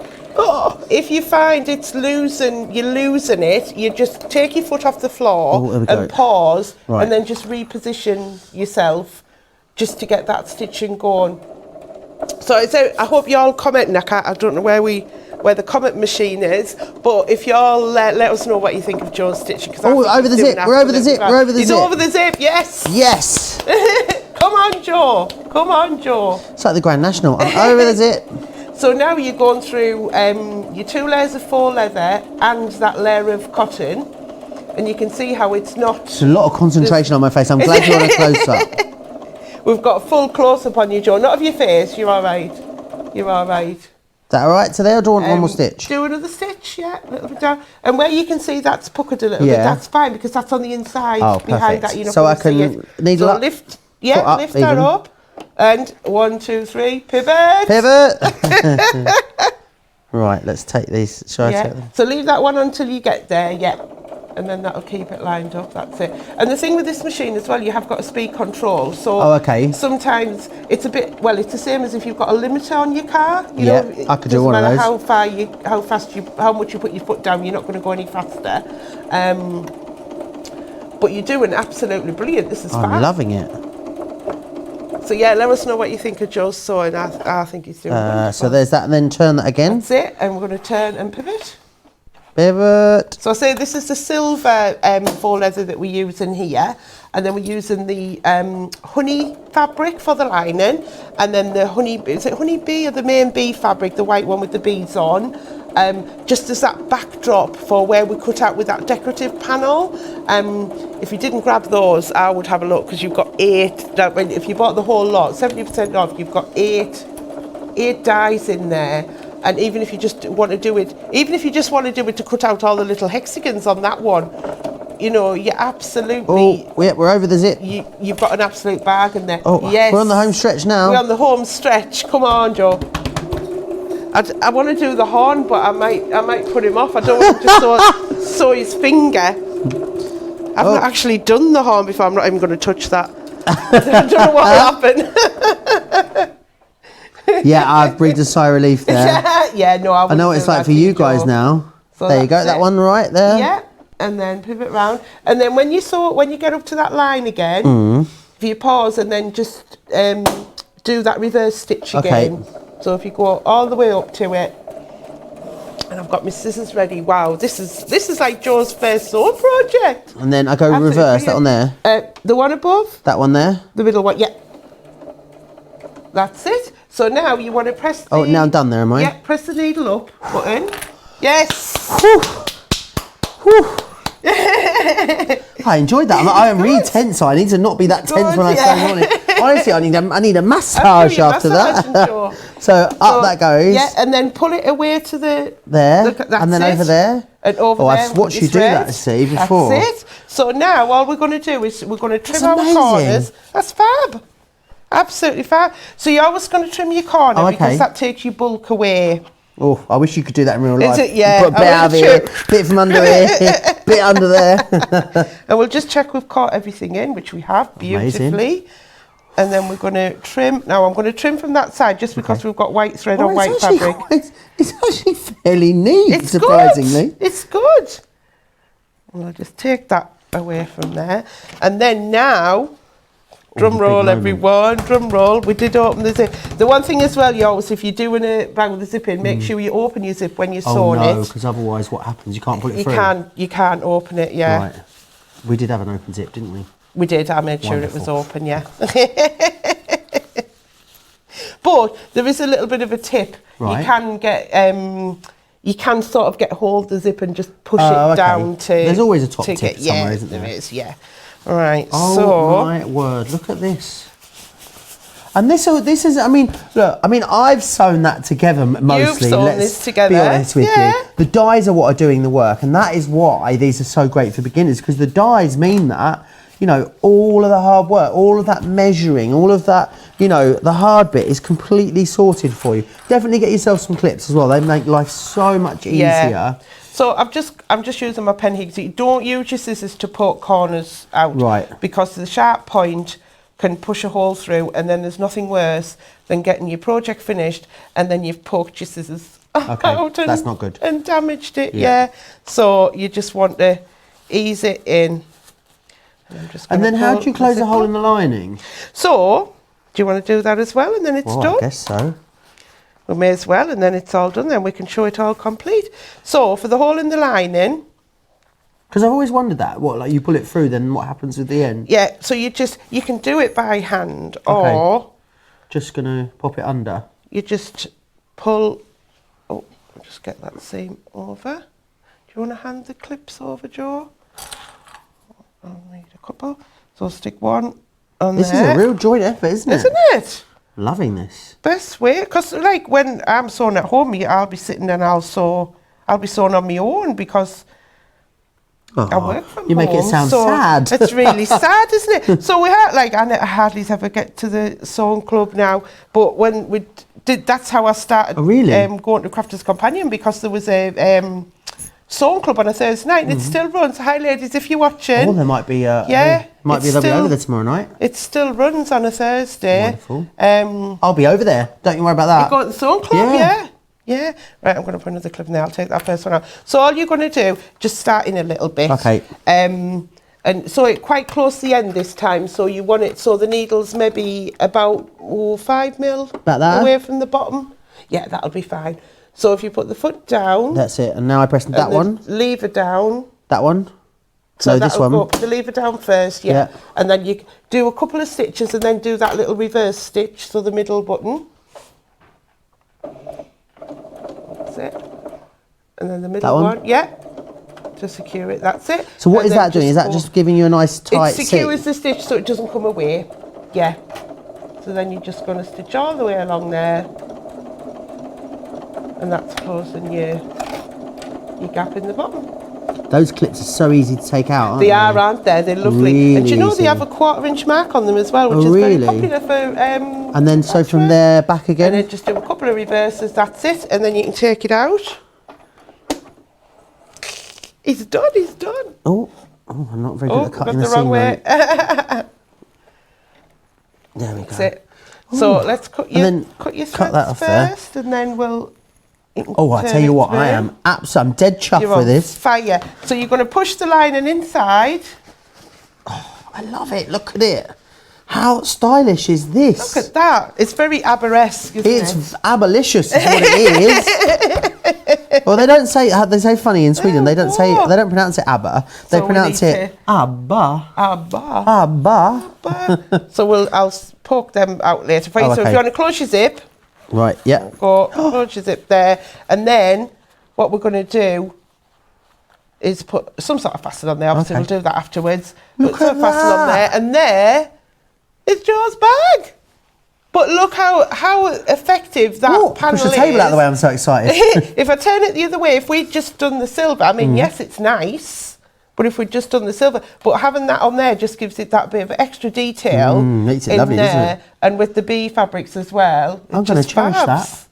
If you find you're losing it, you just take your foot off the floor and pause, and then just reposition yourself just to get that stitching going. So I hope you all comment. I don't know where the comment machine is, but if you all let us know what you think of Joe's stitching. Over the zip. We're over the zip. We're over the zip. He's over the zip. Yes. Yes. Come on, Joe. Come on, Joe. It's like the Grand National. I'm over the zip. So now you're going through your 2 layers of faux leather and that layer of cotton, and you can see how it's not... There's a lot of concentration on my face. I'm glad you're on a close-up. We've got a full close-up on you, Joe. Not of your face. You're all right. You're all right. Is that all right? So there, do one more stitch? Do another stitch, yeah. A little bit down. And where you can see that's puckered a little bit, that's fine, because that's on the inside. Behind that, you're not going to see it. Needle up? Lift that up. And 1, 2, 3, pivot. Pivot. Right, let's take these. Shall I take them? So leave that one until you get there, and then that'll keep it lined up. That's it. And the thing with this machine as well, you have got a speed control. So sometimes it's a bit, it's the same as if you've got a limiter on your car. You know, I could do one of those. How much you put your foot down, you're not going to go any faster. But you're doing absolutely brilliant. This is fun. I'm loving it. So let us know what you think of Joe's sewing. I think he's doing wonderful. So there's that, and then turn that again. That's it, and we're going to turn and pivot. Pivot. So I say this is the silver faux leather that we're using here, and then we're using the honey fabric for the lining, and then the is it honey bee or the main bee fabric, the white one with the beads on, just as that backdrop for where we cut out with that decorative panel. If you didn't grab those, I would have a look, because you've got 8. If you bought the whole lot, 70% off, you've got 8 dies in there. And even if you just want to do it, to cut out all the little hexagons on that one, you absolutely... Oh, we're over the zip. You've got an absolute bargain there. Oh, yes. We're on the home stretch now. We're on the home stretch. Come on, Joe. I want to do the horn, but I might put him off. I don't want him to sew his finger. I've not actually done the horn before. I'm not even going to touch that. I don't know what will happen. Yeah, I've breathed a sigh of relief there. I know what it's like for you guys now. So there you go, that one right there. Yeah, and then pivot round. And then when you get up to that line again, if you pause and then just do that reverse stitch again. So if you go all the way up to it, And I've got my scissors ready. Wow, this is like Joe's first sew project. And then I go Absolutely reverse, that one there. The one above? That one there. The middle one, yeah. That's it. So now you want to press the... Oh, now I'm done there, am I? Yeah, press the needle up button. Yes. Whew. Whew. I enjoyed that. I am really tense, so I need to not be that tense when I stand on it. Honestly, I need a massage after that. So up that goes. Yeah, and then pull it away to the... There, Look, and then over there. And over there. I've watched you do that, see, before. That's it. So now all we're going to do is we're going to trim our amazing. corners. That's fab. Absolutely fab. So you're always going to trim your corner because that takes your bulk away. Oh, I wish you could do that in real life. Is it? Yeah. Put a bit out of here, bit from under here, bit under there. And we'll just check we've caught everything in, which we have beautifully. Amazing. And then we're going to trim. Now I'm going to trim from that side just because we've got white thread on white fabric. It's actually fairly neat, surprisingly. Good. It's good. And I'll just take that away from there. And then now... Drum roll, everyone, drum roll. We did open the zip. The one thing as well, you always, if you're doing a bag with the zip in, make sure you open your zip when you're sewing it. Oh no, because otherwise what happens? You can't put it through. You can't open it, yeah. Right. We did have an open zip, didn't we? We did, I made sure it was open, yeah. But there is a little bit of a tip. Right. You can get... you can sort of get hold of the zip and just push it down to... There's always a top tip somewhere, isn't there? There is, yeah. Right, oh my word, look at this. And this is, I mean, look, I've sewn that together mostly. You've sewn this together. Be honest with you. The dies are what are doing the work, and that is why these are so great for beginners, because the dies mean that, you know, all of the hard work, all of that measuring, all of that, you know, the hard bit is completely sorted for you. Definitely get yourself some clips as well. They make life so much easier. Yeah. So I'm just using my pen here. So you don't use your scissors to poke corners out, right? Because the sharp point can push a hole through, and then there's nothing worse than getting your project finished and then you've poked your scissors out and, that's not good, and damaged it. Yeah. So you just want to ease it in. And then how do you close the hole in the lining? So do you want to do that as well, and then it's done? I guess so. We may as well, and then it's all done, then we can show it all complete. So for the hole in the lining... Because I've always wondered that, like you pull it through, then what happens with the end? Yeah, so you can do it by hand, or... Just going to pop it under. You just pull... Oh, I'll just get that seam over. Do you want to hand the clips over, Joe? I'll need a couple. So I'll stick one on there. This is a real joint effort, isn't it? Isn't it? Loving this. Best way, because like when I'm sewing at home, I'll be sitting and I'll be sewing on my own because I work from home. You make it sound sad. It's really sad, isn't it? So we had I hardly ever get to the sewing club now, but when we did, that's how I started. Oh, really? Going to Crafters Companion, because there was a sewing club on a Thursday night, and it still runs. Hi ladies, if you're watching. Oh, there might be they'll be over there tomorrow night. It still runs on a Thursday. Wonderful. I'll be over there. Don't you worry about that. You go to the sewing club, yeah. Right, I'm going to put another clip in there. I'll take that first one out. So all you're going to do, just start in a little bit. Okay. And so it quite close to the end this time. So you want it so the needle's maybe about 5 mil away from the bottom. Yeah, that'll be fine. So if you put the foot down... That's it. And now I press that one. Lever down. That one? So no, this one. Go, put the lever down first, yeah. And then you do a couple of stitches and then do that little reverse stitch, so the middle button. That's it. And then the middle one. Yeah. To secure it, that's it. So what is that doing? Is that just giving you a nice tight It secures the stitch so it doesn't come away. Yeah. So then you're just going to stitch all the way along there. And that's closing your gap in the bottom. Those clips are so easy to take out, aren't they? They are, aren't they? They're lovely. Really and do you know easy. they have a 1/4 inch mark on them as well, which is very popular for... and then so from there back again? And then just do a couple of reverses, that's it. And then you can take it out. He's done, he's done. Oh, I'm not very good at cutting the wrong way. There we go. That's it. So let's cut your threads first, and then we'll... Oh, I tell you what, I'm dead chuffed with this. Fire. So you're going to push the lining inside. Oh, I love it. Look at it. How stylish is this? Look at that. It's very Aberesque, isn't it? It's abolitious is what it is. Well, they don't say, they say funny in Sweden. They don't say, what? they don't pronounce it ABBA. They So we pronounce need it ABBA. Abba. ABBA. So I'll poke them out later for you. Oh, So if okay. you want to close your zip, Right, yeah. go close your zip there. And then what we're going to do is put some sort of fasten on there. Obviously, Okay. we'll do that afterwards. Look Put some at fasten on there. that. And there is Joe's bag. But look how effective that Oh, panel push the is. table out of the way, I'm so excited. If I turn it the other way, if we'd just done the silver, I mean, yes, it's nice, but if we'd just done the silver, but having that on there just gives it that bit of extra detail makes it in lovely, doesn't there, it? and with the bee fabrics as well. I'm going to cherish that.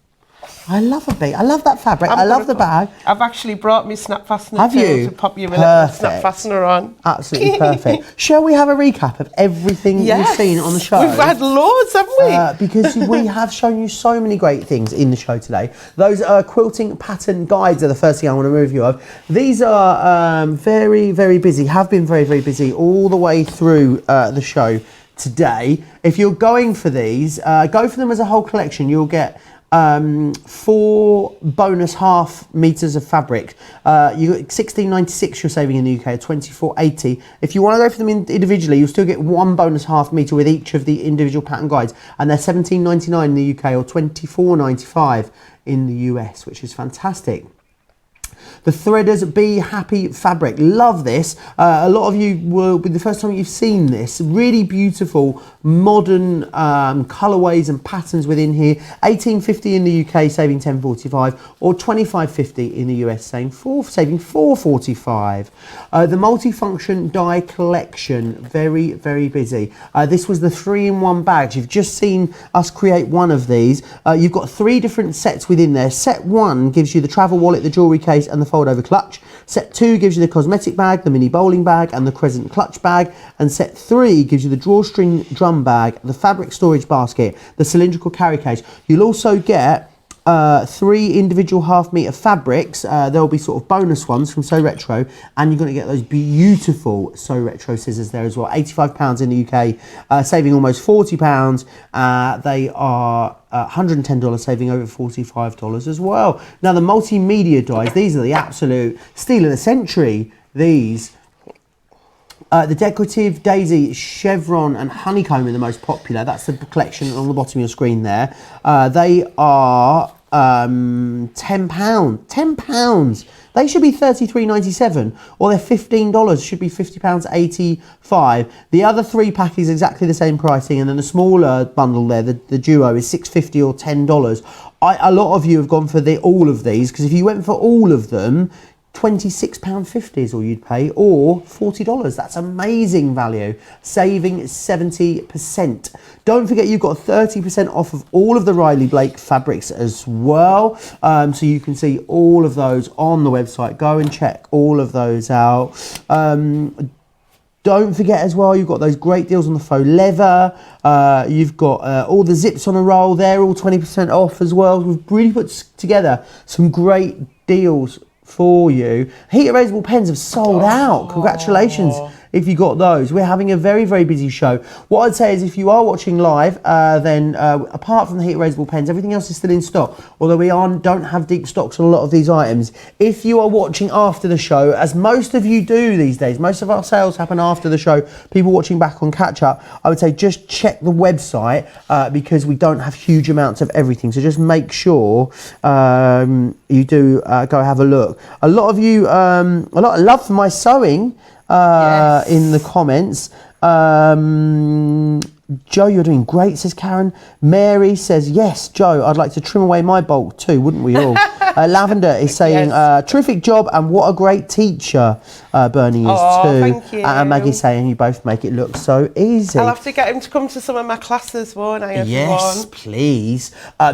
I love a bee. I love that fabric. I love the bag. I've actually brought me snap fastener Have too, you? to pop your little snap Perfect. fastener on. Absolutely perfect. Shall we have a recap of everything Yes. you've seen on the show? We've had loads, haven't we? Because we have shown you so many great things in the show today. Those quilting pattern guides are the first thing I want to review of. These are very, very busy, have been very, very busy all the way through the show today. If you're going for these, go for them as a whole collection. You'll get 4 bonus half meters of fabric. You got $16.96 you're saving in the UK, $24.80. If you want to go for them individually, you'll still get 1 bonus half meter with each of the individual pattern guides, and they're $17.99 in the UK or $24.95 in the US, which is fantastic. The Threaders Be Happy fabric. Love this. A lot of you will be the first time you've seen this. Really beautiful, modern colourways and patterns within here. $18.50 in the UK, saving $10.45, or $25.50 in the US, saving $4.45. The multifunction die collection. Very, very busy. This was the 3-in-1 bags. You've just seen us create one of these. You've got 3 different sets within there. Set 1 gives you the travel wallet, the jewellery case, and the fold over clutch. Set 2 gives you the cosmetic bag, the mini bowling bag, and the crescent clutch bag. And set 3 gives you the drawstring drum bag, the fabric storage basket, the cylindrical carry case. You'll also get 3 individual half meter fabrics. There'll be sort of bonus ones from So Retro, and you're going to get those beautiful So Retro scissors there as well. £85 in the UK, saving almost £40. They are $110, saving over $45 as well. Now the multimedia dies, these are the absolute steal of the century. These. The Decorative Daisy, Chevron and Honeycomb are the most popular. That's the collection on the bottom of your screen there. They are £10. £10. They should be $33.97, or they're $15. Should be £50.85. The other 3 pack is exactly the same pricing, and then the smaller bundle there, the duo, is $6.50 or $10. A lot of you have gone for all of these, because if you went for all of them, £26.50 is all you'd pay, or $40. That's amazing value, saving 70%. Don't forget you've got 30% off of all of the Riley Blake fabrics as well. So you can see all of those on the website. Go and check all of those out. Don't forget as well, you've got those great deals on the faux leather. You've got all the zips on a roll. They're all 20% off as well. We've really put together some great deals for you. Heat erasable pens have sold out. Congratulations if you got those. We're having a very, very busy show. What I'd say is if you are watching live, then apart from the heat erasable pens, everything else is still in stock, although we don't have deep stocks on a lot of these items. If you are watching after the show, as most of you do these days, most of our sales happen after the show, people watching back on catch up, I would say just check the website because we don't have huge amounts of everything, so just make sure you do go have a look. A lot of you, a lot of love for my sewing in the comments. Joe, you're doing great, says Karen. Mary says, yes, Joe, I'd like to trim away my bulk too, wouldn't we all? Lavender is saying, terrific job and what a great teacher Bernie is too. Thank you. And Maggie's saying you both make it look so easy. I'll have to get him to come to some of my classes, won't I, everyone? Yes, please.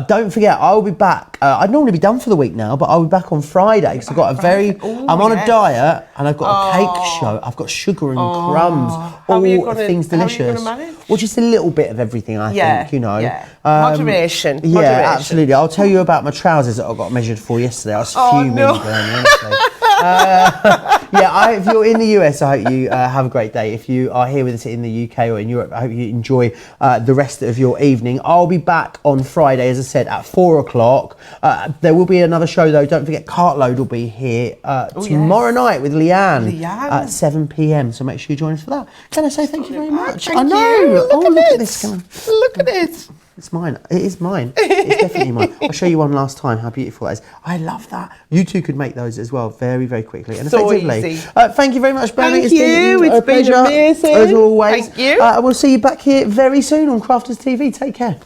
Don't forget, I'll be back. I'd normally be done for the week now, but I'll be back on Friday because I've got I'm on a diet and I've got a cake show. I've got sugar and crumbs, all things delicious. How are you gonna manage? Well, just a little bit of everything, I think, you know. Yeah. Moderation. Yeah, absolutely. I'll tell you about my trousers that I got measured for yesterday. I was fuming, Bernie, honestly. If you're in the US, I hope you have a great day. If you are here with us in the UK or in Europe, I hope you enjoy the rest of your evening. I'll be back on Friday, as I said, at 4 o'clock. There will be another show, though. Don't forget, Cartload will be here tomorrow night with Leanne at 7 p.m. So make sure you join us for that. Can I say thank you very much? Thank I know. you. Look at this. Look at it. It's mine. It is mine. It's definitely mine. I'll show you one last time how beautiful that is. I love that. You two could make those as well very, very quickly and So effectively. easy. Thank you very much, Bernie. Thank you. It's been pleasure, amazing. as always. Thank you. We'll see you back here very soon on Crafters TV. Take care.